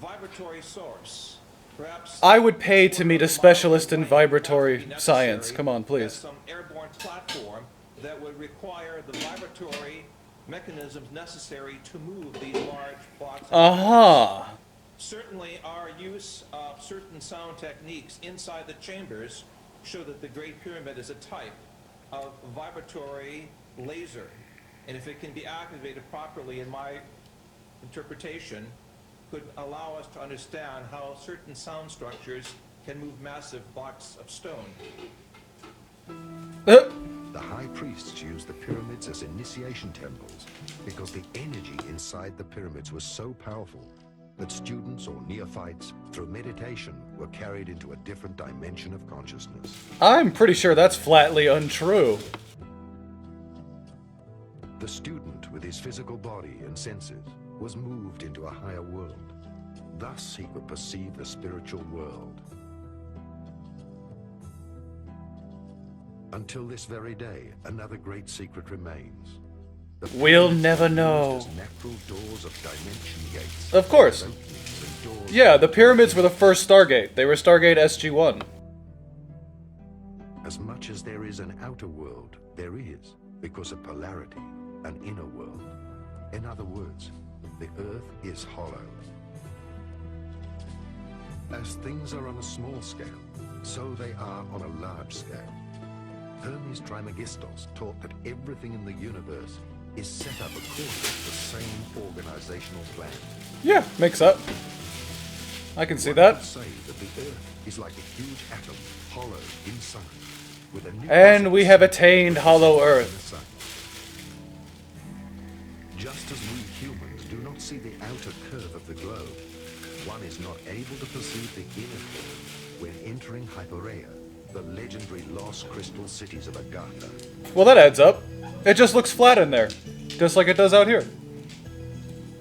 vibratory source, perhaps I would pay to meet a specialist in vibratory science. Come on, please. some airborne platform that would require the vibratory mechanisms necessary to move these large blocks. Uh-huh. Certainly, our use of certain sound techniques inside the chambers show that the Great Pyramid is a type of vibratory laser. And if it can be activated properly, in my interpretation, could allow us to understand how certain sound structures can move massive blocks of stone. The high priests used the pyramids as initiation temples because the energy inside the pyramids was so powerful that students or neophytes, through meditation, were carried into a different dimension of consciousness. I'm pretty sure that's flatly untrue. The student, with his physical body and senses, was moved into a higher world. Thus, he could perceive the spiritual world. Until this very day, another great secret remains. The We'll pyramids never are used know. as natural doors of dimension gates. Of course. Openings and doors. Yeah, the pyramids were the first Stargate. They were Stargate SG-1. As much as there is an outer world, there is, because of polarity, an inner world. In other words, the Earth is hollow. As things are on a small scale, so they are on a large scale. Hermes Trismegistos taught that everything in the universe is set up according to the same organizational plan. Yeah, makes up. I can see One that. could say that the Earth is like a huge atom, hollow inside, with a And we nucleus have attained Hollow in the Earth. sun. Just as we humans do not see the outer curve of the globe, one is not able to perceive the inner curve when entering Hypereia, the legendary lost crystal cities of Agartha. Well, that adds up. It just looks flat in there. Just like it does out here.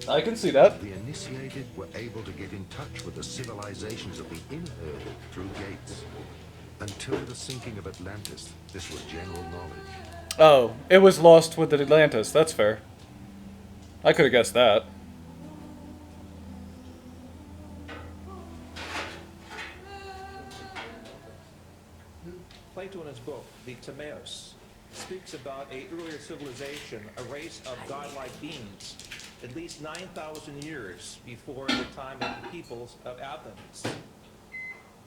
I can see that. The initiated were able to get in touch with the civilizations of the inner Earth through gates. Until the sinking of Atlantis, this was general knowledge. Oh, it was lost with Atlantis. That's fair. I could have guessed that. Plato in his book, the Timaeus, speaks about an earlier civilization, a race of godlike beings, at least 9,000 years before the time of the peoples of Athens.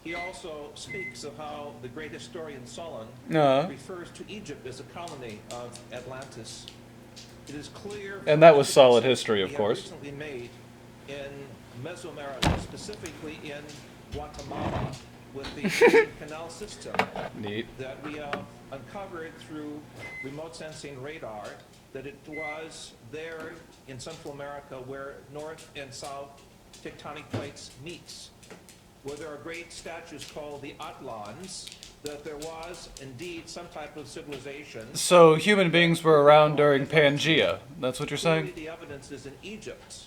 He also speaks of how the great historian Solon refers to Egypt as a colony of Atlantis. It is clear, And that was solid history, of we have course. recently made in Mesoamerica, specifically in Guatemala, with the Panama Canal system Neat. that we have uncovered through remote sensing radar, that it was there in Central America where north and south tectonic plates meet, where there are great statues called the Atlans, that there was indeed some type of civilization. So human beings were around during Pangea. That's what you're saying? The evidence is in Egypt.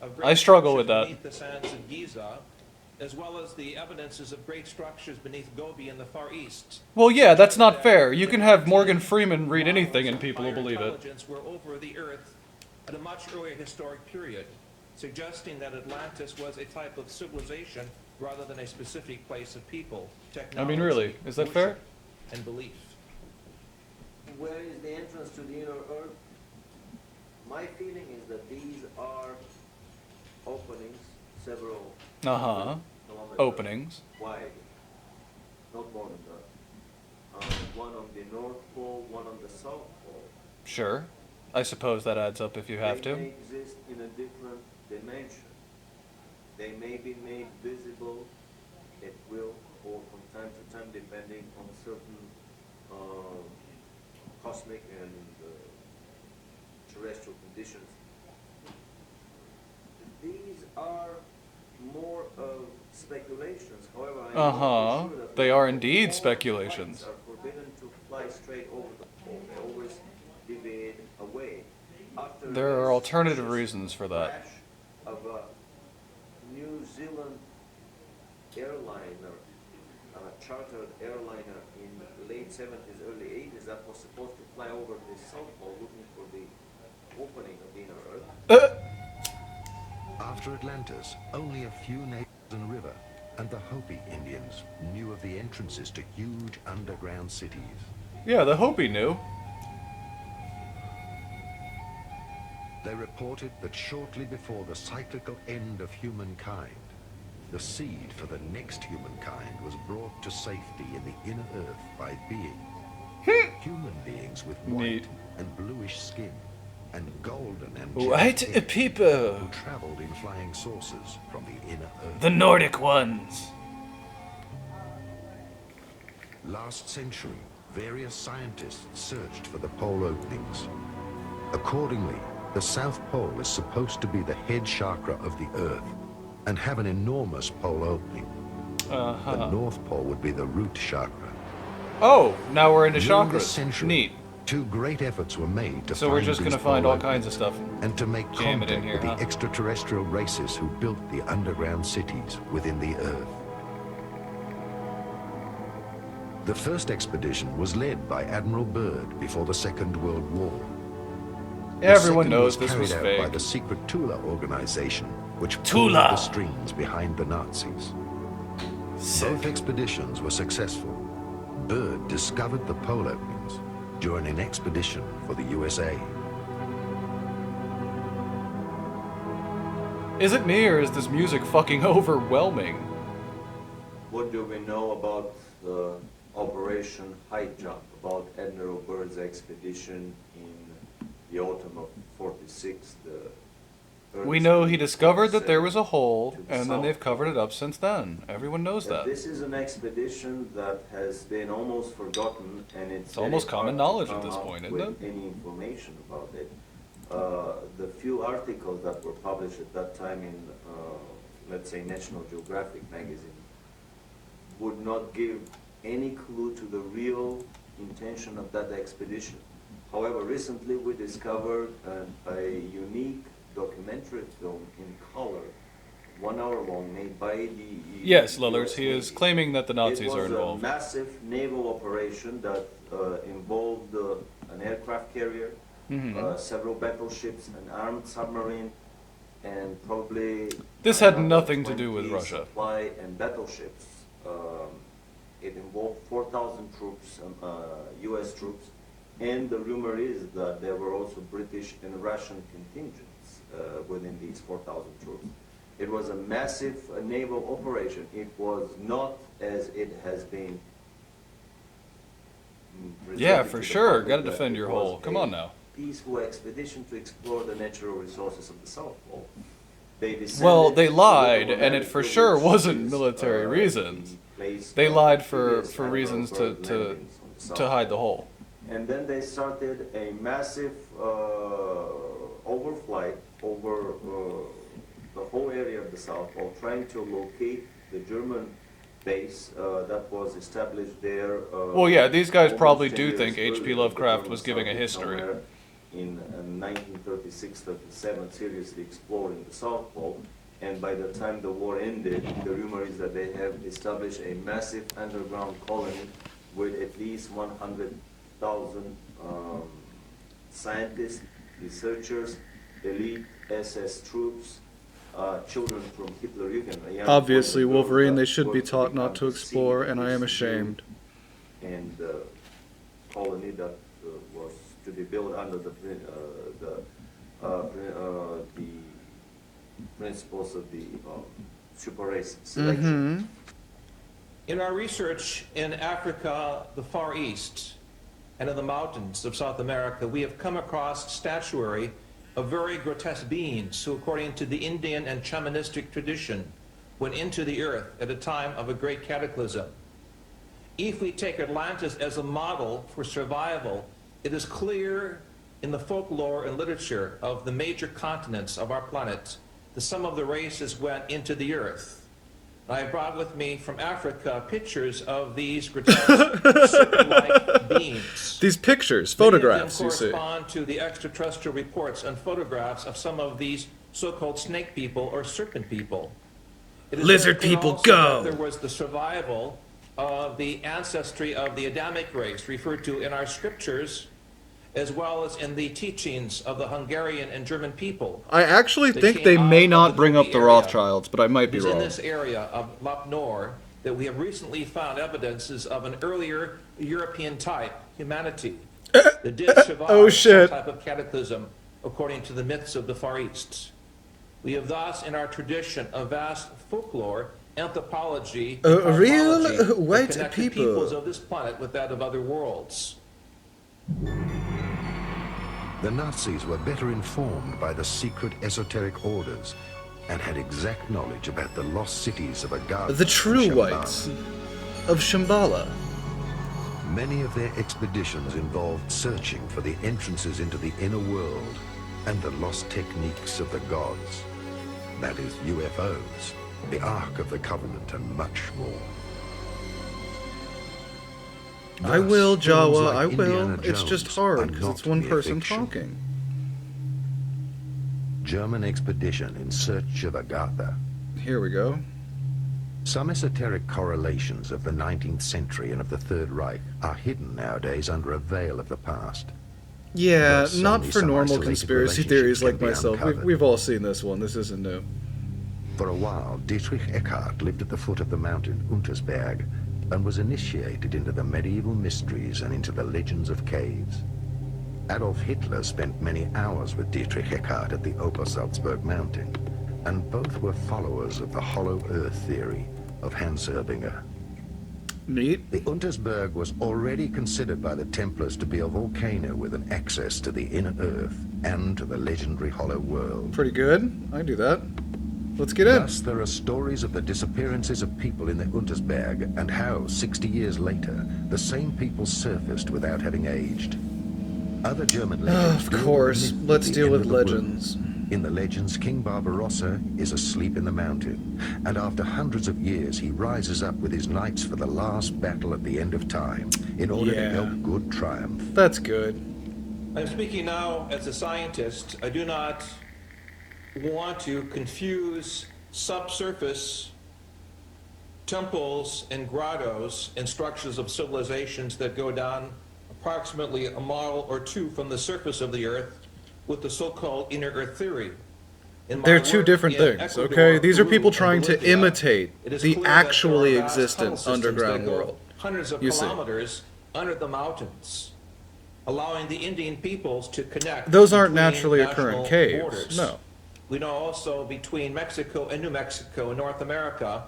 Of I struggle with that. beneath the sands of Giza, as well as the evidences of great structures beneath Gobi in the Far East. Well, yeah, that's not fair. You can have Morgan Freeman read anything and people will believe it. Intelligence were over the earth at a much earlier historic period, suggesting that Atlantis was a type of civilization rather than a specific place of people, technology, I mean, really, is that fair? worship, and belief. Where is the entrance to the inner earth? My feeling is that these are openings, several Uh-huh. kilometers Openings. wide, not more than that. One on the North Pole, one on the South Pole. Sure. I suppose that adds up if you have They to. may exist in a different dimension. They may be made visible at will or from time to time depending on certain cosmic and terrestrial conditions. These are more of speculations. However, I know for sure that They are all indeed flights speculations. are forbidden to fly straight over the pole. They always deviate away. After There are this alternative vicious reasons for that. crash of a New Zealand airliner, a chartered airliner in the late 70s, early 80s that was supposed to fly over the South Pole looking for the opening of the inner Earth. After Atlantis, only a few nations and river and the Hopi Indians knew of the entrances to huge underground cities. Yeah, the Hopi knew. They reported that shortly before the cyclical end of humankind, the seed for the next humankind was brought to safety in the inner earth by beings. Human beings with white and bluish skin and golden and White hair people. who traveled in flying saucers from the inner earth. The Nordic ones. Last century, various scientists searched for the pole openings. Accordingly, the South Pole is supposed to be the head chakra of the Earth and have an enormous pole opening. The North Pole would be the root chakra. Oh, now we're into During this chakras. century, Neat. two great efforts were made to So find we're just these gonna find pole all kinds of openings stuff. and to make Jam it contact in here, with huh? the extraterrestrial races who built the underground cities within the Earth. The first expedition was led by Admiral Byrd before the Second World War. The Everyone second knows this was carried out by fake. the secret Tula organization, which pulled Tula. the strings behind the Nazis. Both expeditions were successful. Byrd discovered the pole openings during an expedition for the USA. Is it me or is this music fucking overwhelming? What do we know about the Operation High Jump, about Admiral Byrd's expedition in the autumn of '46? We know he discovered that there was a hole, and then they've covered it up since then. Everyone knows that. This is an expedition that has been almost forgotten, and it's almost very common hard to knowledge at come this up point, isn't with it? Any information about it. The few articles that were published at that time in, let's say, National Geographic magazine would not give any clue to the real intention of that expedition. However, recently we discovered a unique documentary film in color, 1 hour long, made by the Yes, Lillards, US he is Navy. claiming that the Nazis are It was involved. a massive naval operation that involved an aircraft carrier, Mhm. several battleships, an armed submarine, and probably This had another nothing to do with 20 Russia. supply and battleships. It involved 4,000 troops, U.S. troops, and the rumor is that there were also British and Russian contingents within these 4,000 troops. It was a massive naval operation. It was not as it has been Yeah, presented for to the sure. public, Gotta that defend it your was hole. Come a on now. Peaceful expedition to explore the natural resources of the South Pole. They descended Well, they to lied, the and it for Atlantic, sure which wasn't is, military the reasons. place They of lied for previous Admiral reasons Byrd to landings on the South to hide the Pole. hole. And then they started a massive overflight over the whole area of the South Pole, trying to locate the German base that was established there. Well, yeah, these guys almost probably 10 do years think H.P. earlier. Lovecraft The was giving a Germans history. somewhere in 1936-37 seriously exploring the South Pole. And by the time the war ended, the rumor is that they have established a massive underground colony with at least 100,000 scientists, researchers, elite SS troops, children from Hitler-Jugend. young Obviously, boys and girls Wolverine, that they should be were to taught not become to explore, and I am sea ashamed. and the colony that was to be built under the principles of the super race selection. Mm-hmm. In our research in Africa, the Far East, and in the mountains of South America, we have come across statuary of very grotesque beings who, according to the Indian and shamanistic tradition, went into the earth at a time of a great cataclysm. If we take Atlantis as a model for survival, it is clear in the folklore and literature of the major continents of our planet that some of the races went into the earth. I brought with me from Africa pictures of these grotesque serpent-like beings. These pictures, photographs, Many you of see. them correspond to the extraterrestrial reports and photographs of some of these so-called snake people or serpent people. It is Lizard very clear people, also go! that there was the survival of the ancestry of the Adamic race, referred to in our scriptures, as well as in the teachings of the Hungarian and German people. I actually They think came they out may of not the bring up Gobi the area. Rothschilds, but I might be It is in wrong. this area of Lap Nor that we have recently found evidences of an earlier European type humanity that did survive Oh, shit. some type of cataclysm, according to the myths of the Far East. We have thus in our tradition a vast folklore, anthropology, and Real cosmology that white connect the people. peoples of this planet with that of other worlds. The Nazis were better informed by the secret esoteric orders and had exact knowledge about the lost cities of Agartha The and true Shambhala. whites of Shambhala. Many of their expeditions involved searching for the entrances into the inner world and the lost techniques of the gods. That is UFOs, the Ark of the Covenant, and much more. I will, Thus, films Jawa, like I will. Indiana It's just Jones hard are because not it's one mere person fiction. talking. German expedition in search of Agartha. Here we go. Some esoteric correlations of the 19th century and of the Third Reich are hidden nowadays under a veil of the past. Yeah, Thus, not only for some normal isolated conspiracy relationships theories can like be myself. uncovered. We've all seen this one. This isn't new. For a while, Dietrich Eckart lived at the foot of the mountain Untersberg and was initiated into the medieval mysteries and into the legends of caves. Adolf Hitler spent many hours with Dietrich Eckart at the Obersalzberg mountain, and both were followers of the hollow earth theory of Hans Erbinger. Neat. The Untersberg was already considered by the Templars to be a volcano with an access to the inner earth and to the legendary hollow world. Pretty good. I can do that. Let's get in. Thus, there are stories of the disappearances of people in the Untersberg and how, 60 years later, the same people surfaced without having aged. Other German legends Of deal with course. the myth of Let's the deal end with of the world. legends. In the legends, King Barbarossa is asleep in the mountain, and after hundreds of years, he rises up with his knights for the last battle at the end of time, in order to Yeah. help good triumph. That's good. I'm speaking now as a scientist. I do not want to confuse subsurface temples and grottos and structures of civilizations that go down approximately a mile or two from the surface of the earth with the so-called inner earth theory. In my They're two work different in things, Ecuador, okay? These are Peru, people and trying to Bolivia, imitate it is the clear that there actually are vast tunnel existent systems underground that go world. hundreds of You see. kilometers under the mountains, allowing the Indian peoples to connect. Those aren't between naturally national occurring caves. borders. No. We know also between Mexico and New Mexico in North America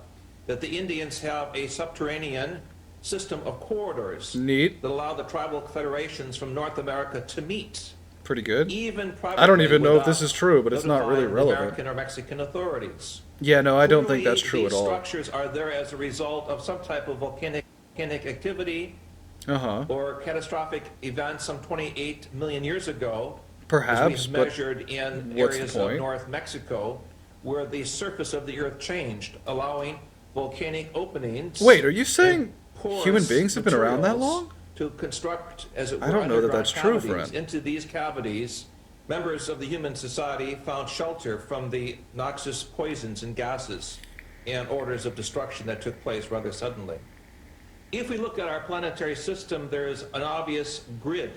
that the Indians have a subterranean system of corridors Neat. that allow the tribal federations from North America to meet. Pretty good. Even I don't even know if this without is true, but it's not really notifying the relevant. American or Mexican authorities. Yeah, no, I don't think Clearly, that's true these at all. structures are there as a result of some type of volcanic activity Uh-huh. or catastrophic events some 28 million years ago. Perhaps, as we've but measured in what's the areas of point? North Mexico, where the surface of the earth changed, allowing volcanic openings. Wait, are you saying and porous human beings have been around that materials long? To construct, as it were, I don't know that underground that's true, cavities. friend. Into these cavities, members of the human society found shelter from the noxious poisons and gases and orders of destruction that took place rather suddenly. If we look at our planetary system, there is an obvious grid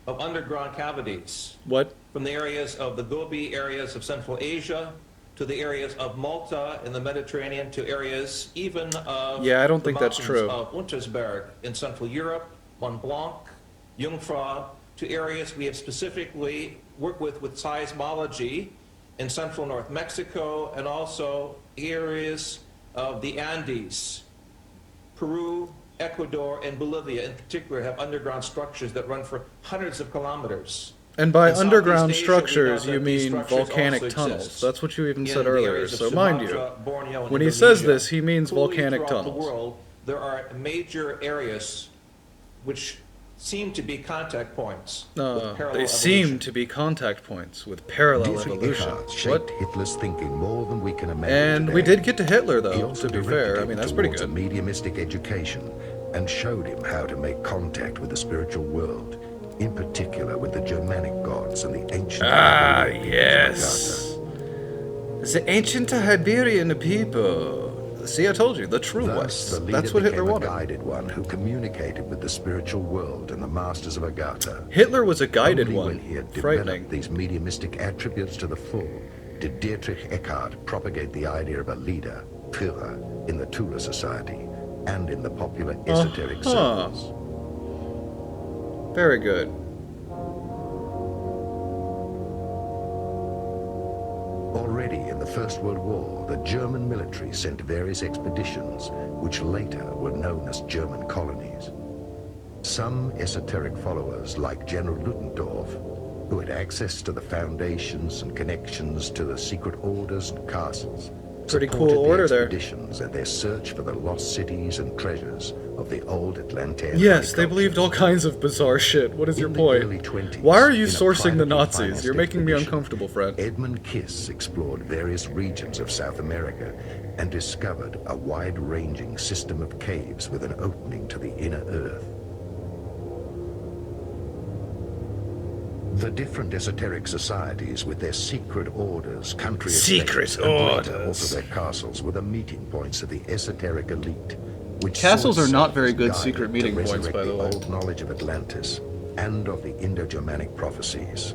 of underground cavities. What? From the areas of the Gobi areas of Central Asia to the areas of Malta in the Mediterranean to areas even of Yeah, I don't the think that's mountains true. of Untersberg in Central Europe, Mont Blanc, Jungfrau, to areas we have specifically worked with seismology in central North Mexico and also areas of the Andes, Peru, Ecuador and Bolivia in particular have underground structures that run for hundreds of kilometers. And by In Southeast underground Asia, we structures, know you that these mean structures volcanic also tunnels. exist That's what you even in said the earlier. areas of So mind you, Sumatra, Borneo, and when he says Indonesia. this, he means Truly, volcanic throughout the tunnels. world, there are major areas which seem to be contact points. with parallel They seem to be contact points with parallel Dietrich evolution. Eckart What? shaped Hitler's thinking more than we can imagine And today. we did get to Hitler, He though, also to be directed fair. I him mean, that's pretty towards good. a mediumistic education and showed him how to make contact with the spiritual world, in particular with the Germanic gods and the ancient Yes. The ancient Iberian people. See, I told you, the true Thus, ones. the leader That's what Hitler became a wanted. guided one who communicated with the spiritual world and the masters of Agartha. Hitler was a guided Only one. when he had Frightening. developed these mediumistic attributes to the full did Dietrich Eckart propagate the idea of a leader, Führer, in the Tula Society and in the popular esoteric circles. Very good. Already in the First World War, the German military sent various expeditions, which later were known as German colonies. Some esoteric followers, like General Ludendorff, who had access to the foundations and connections to the secret orders and castles, Pretty cool supported the order there. expeditions and their search for the lost cities and treasures of the old Atlantean. Yes, they believed all kinds of bizarre shit. What is your In the point? early 20s, Why are you in a sourcing the privately Nazis? financed You're making me expedition, uncomfortable, friend. Edmund Kiss explored various regions of South America and discovered a wide-ranging system of caves with an opening to the inner earth. The different esoteric societies with their secret orders, country Secret estates, and later orders. also their castles were the meeting points of the esoteric elite, which Castles saw are not itself very as good guided secret to meeting points, resurrect by the way. old knowledge of Atlantis and of the Indo-Germanic prophecies.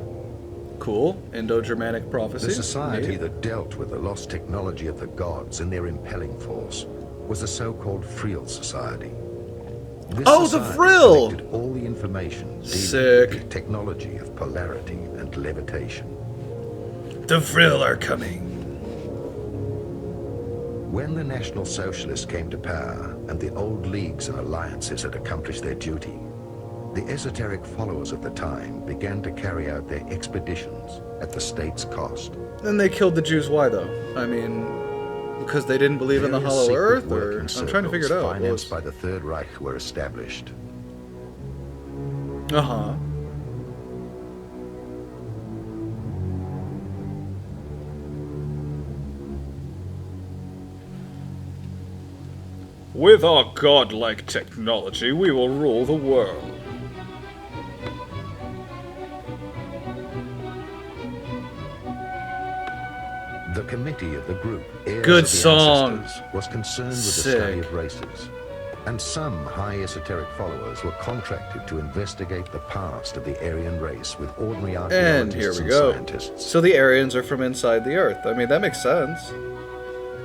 Cool. Indo-Germanic prophecy. The society Neat. that dealt with the lost technology of the gods and their impelling force was the so-called Friel Society. This Oh, the society Frill! collected all the information dealing Sick. with the technology of polarity and levitation. The Frill are coming. When the National Socialists came to power and the old leagues and alliances had accomplished their duty, the esoteric followers of the time began to carry out their expeditions at the state's cost. Then they killed the Jews. Why, though? I mean, because they didn't believe in the Various Hollow secret Earth? Or working I'm trying to figure it circles out. financed by the Third Reich were established. Uh-huh. With our godlike technology, we will rule the world. The committee of the group, Heirs Good of the song. Ancestors, was concerned with Sick. the study of races. And some high esoteric followers were contracted to investigate the past of the Aryan race with ordinary And archaeologists here we and go. scientists. So the Aryans are from inside the Earth. I mean, that makes sense.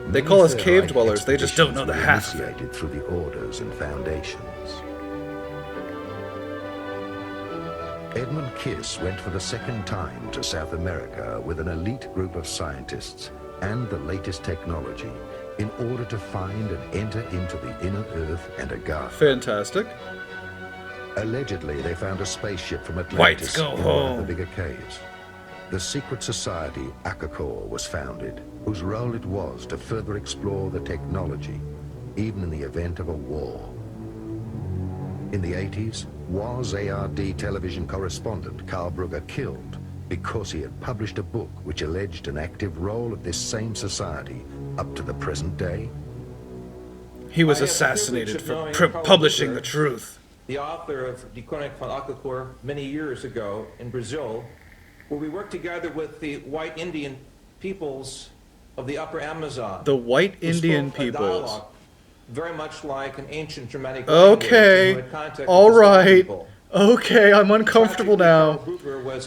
They Many call us Third cave Reich dwellers. They just don't know the expeditions half were of it. initiated through the orders and foundations. Edmund Kiss went for the second time to South America with an elite group of scientists and the latest technology in order to find and enter into the inner earth and Agartha. Fantastic. Allegedly, they found a spaceship from Whites Atlantis go in one of home. the bigger caves. The secret society Akakor was founded, whose role it was to further explore the technology, even in the event of a war. In the 80s, was ARD television correspondent Karl Brugger killed because he had published a book which alleged an active role of this same society up to the present day? He was I have the assassinated privilege for of knowing publishing Karl the Brugger, truth. the author of Die Chronik von Akakor, many years ago in Brazil, where we worked together with the white Indian peoples of the upper Amazon. The white who Indian spoke a peoples. dialogue very much like an ancient Germanic Okay. language, and who had contact with All the Slav right. people. Okay, I'm uncomfortable now.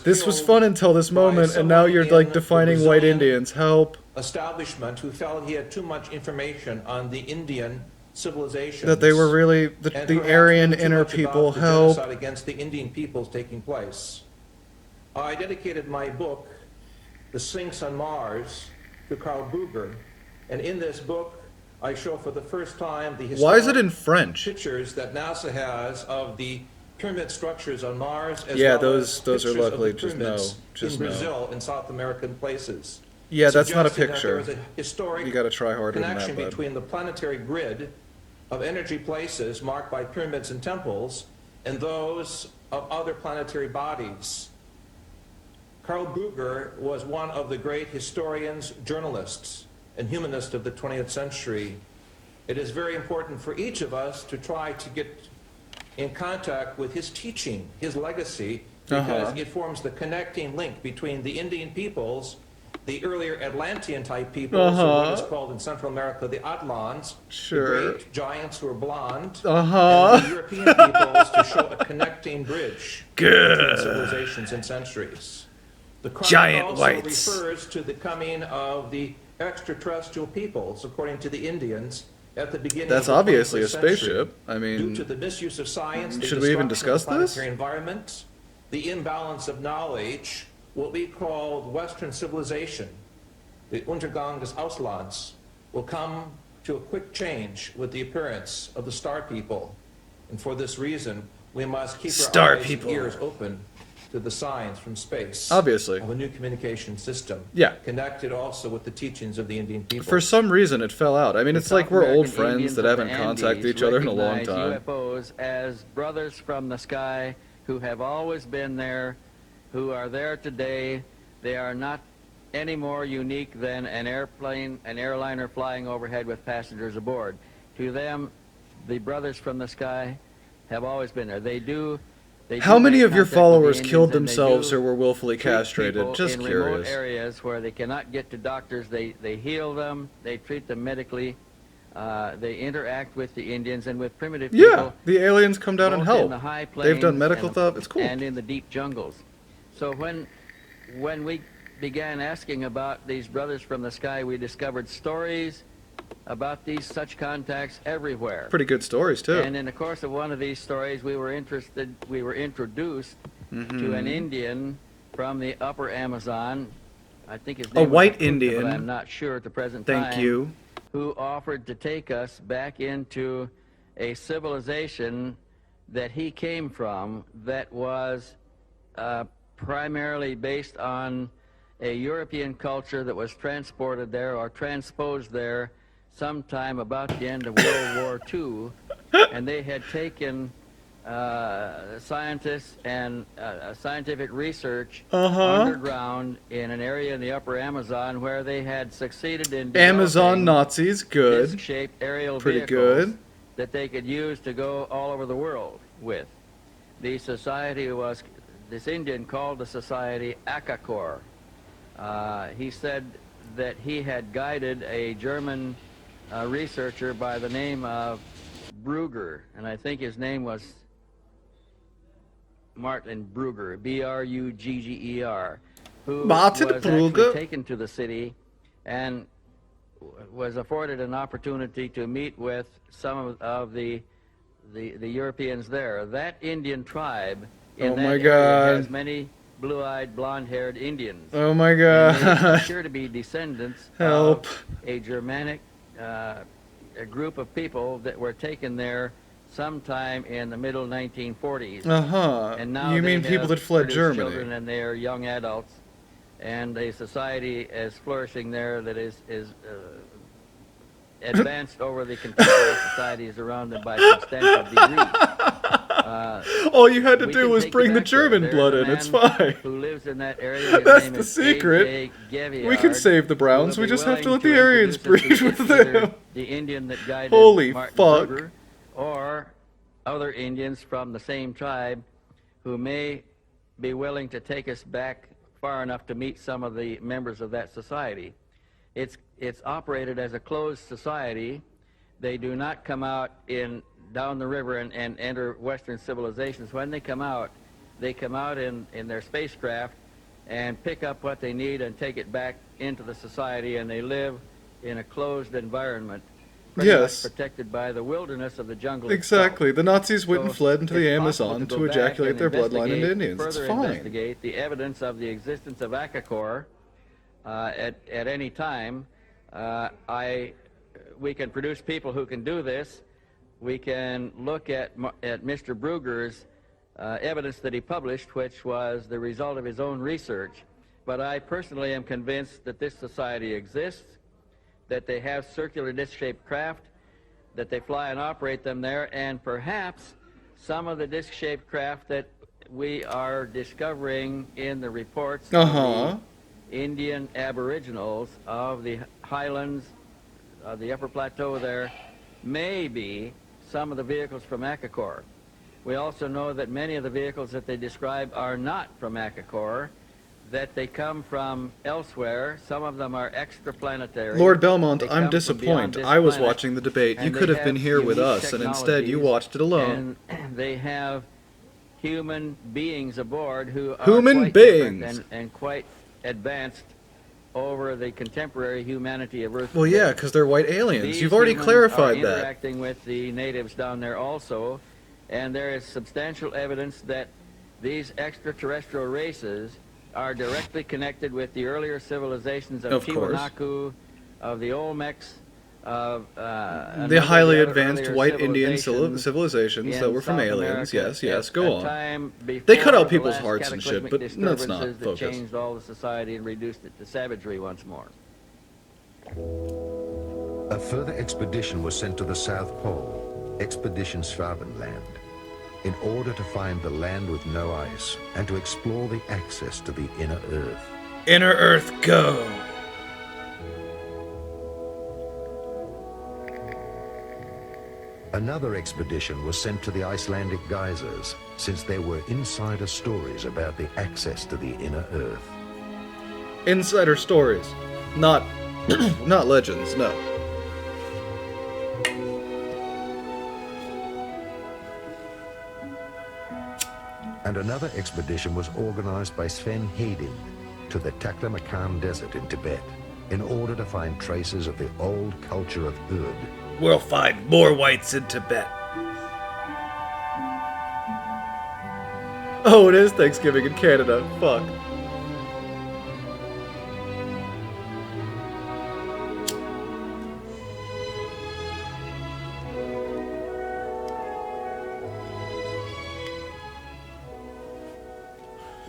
This was fun until this moment, and now you're like defining white Indians. Help. Establishment who felt he had too much information on the Indian civilization. That they were really the Aryan inner people. Help. Genocide against the Indian peoples taking place. I dedicated my book, The Sphinx on Mars, to Karl Brugger, and in this book I show for the first time the Why is it historic in French? pictures that NASA has of the pyramid structures on Mars, as Yeah, well those as are pictures of luckily the just pyramids just in no. Brazil and South American places. Yeah, that's not a suggesting that picture. There is a historic You got to try harder than connection that, bud. between the planetary grid of energy places marked by pyramids and temples and those of other planetary bodies. Carl Brugger was one of the great historians, journalists, and humanists of the 20th century. It is very important for each of us to try to get in contact with his teaching, his legacy, because it forms the connecting link between the Indian peoples, the earlier Atlantean-type peoples, or what is called in Central America the Atlans, Sure. the great giants who are blonde, Uh-huh. and the European peoples to show a connecting bridge Good. between civilizations and centuries. The chronicle Giant also whites. refers to the coming of the extraterrestrial peoples, according to the Indians, at the beginning That's of the obviously a 21st century. spaceship. I mean, Due to the misuse of science, the should we even destruction of discuss this? planetary environment, the imbalance of knowledge, what we call Western civilization, the Untergang des Auslands, will come to a quick change with the appearance of the star people. And for this reason, we must keep Star our eyes people. and ears open to the signs from space. Obviously. Of a new communication system. Yeah. Connected also with the teachings of the Indian people. For some reason, it fell out. I mean, it's like we're old American friends Indians that of haven't the contacted Andes each other in a long recognize time. UFOs as brothers from the sky who have always been there, who are there today. They are not any more unique than an airliner flying overhead with passengers aboard. To them, the brothers from the sky have always been there. They do How many make of your contact with the followers Indians, killed and they themselves do or were willfully treat castrated? people Just in curious. remote areas where they cannot get to doctors, they heal them, they treat them medically, they interact with the Indians and with primitive Yeah, people. the aliens come down and both in help. the high They've done plains medical and- stuff. It's cool. And in the deep jungles. So when we began asking about these brothers from the sky, we discovered stories about these such contacts everywhere. Pretty good stories, too. And in the course of one of these stories, we were introduced to an Indian from the upper Amazon. I think his name was white Apuka, Indian. but I'm not sure at the present Thank time. you. Who offered to take us back into a civilization that he came from that was primarily based on a European culture that was transported there or transposed there sometime about the end of World War II, and they had taken scientists and scientific research underground in an area in the upper Amazon where they had succeeded in Amazon developing Nazis, good. disc-shaped aerial Pretty vehicles good. that they could use to go all over the world with. The society was, this Indian called the society Akakor. He said that he had guided a German researcher by the name of Brugger, and I think his name was Martin Brugger, B-R-U-G-G-E-R, who Martin was actually Brugger. taken to the city and was afforded an opportunity to meet with some of the Europeans there. That Indian tribe in Oh that my area God. has many blue-eyed, blonde-haired Indians. Oh my And they God. appear to be descendants Help. of a Germanic a group of people that were taken there sometime in the middle 1940s. Uh-huh. And now You they mean people have that fled produced Germany. children and they are young adults, and a society is flourishing there that is advanced over the contemporary societies around them by substantial degree. All you had to we do can was take bring you the back there. German There's blood a in. It's man fine. Who lives in that area? His That's name the is secret. A.J. We can Gaviard, save the Browns. who We will be just have to willing let the Aryans introduce us breed to with either them. The Indian that guided Holy Martin fuck. Brugger, or other Indians from the same tribe who may be willing to take us back far enough to meet some of the members of that society. It's operated as a closed society. They do not come out down the river and enter Western civilizations. When they come out in their spacecraft and pick up what they need and take it back into the society, and they live in a closed environment, pretty Yes. much protected by the wilderness of the jungle Exactly. itself. The Nazis went and So fled into the it's possible Amazon go to back ejaculate and their bloodline into investigate, Indians. It's further fine. investigate the evidence of the existence of Akakor at any time. I we can produce people who can do this, we can look at Mr. Brugger's evidence that he published, which was the result of his own research. But I personally am convinced that this society exists, that they have circular disc-shaped craft, that they fly and operate them there, and perhaps some of the disc-shaped craft that we are discovering in the reports of the Indian aboriginals of the highlands, the upper plateau there, may be some of the vehicles from Akakor. We also know that many of the vehicles that they describe are not from Akakor, that they come from elsewhere. Some of them are extraplanetary. Lord Belmont, They I'm come from beyond disappointed. this I was planet, watching the debate. You and could they have been here with unique us, and instead you technologies, watched it alone. And they have human beings aboard who are Human quite different beings. and quite advanced over the contemporary humanity of Earth. Well, today. yeah, because they're white aliens. These You've already humans clarified are that. interacting with the natives down there also, and there is substantial evidence that these extraterrestrial races are directly connected with the earlier civilizations of course. Tiwanaku, of the Olmecs, of The highly advanced white Indian civilizations that were from South aliens. America Yes, at go a on. time They cut before out the people's last hearts and shit, cataclysmic but let's not disturbances that focus. changed all the society and reduced it to savagery once more. A further expedition was sent to the South Pole, Expedition Swabenland, in order to find the land with no ice and to explore the access to the inner Earth. Inner Earth, go! Another expedition was sent to the Icelandic geysers, since there were insider stories about the access to the inner Earth. Insider stories. Not, not legends, no. And another expedition was organized by Sven Hedin to the Taklamakan Desert in Tibet in order to find traces of the old culture of Urd. We'll find more whites in Tibet. Oh, it is Thanksgiving in Canada. Fuck.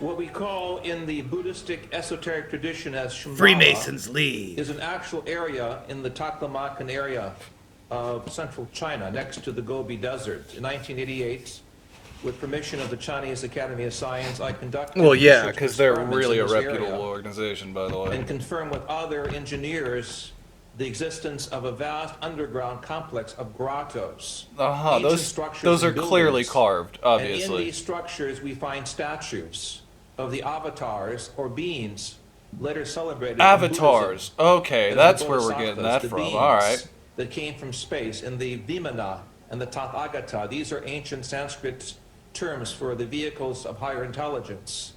What we call in the Buddhistic esoteric tradition as Shambhala Freemasons leave. is an actual area in the Taklamakan area of central China, next to the Gobi Desert. In 1988, with permission of the Chinese Academy of Science, I conducted Well, yeah, research because they're experiments really in a this reputable area organization, by the way. and confirmed with other engineers the existence of a vast underground complex of grottos. Uh-huh, ancient those structures are and clearly buildings. carved, And in obviously. these structures, we find statues of the avatars or beings later celebrated in Avatars. Buddhism Okay, as that's the where we're getting bodhisattvas, that the from. beings All right. that came from space, and the Vimana and the Tathagata. These are ancient Sanskrit terms for the vehicles of higher intelligence.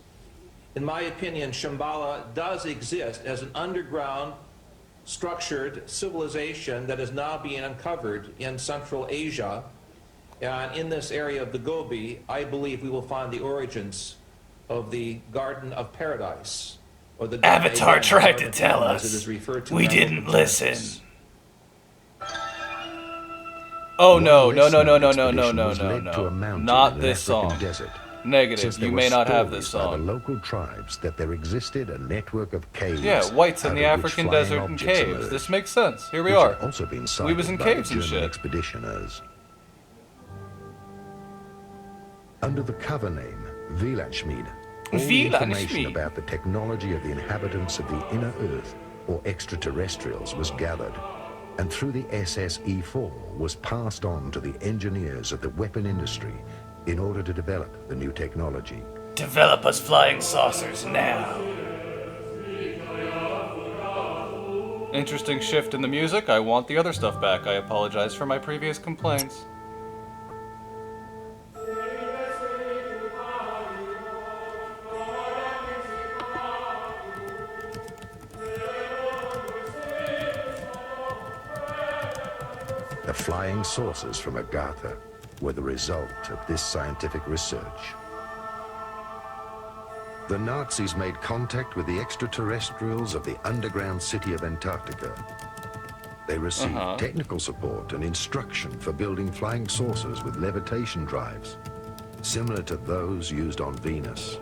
In my opinion, Shambhala does exist as an underground structured civilization that is now being uncovered in Central Asia. And in this area of the Gobi, I believe we will find the origins of the Garden of Paradise. Or the Avatar tried Garden to of tell Eden, as us. it is referred to We in our didn't local listen. texts. Oh no, One no, no, no, lesser no, no, no, expedition no, was no, led to a no. mountain Not in an this African song. desert. Negative, Since there you were may not have stories this by song. the local tribes that there existed a network of caves. Yeah, whites in out the of which African flying desert and objects caves. emerged, This makes sense. Here we which are. had also been We cited was in by caves the and German shit. expeditioners. Under the cover name Wielandschmied, all the information Wielandschmied. about the technology of the inhabitants of the inner Earth or extraterrestrials was gathered, and through the SSE-4 was passed on to the engineers of the weapon industry in order to develop the new technology. Develop us flying saucers now. Interesting shift in the music. I want the other stuff back. I apologize for my previous complaints. The flying saucers from Agartha were the result of this scientific research. The Nazis made contact with the extraterrestrials of the underground city of Antarctica. They received technical support and instruction for building flying saucers with levitation drives, similar to those used on Venus.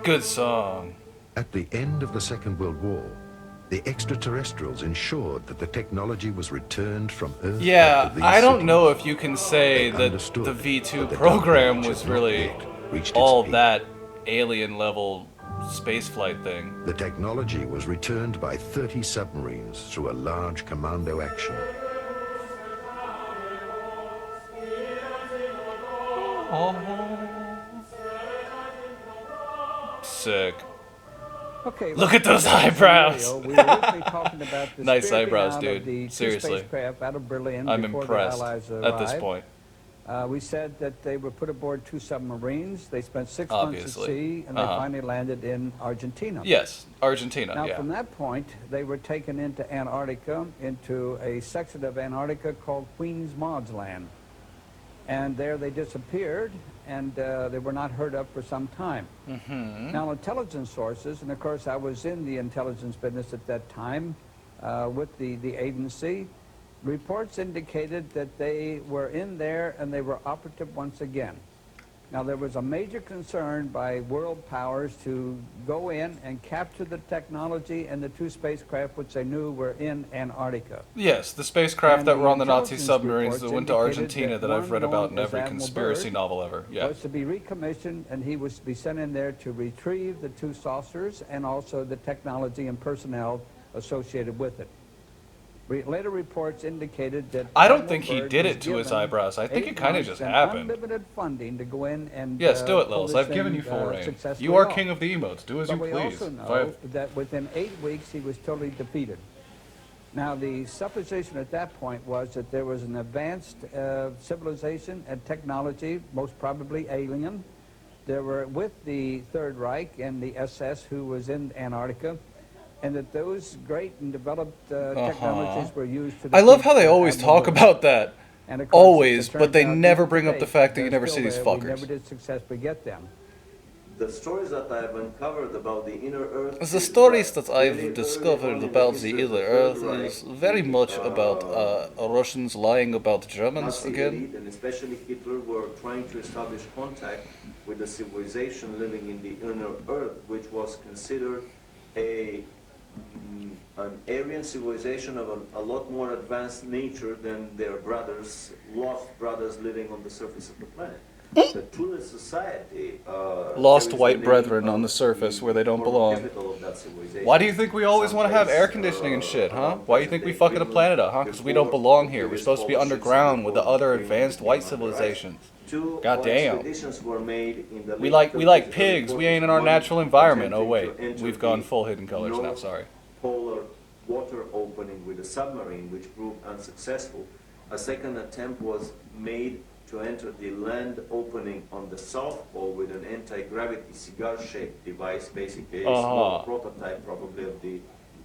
Good song. At the end of the Second World War, the extraterrestrials ensured that the technology was returned from Earth. Yeah, back to these I don't cities. know if you can say that the V2 program was really all that alien level spaceflight thing. The technology was returned by 30 submarines through a large commando action. Sick. Okay, Look let's at those look at the eyebrows. scenario. We were originally talking about the Nice spiriting eyebrows, out dude. of the two Seriously. spacecraft out of Berlin I'm before impressed the Allies at this arrived. point. We said that they were put aboard 2 submarines. They spent 6 months Obviously. at sea, and they finally landed in Argentina. Yes, Argentina, Now, yeah. from that point, they were taken into Antarctica, into a section of Antarctica called Queen's Maud's Land. And there they disappeared, and they were not heard of for some time. Now, intelligence sources, and of course I was in the intelligence business at that time with the agency, reports indicated that they were in there and they were operative once again. Now, there was a major concern by world powers to go in and capture the technology and the 2 spacecraft which they knew were in Antarctica. Yes, the spacecraft And that the were on the Nazi intelligence submarines reports that went to indicated Argentina that I've one read about known in as every Admiral conspiracy Byrd novel ever. Yeah. was to be recommissioned, and he was to be sent in there to retrieve the 2 saucers and also the technology and personnel associated with it. Later reports indicated that I don't Admiral think he Byrd did was it to his given eyebrows. I think 8 it kinda months just and happened. unlimited funding to go in and Yes, do it, pull Lils. this I've given thing, you full reign. successfully You are off. king of the emotes. Do as you But we please. also If I know have- that within 8 weeks he was totally defeated. Now, the supposition at that point was that there was an advanced civilization and technology, most probably alien. There were with the Third Reich and the SS who was in Antarctica, and that those great and developed technologies were used to I love defeat, how they always Admiral talk Byrd. about that. And of course, Always, it but they turns out never even bring up today, the fact that you they're never see still these there. fuckers. We never did successfully get them. The stories that I've uncovered about the inner Earth. The stories that I've discovered about the inner Earth is very much about Russians lying about Germans Nazi again. elite, and especially Hitler, were trying to establish contact with the civilization living in the inner Earth, which was considered an Aryan civilization of a lot more advanced nature than their brothers, lost brothers living on the surface of the planet. The Tula society. Lost carries white the brethren name on the of surface where they don't former belong. capital of that civilization. Why do you think we always want to have air Someplace, conditioning and shit, huh? around Why do you think we fucking the planet up, huh? Because we don't belong here. We're supposed to be underground with the other advanced white civilizations. God damn. Expeditions were made in the We late like 30s, pigs. early We ain't in 40s, our one natural environment. Oh attempting wait, to enter we've gone the full hidden colors now. North Sorry. Polar water opening with a submarine, which proved unsuccessful. A second attempt was made to enter the land opening on the South Pole with an anti-gravity cigar-shaped device, basically a small prototype probably of the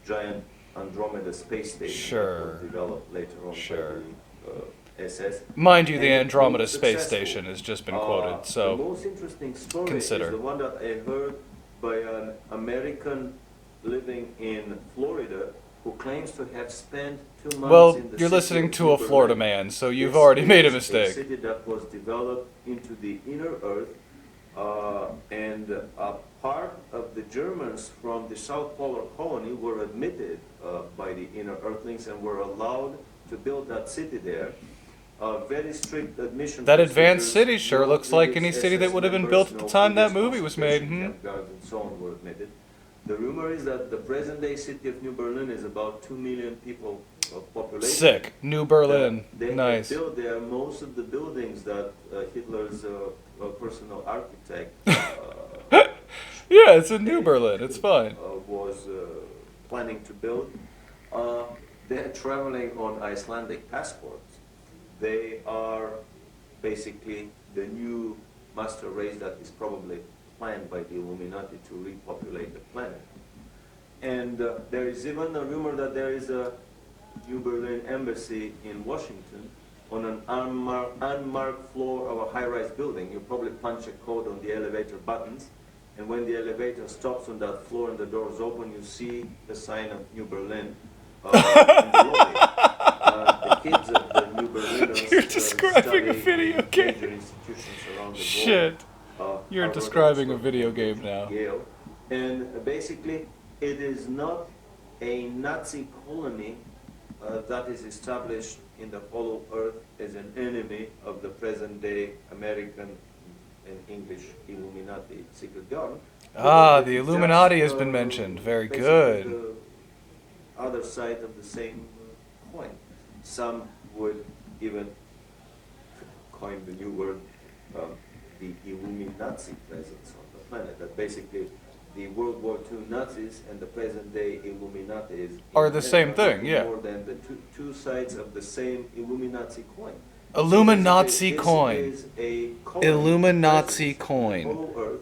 giant Andromeda space station that was developed later on by the SS. Mind you, the And it Andromeda proved space successful. station has just been quoted, so The most interesting story consider. is the one that I heard by an American living in Florida who claims to have spent 2 months Well, in the you're city listening of to a New Florida Berlin. man, so you've This already made a is mistake. A city that was developed into the inner Earth, and a part of the Germans from the South Polar colony were admitted by the inner Earthlings and were allowed to build that city there. Very strict admission. That advanced procedures. city sure No looks like any previous city that SS would have been members, built at the no time that previous movie was made. concentration camp guards and so on were admitted. The rumor is that the present-day city of New Berlin is about 2 million people of population. Sick. New Berlin. They Nice. have built there most of the buildings that Hitler's personal architect Yeah, it's in New Berlin. It's fine. was planning to build. They're traveling on Icelandic passports. They are basically the new master race that is probably planned by the Illuminati to repopulate the planet. And there is even a rumor that there is a New Berlin embassy in Washington on an unmarked floor of a high-rise building. You probably punch a code on the elevator buttons, and when the elevator stops on that floor and the doors open, you see the sign of New Berlin in the lobby. The kids of the New Berliners You're describing a video game. major institutions around the Shit. world. You're Harvard, describing a Oxford, video game now. Yale. And basically, it is not a Nazi colony that is established in the hollow earth as an enemy of the present-day American and English Illuminati secret government. Ah, But the it is Illuminati just, has been mentioned. Very basically good. The other side of the same coin. Some would even coin the new word, the Illuminati presence on the planet. That basically the World War II Nazis and the present-day Illuminati Are the same thing, yeah. More than the two sides of the same Illuminati coin. Illuminati This coin. is a colony Illuminati presence on the coin. whole earth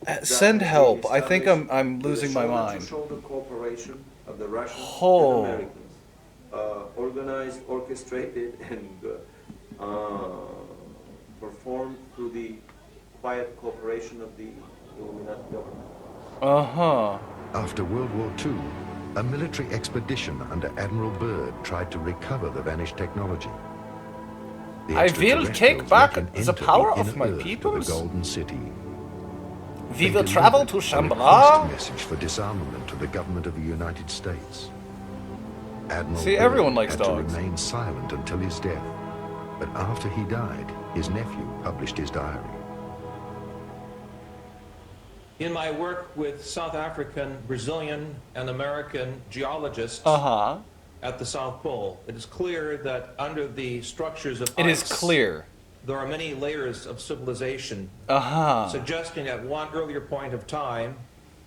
that Send has help. been I think established I'm with losing the my shoulder-to-shoulder mind. cooperation of the Russians Oh. and Americans, organized, orchestrated, and performed through the quiet cooperation of the Illuminati government. Uh-huh. After World War II, a military expedition under Admiral Byrd tried to recover the vanished technology. The I will take extraterrestrials back let him the enter power inner of my Earth to peoples. the Golden City. We They will travel delivered to a Shambhala. request message for disarmament to the government of the United States. Admiral See, Byrd everyone likes had dogs. to remain silent until his death, but after he died, his nephew published his diary. In my work with South African, Brazilian, and American geologists Uh-huh. at the South Pole, it is clear that under the structures of It is ice, clear. there are many layers of civilization, Uh-huh. suggesting at one earlier point of time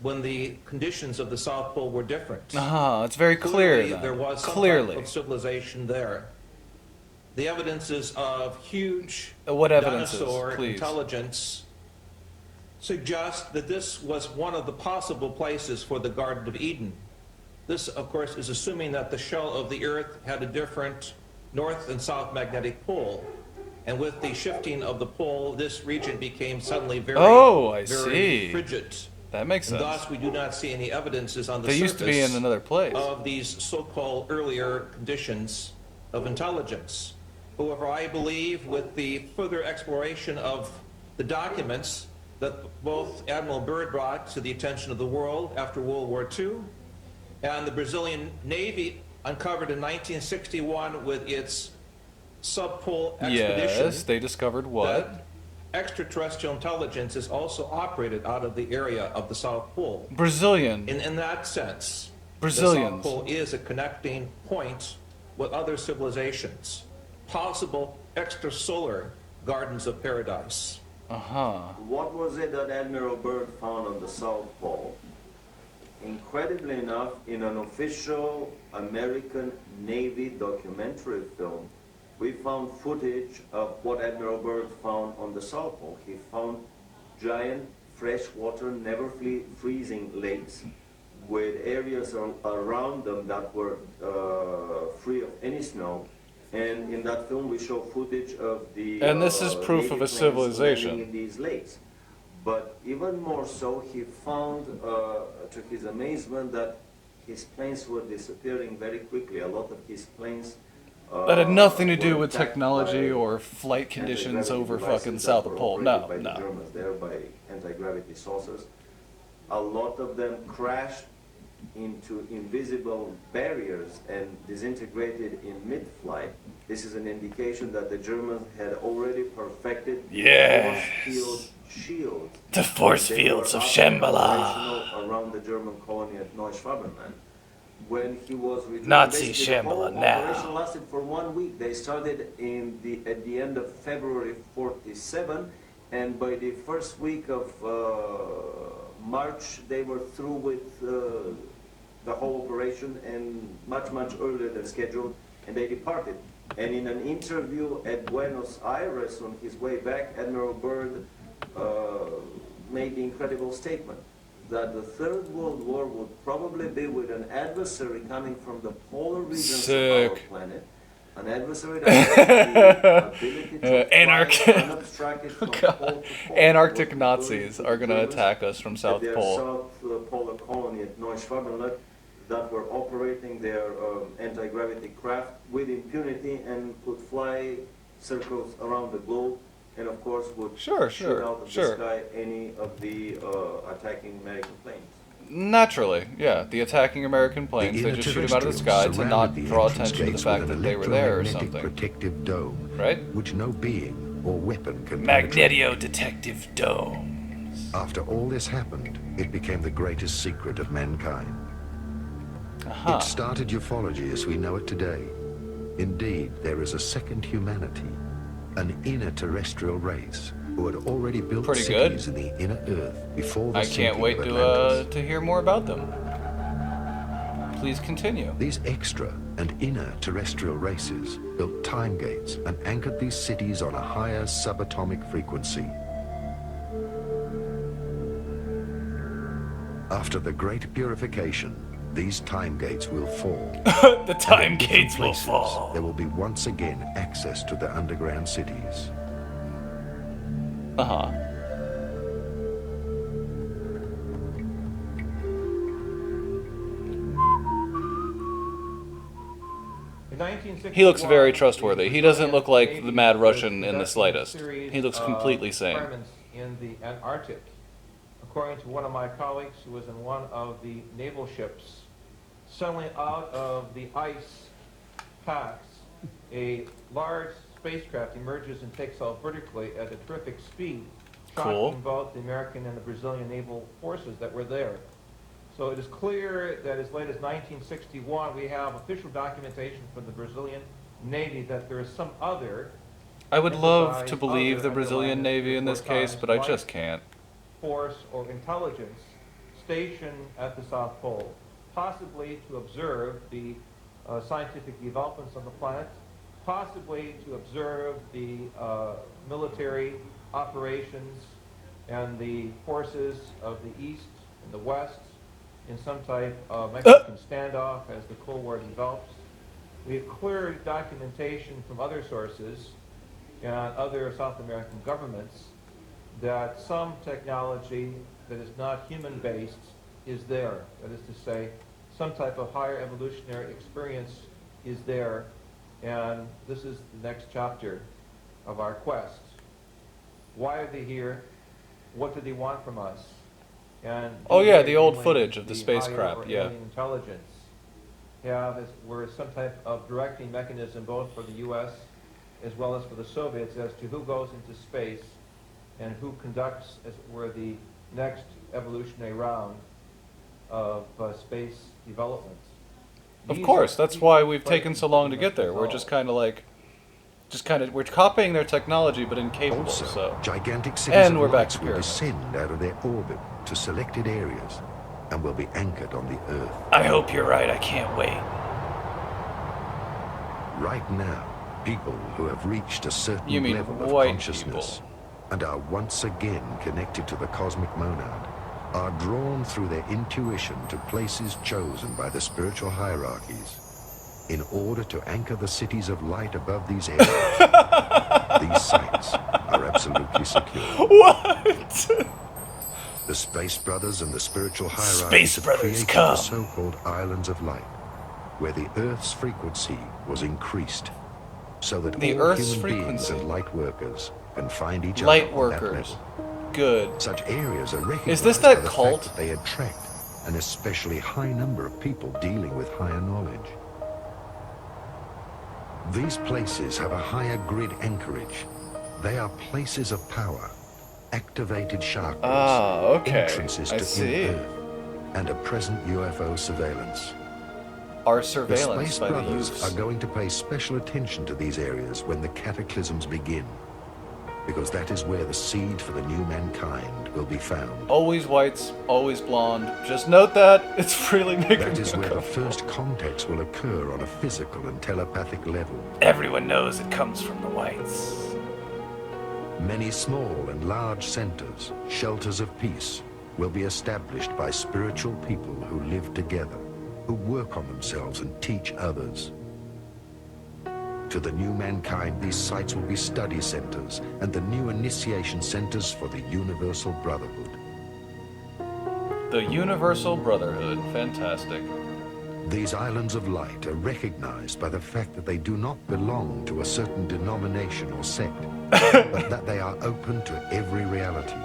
when the conditions of the South Pole were different. Uh-huh. It's very clear Clearly, then. there was some Clearly. type of civilization there. The evidences of huge What evidences, dinosaur please? intelligence suggest that this was one of the possible places for the Garden of Eden. This, of course, is assuming that the shell of the Earth had a different north and south magnetic pole. And with the shifting of the pole, this region became suddenly very, Oh, I very see. frigid. That makes And sense. thus, we do not see any evidences on the They surface used to be in another place. of these so-called earlier conditions of intelligence. However, I believe with the further exploration of the documents that both Admiral Byrd brought to the attention of the world after World War II, and the Brazilian Navy uncovered in 1961 with its subpole expedition. Yes, they discovered what? That extraterrestrial intelligence is also operated out of the area of the South Pole. Brazilian. In that sense, Brazilians. the South Pole is a connecting point with other civilizations, possible extrasolar gardens of paradise. Uh-huh. What was it that Admiral Byrd found on the South Pole? Incredibly enough, in an official American Navy documentary film, we found footage of what Admiral Byrd found on the South Pole. He found giant freshwater, never freezing lakes with areas around them that were free of any snow. And in that film, we show footage of the And this is proof Navy of a planes civilization. landing in these lakes. But even more so, he found, to his amazement, that his planes were disappearing very quickly. A lot of his planes That had nothing to do were with attacked technology by or flight conditions anti-gravity over devices fucking that South were Pole. operated No, by the no. Germans there by anti-gravity saucers. A lot of them crashed into invisible barriers and disintegrated in mid-flight. This is an indication that the Germans had already perfected Yes. force field shield. The force They fields were of up Shambhala. operational around the German colony at Neuschwabenland. When he was returned, Nazi basically the whole Shambhala now. operation lasted for 1 week. They started at the end of February 47, and by the first week of March, they were through with the whole operation, and much earlier than scheduled, and they departed. And in an interview at Buenos Aires on his way back, Admiral Byrd made the incredible statement that the Third World War would probably be with an adversary coming from the polar regions of our Sick. planet, An adversary that has the ability to fly unobstructed from pole to pole. Antarctic Nazis are going to attack us from South Their Pole. South Polar colony at Neuschwabenland that were operating their anti-gravity craft with impunity and could fly circles around the globe, and of course would shoot out of the sky any of the attacking American planes. Naturally, yeah. The attacking American planes, they just shoot them out of the sky to not draw attention to the fact that they were there or something. Protective dome, right? Which no being or weapon can Magnetio detective dome. After all this happened, it became the greatest secret of mankind. It started ufology as we know it today. Indeed, there is a second humanity, an inner terrestrial race who had already built cities in the inner Earth before the I can't wait to hear more about them. Please continue. These extra and inner terrestrial races built time gates and anchored these cities on a higher subatomic frequency. After the Great Purification, these time gates will fall. The time gates will fall. There will be once again access to the underground cities. Uh-huh. He looks very trustworthy. He doesn't look like the Mad Russian in the slightest. He looks completely sane. In the Antarctic, according to one of my colleagues who was in one of the naval ships, suddenly out of the ice packs, a large spacecraft emerges and takes off vertically at a terrific speed, shocking both the American and the Brazilian naval forces that were there. So it is clear that as late as 1961, we have official documentation from the Brazilian Navy that there is some other... I would love to believe the Brazilian Navy in this case, but I just can't. ...force or intelligence stationed at the South Pole, possibly to observe the scientific developments on the planet, possibly to observe the military operations and the forces of the East and the West in some type of Mexican standoff as the Cold War develops. We have clear documentation from other sources and other South American governments that some technology that is not human-based is there. That is to say, some type of higher evolutionary experience is there, and this is the next chapter of our quest. Why are they here? What do they want from us? And oh yeah, the old footage of the spacecraft, yeah. Alien intelligence were some type of directing mechanism both for the U.S. as well as for the Soviets as to who goes into space and who conducts, as it were, the next evolutionary round of space development. Of course, that's why we've taken so long to get there. We're just kind of like, we're copying their technology, but incapable. Also, so. Gigantic cities And of we're back lights to will pyramids. descend out of their orbit to selected areas and will be anchored on the Earth. I hope you're right. I can't wait. Right now, people who have reached a certain You mean level of white consciousness and are once again connected to the cosmic monad are drawn through their intuition to places chosen by the spiritual hierarchies in order to anchor the cities of light above these areas. These sites are absolutely secure. What? The Space Brothers and the spiritual hierarchies Space have Brothers, created come. the so-called Islands of Light, where the Earth's frequency was increased, so that The all Earth's human beings frequency. and light workers can find each Light other on that workers. level. Good. Such areas are recognized Is this by that the cult? fact that they attract an especially high number of people dealing with higher knowledge. These places have a higher grid anchorage. They are places of power, activated chakras, entrances I to see. in-Earth, and a present UFO surveillance. Our The surveillance Space by the Brothers youths. are going to pay special attention to these areas when the cataclysms begin, because that is where the seed for the new mankind will be found. Always whites, always blonde. Just note that. It's really making That me is where the uncomfortable. first contacts will occur on a physical and telepathic level. Everyone knows it comes from the whites. Many small and large centers, shelters of peace, will be established by spiritual people who live together, who work on themselves and teach others. To the new mankind, these sites will be study centers and the new initiation centers for the Universal Brotherhood. The Universal Brotherhood. Fantastic. These islands of light are recognized by the fact that they do not belong to a certain denomination or sect, but that they are open to every reality,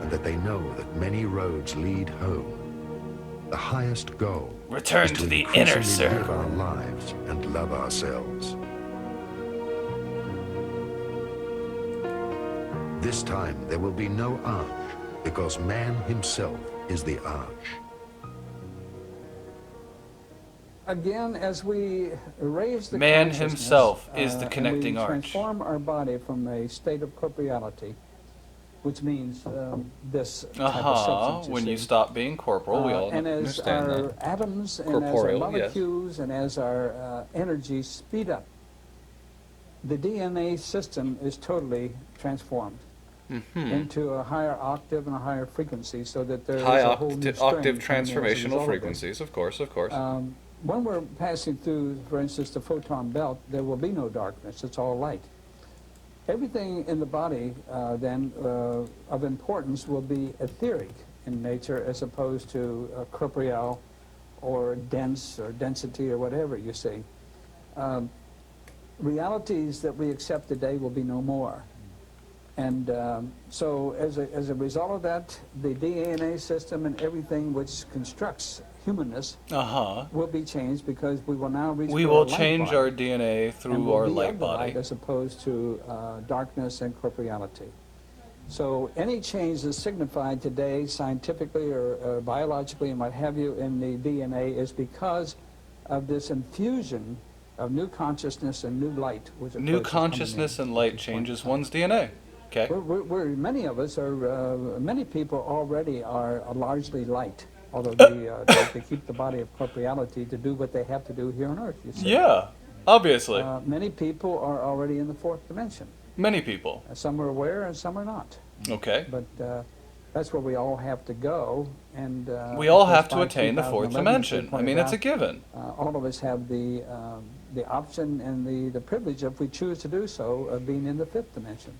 and that they know that many roads lead home. The highest goal Return is to the inner increasingly live circle. our lives and love ourselves. This time there will be no arch, because man himself is the arch. Again, as we raise the Man consciousness, himself is the and connecting we arch. transform our body from a state of corporeality, which means this type of substance. When you stop being corporal, we all and as understand our that. atoms and Corporeal, as our molecules and as our energies speed up, the DNA system is totally transformed into a higher octave and a higher frequency, so that there is a whole new octave string coming in as a result transformational of this. frequencies, of course, of course. When we're passing through, for instance, the photon belt, there will be no darkness. It's all light. Everything in the body, then, of importance will be etheric in nature as opposed to corporeal or dense or density or whatever you see. Realities that we accept today will be no more. And so as a result of that, the DNA system and everything which constructs humanness will be changed, because we will now reach We for will a light change body, our DNA and through will our be light of the body. light as opposed to darkness and corporeality. So any change that's signified today scientifically or biologically and what have you in the DNA is because of this infusion of new consciousness and new light. Which New consciousness and light changes one's DNA. Okay. Many of us are, many people already are largely light, although they keep the body of corporeality to do what they have to do here on Earth, you see. Yeah, obviously. Many people are already in the fourth dimension. Many people. Some are aware and some are not. Okay. But that's where we all have to go. And We all of course, have to by attain the fourth 2011, as you dimension. I pointed mean, it's a out, given. all of us have the option and the privilege, if we choose to do so, of being in the fifth dimension.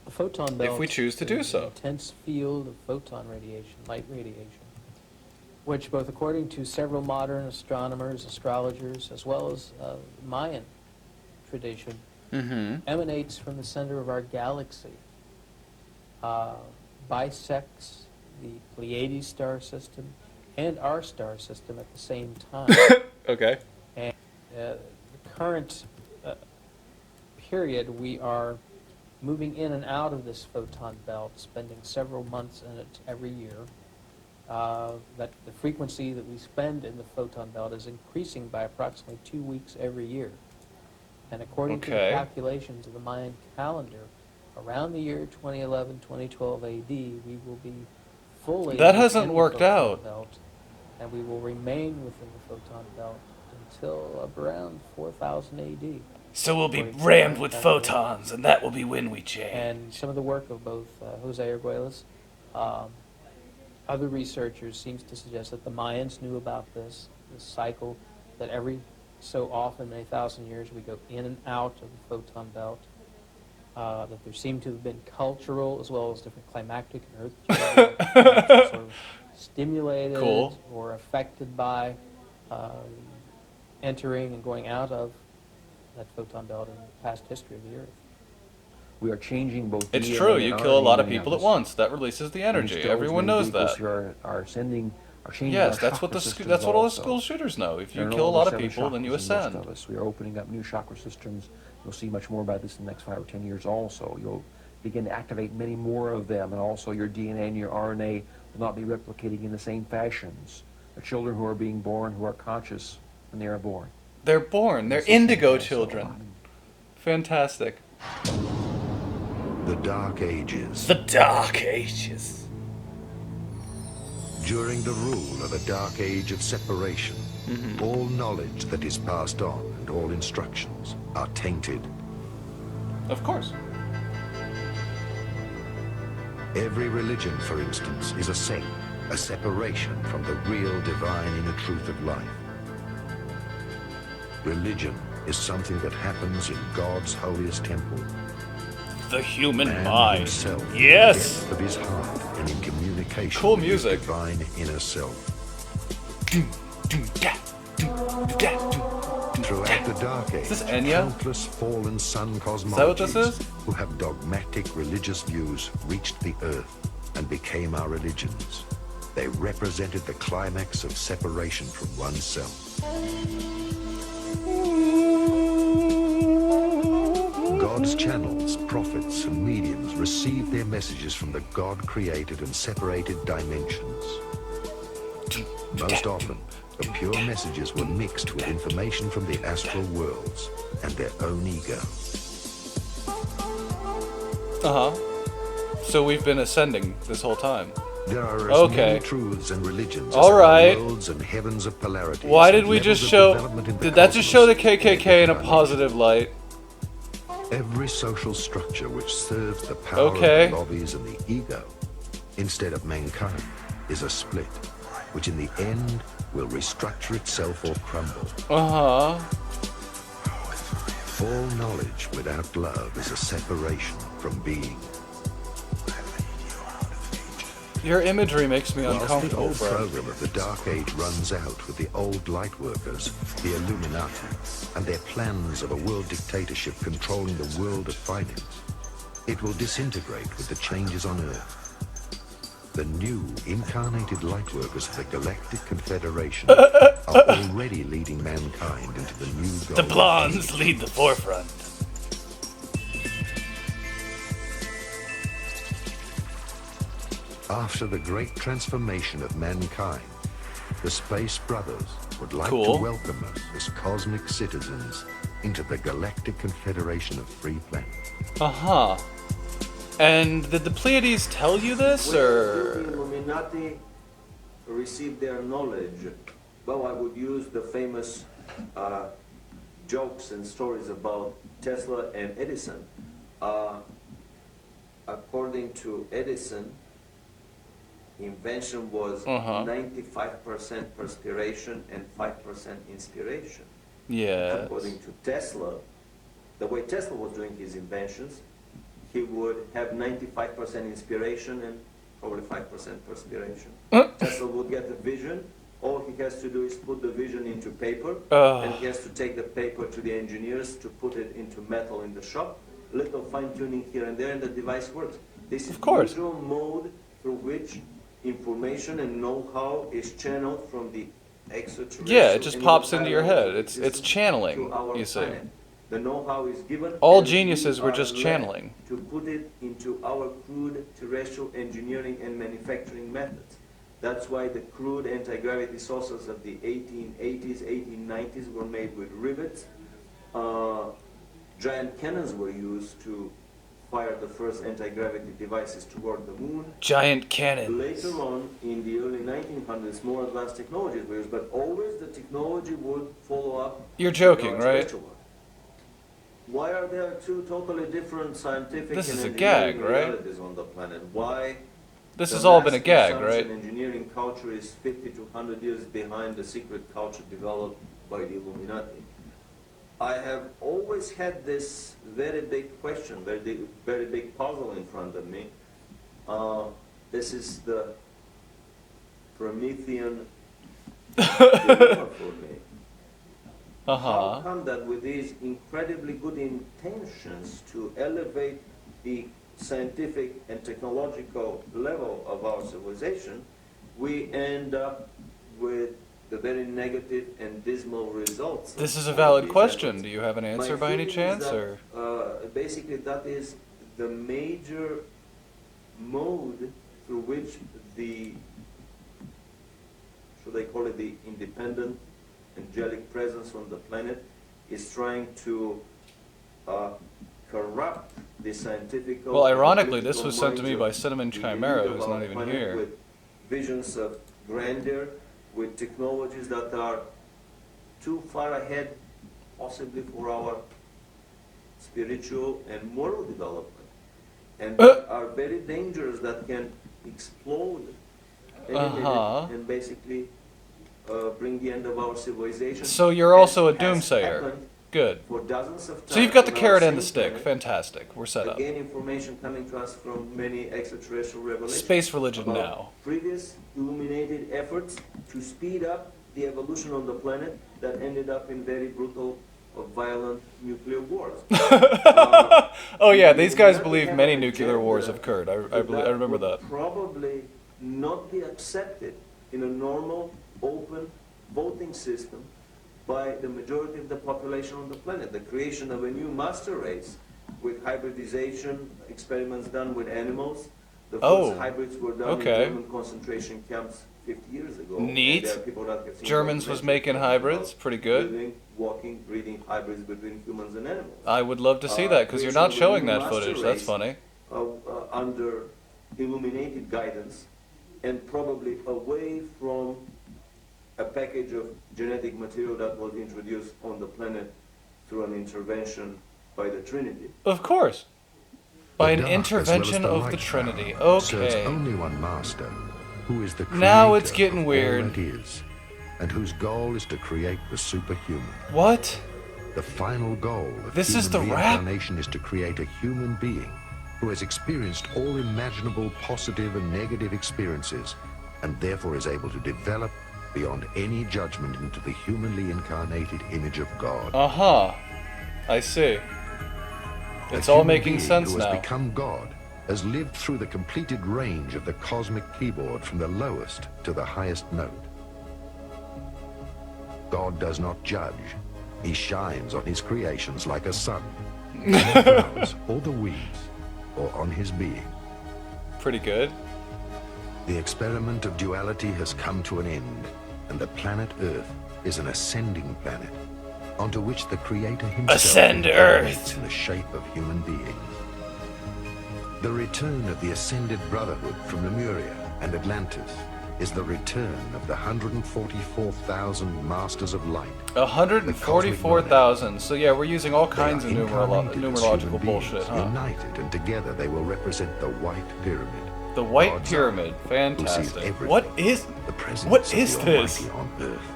The photon belt If we choose to do is so. an intense field of photon radiation, light radiation, which both according to several modern astronomers, astrologers, as well as Mayan tradition, emanates from the center of our galaxy, bisects the Pleiades star system and our star system at the same time. Okay. And the current period, we are moving in and out of this photon belt, spending several months in it every year. That the frequency that we spend in the photon belt is increasing by approximately 2 weeks every year. And according to the Okay. calculations of the Mayan calendar, around the year 2011, 2012 AD, we will be fully That hasn't within the worked photon out. belt, and we will remain within the photon belt until around 4000 AD. So we'll be according to rammed the with calculations. photons, and that will be when we change. And some of the work of both Jose Arguelles, other researchers seems to suggest that the Mayans knew about this cycle, that every so often, many thousand years, we go in and out of the photon belt, that there seem to have been cultural as well as different climactic and earth changes sort of stimulated Cool. or affected by entering and going out of that photon belt in the past history of the Earth. We are changing both It's DNA true. and You kill a lot of RNA people at atoms. once. That releases the energy. These cells, Everyone many knows vehicles that. here are changing Yes, our that's what chakra the systems that's what all the also. school shooters know. If There you are kill a over lot of 7 people, then you chakras in most ascend. of us. We are opening up new chakra systems. You'll see much more about this in the next 5 or 10 years also. You'll begin to activate many more of them, and also your DNA and your RNA will not be replicating in the same fashions. The children who are being born, who are conscious when they are born. They're born. They're indigo children. Fantastic. The Dark Ages. The Dark Ages. During the rule of a dark age of separation, all knowledge that is passed on and all instructions are tainted. Of course. Every religion, for instance, is a saint, a separation from the real divine inner truth of life. Religion is something that happens in God's holiest temple. The human Man mind. himself, Yes. in the depth of his heart and in communication Cool with music. his divine inner self. Throughout the Dark Age, this Enya? countless fallen sun cosmologies that what this is? who have dogmatic religious views reached the earth and became our religions. They represented the climax of separation from oneself. God's channels, prophets, and mediums received their messages from the God-created and separated dimensions. Most often, the pure messages were mixed with information from the astral worlds and their own ego. Uh-huh. So we've been ascending this whole time. There are as Okay. many truths and religions All as there are right. worlds and heavens of polarity. Why did we just show... Did that just show the KKK in a positive light? Every social structure which serves the power Okay. of the lobbies and the ego, instead of mankind, is a split, which in the end will restructure itself or crumble. Uh-huh. Full knowledge without love is a separation from being. Your imagery makes me Whilst the uncomfortable, old bro. program of the Dark Age runs out with the old light workers, the Illuminati, and their plans of a world dictatorship controlling the world of finance, it will disintegrate with the changes on Earth. The new incarnated light workers of the Galactic Confederation are already leading mankind into the new The golden blondes age. lead the forefront. After the great transformation of mankind, the Space Brothers would like Cool. to welcome us as cosmic citizens into the Galactic Confederation of Free Planets. Uh-huh. And did the Pleiades tell you this, Where or...? the Illuminati received their knowledge? Well, I would use the famous jokes and stories about Tesla and Edison. According to Edison, invention was 95% perspiration and 5% inspiration. Yes. According to Tesla, the way Tesla was doing his inventions, he would have 95% inspiration and probably 5% perspiration. Tesla would get the vision. All he has to do is put the vision into paper, and he has to take the paper to the engineers to put it into metal in the shop. Little fine-tuning here and there, and the device works. This is the usual mode through which information and know-how is channeled from the extraterrestrial. Yeah, it just and pops into your entire head. It's channeling, to our you see. planet. The know-how is given. All and geniuses we were are just led channeling. to put it into our crude terrestrial engineering and manufacturing methods. That's why the crude anti-gravity saucers of the 1880s, 1890s were made with rivets. Giant cannons were used to fire the first anti-gravity devices toward the moon. Giant cannon. Later on, in the early 1900s, more advanced technologies were used, but always the technology would follow up. You're joking, with our right? spiritual one. Why are there two totally different scientific This and is a engineering gag, right? realities on the planet? Why? This the has all been a massive gag, science right? and engineering culture is 50 to 100 years behind the secret culture developed by the Illuminati. I have always had this very big question, very big puzzle in front of me. This is the Promethean dilemma for me. How come that with these incredibly good intentions to elevate the scientific and technological level of our civilization, we end up with the very negative and dismal results? This is a of valid these question. efforts? Do you have an answer My by any feeling is chance, that, or...? basically, that is the major mode through which the, should I call it the independent angelic presence on the planet, is trying to corrupt the scientific. Well, ironically, this was sent to me by Cinnamon Chimera, who's not even here. With visions of grandeur, with technologies that are too far ahead, possibly for our spiritual and moral development, and are very dangerous, that can explode any minute and basically bring the end of our civilization. So you're also a doomsayer. Good. for dozens of times. So you've got the on our carrot and the same stick. planet. Fantastic. We're set up. Again, information coming to us from many extraterrestrial revelations. Space religion about now. Previous illuminated efforts to speed up the evolution on the planet that ended up in very brutal or violent nuclear wars. Oh yeah, these guys we believe have many an nuclear agenda wars have occurred. I remember would that. Probably not be accepted in a normal, open voting system by the majority of the population on the planet. The creation of a new master race with hybridization, experiments done with animals. The first hybrids were done in German concentration camps 50 years ago. And Neat. there are people that have seen Germans was documentaries making about hybrids. Pretty good. living, walking, breeding hybrids between humans and animals. I would love to see that because you're not showing that footage. That's funny. Under illuminated guidance and probably away from a package of genetic material that was introduced on the planet through an intervention by the Trinity. Of course. By an The dark as well as intervention the of the light Trinity. power serves Okay. only one master, who is the Now it's creator getting of all weird. that is, and whose goal is to create the superhuman. What? The final goal of This is human the rap? reincarnation is to create a human being who has experienced all imaginable positive and negative experiences, and therefore is able to develop beyond any judgment into the humanly incarnated image of God. Uh-huh. I see. A It's all human making being sense who now. has become God, has lived through the completed range of the cosmic keyboard from the lowest to the highest note. God does not judge. He shines on his creations like a sun, on the flowers or the weeds, or on his being. Pretty good. The experiment of duality has come to an end, and the planet Earth is an ascending planet, onto which the Creator himself Ascend incarnates Earth. in the shape of human beings. The return of the Ascended Brotherhood from Lemuria and Atlantis is the return of the 144,000 Masters of Light. 144,000. So yeah, we're using all kinds of They are incarnated as numerological human bullshit, beings, huh? United, and together they will represent the White Pyramid. The White God's Pyramid. eye, who sees Fantastic. everything, What is the presence what of is the this? Almighty on Earth.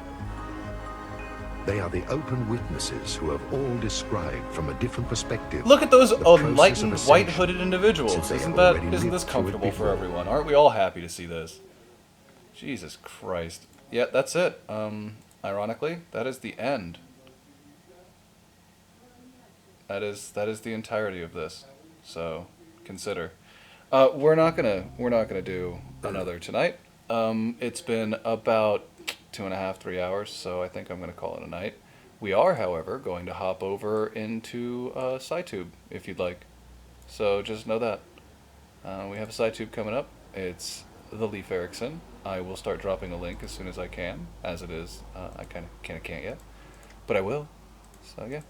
They are the open witnesses who have all described from a different perspective. Look at those the process of enlightened, ascension, white-hooded individuals. since they Isn't have that already isn't lived this through it comfortable for before. everyone? Aren't we all happy to see this? Jesus Christ. Yeah, that's it. Ironically, that is the end. That is the entirety of this. So consider. We're not gonna do another tonight. It's been about 2.5, 3 hours, so I think I'm gonna call it a night. We are, however, going to hop over into SciTube if you'd like. So just know that we have a SciTube coming up. It's the Leif Erikson. I will start dropping a link as soon as I can. As it is, I kind of can't yet, but I will. So yeah,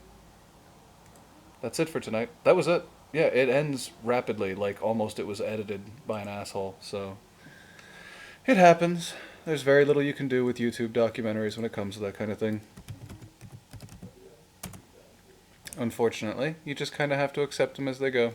that's it for tonight. That was it. Yeah, it ends rapidly, like almost it was edited by an asshole. So it happens. There's very little you can do with YouTube documentaries when it comes to that kind of thing. Unfortunately, you just kind of have to accept them as they go.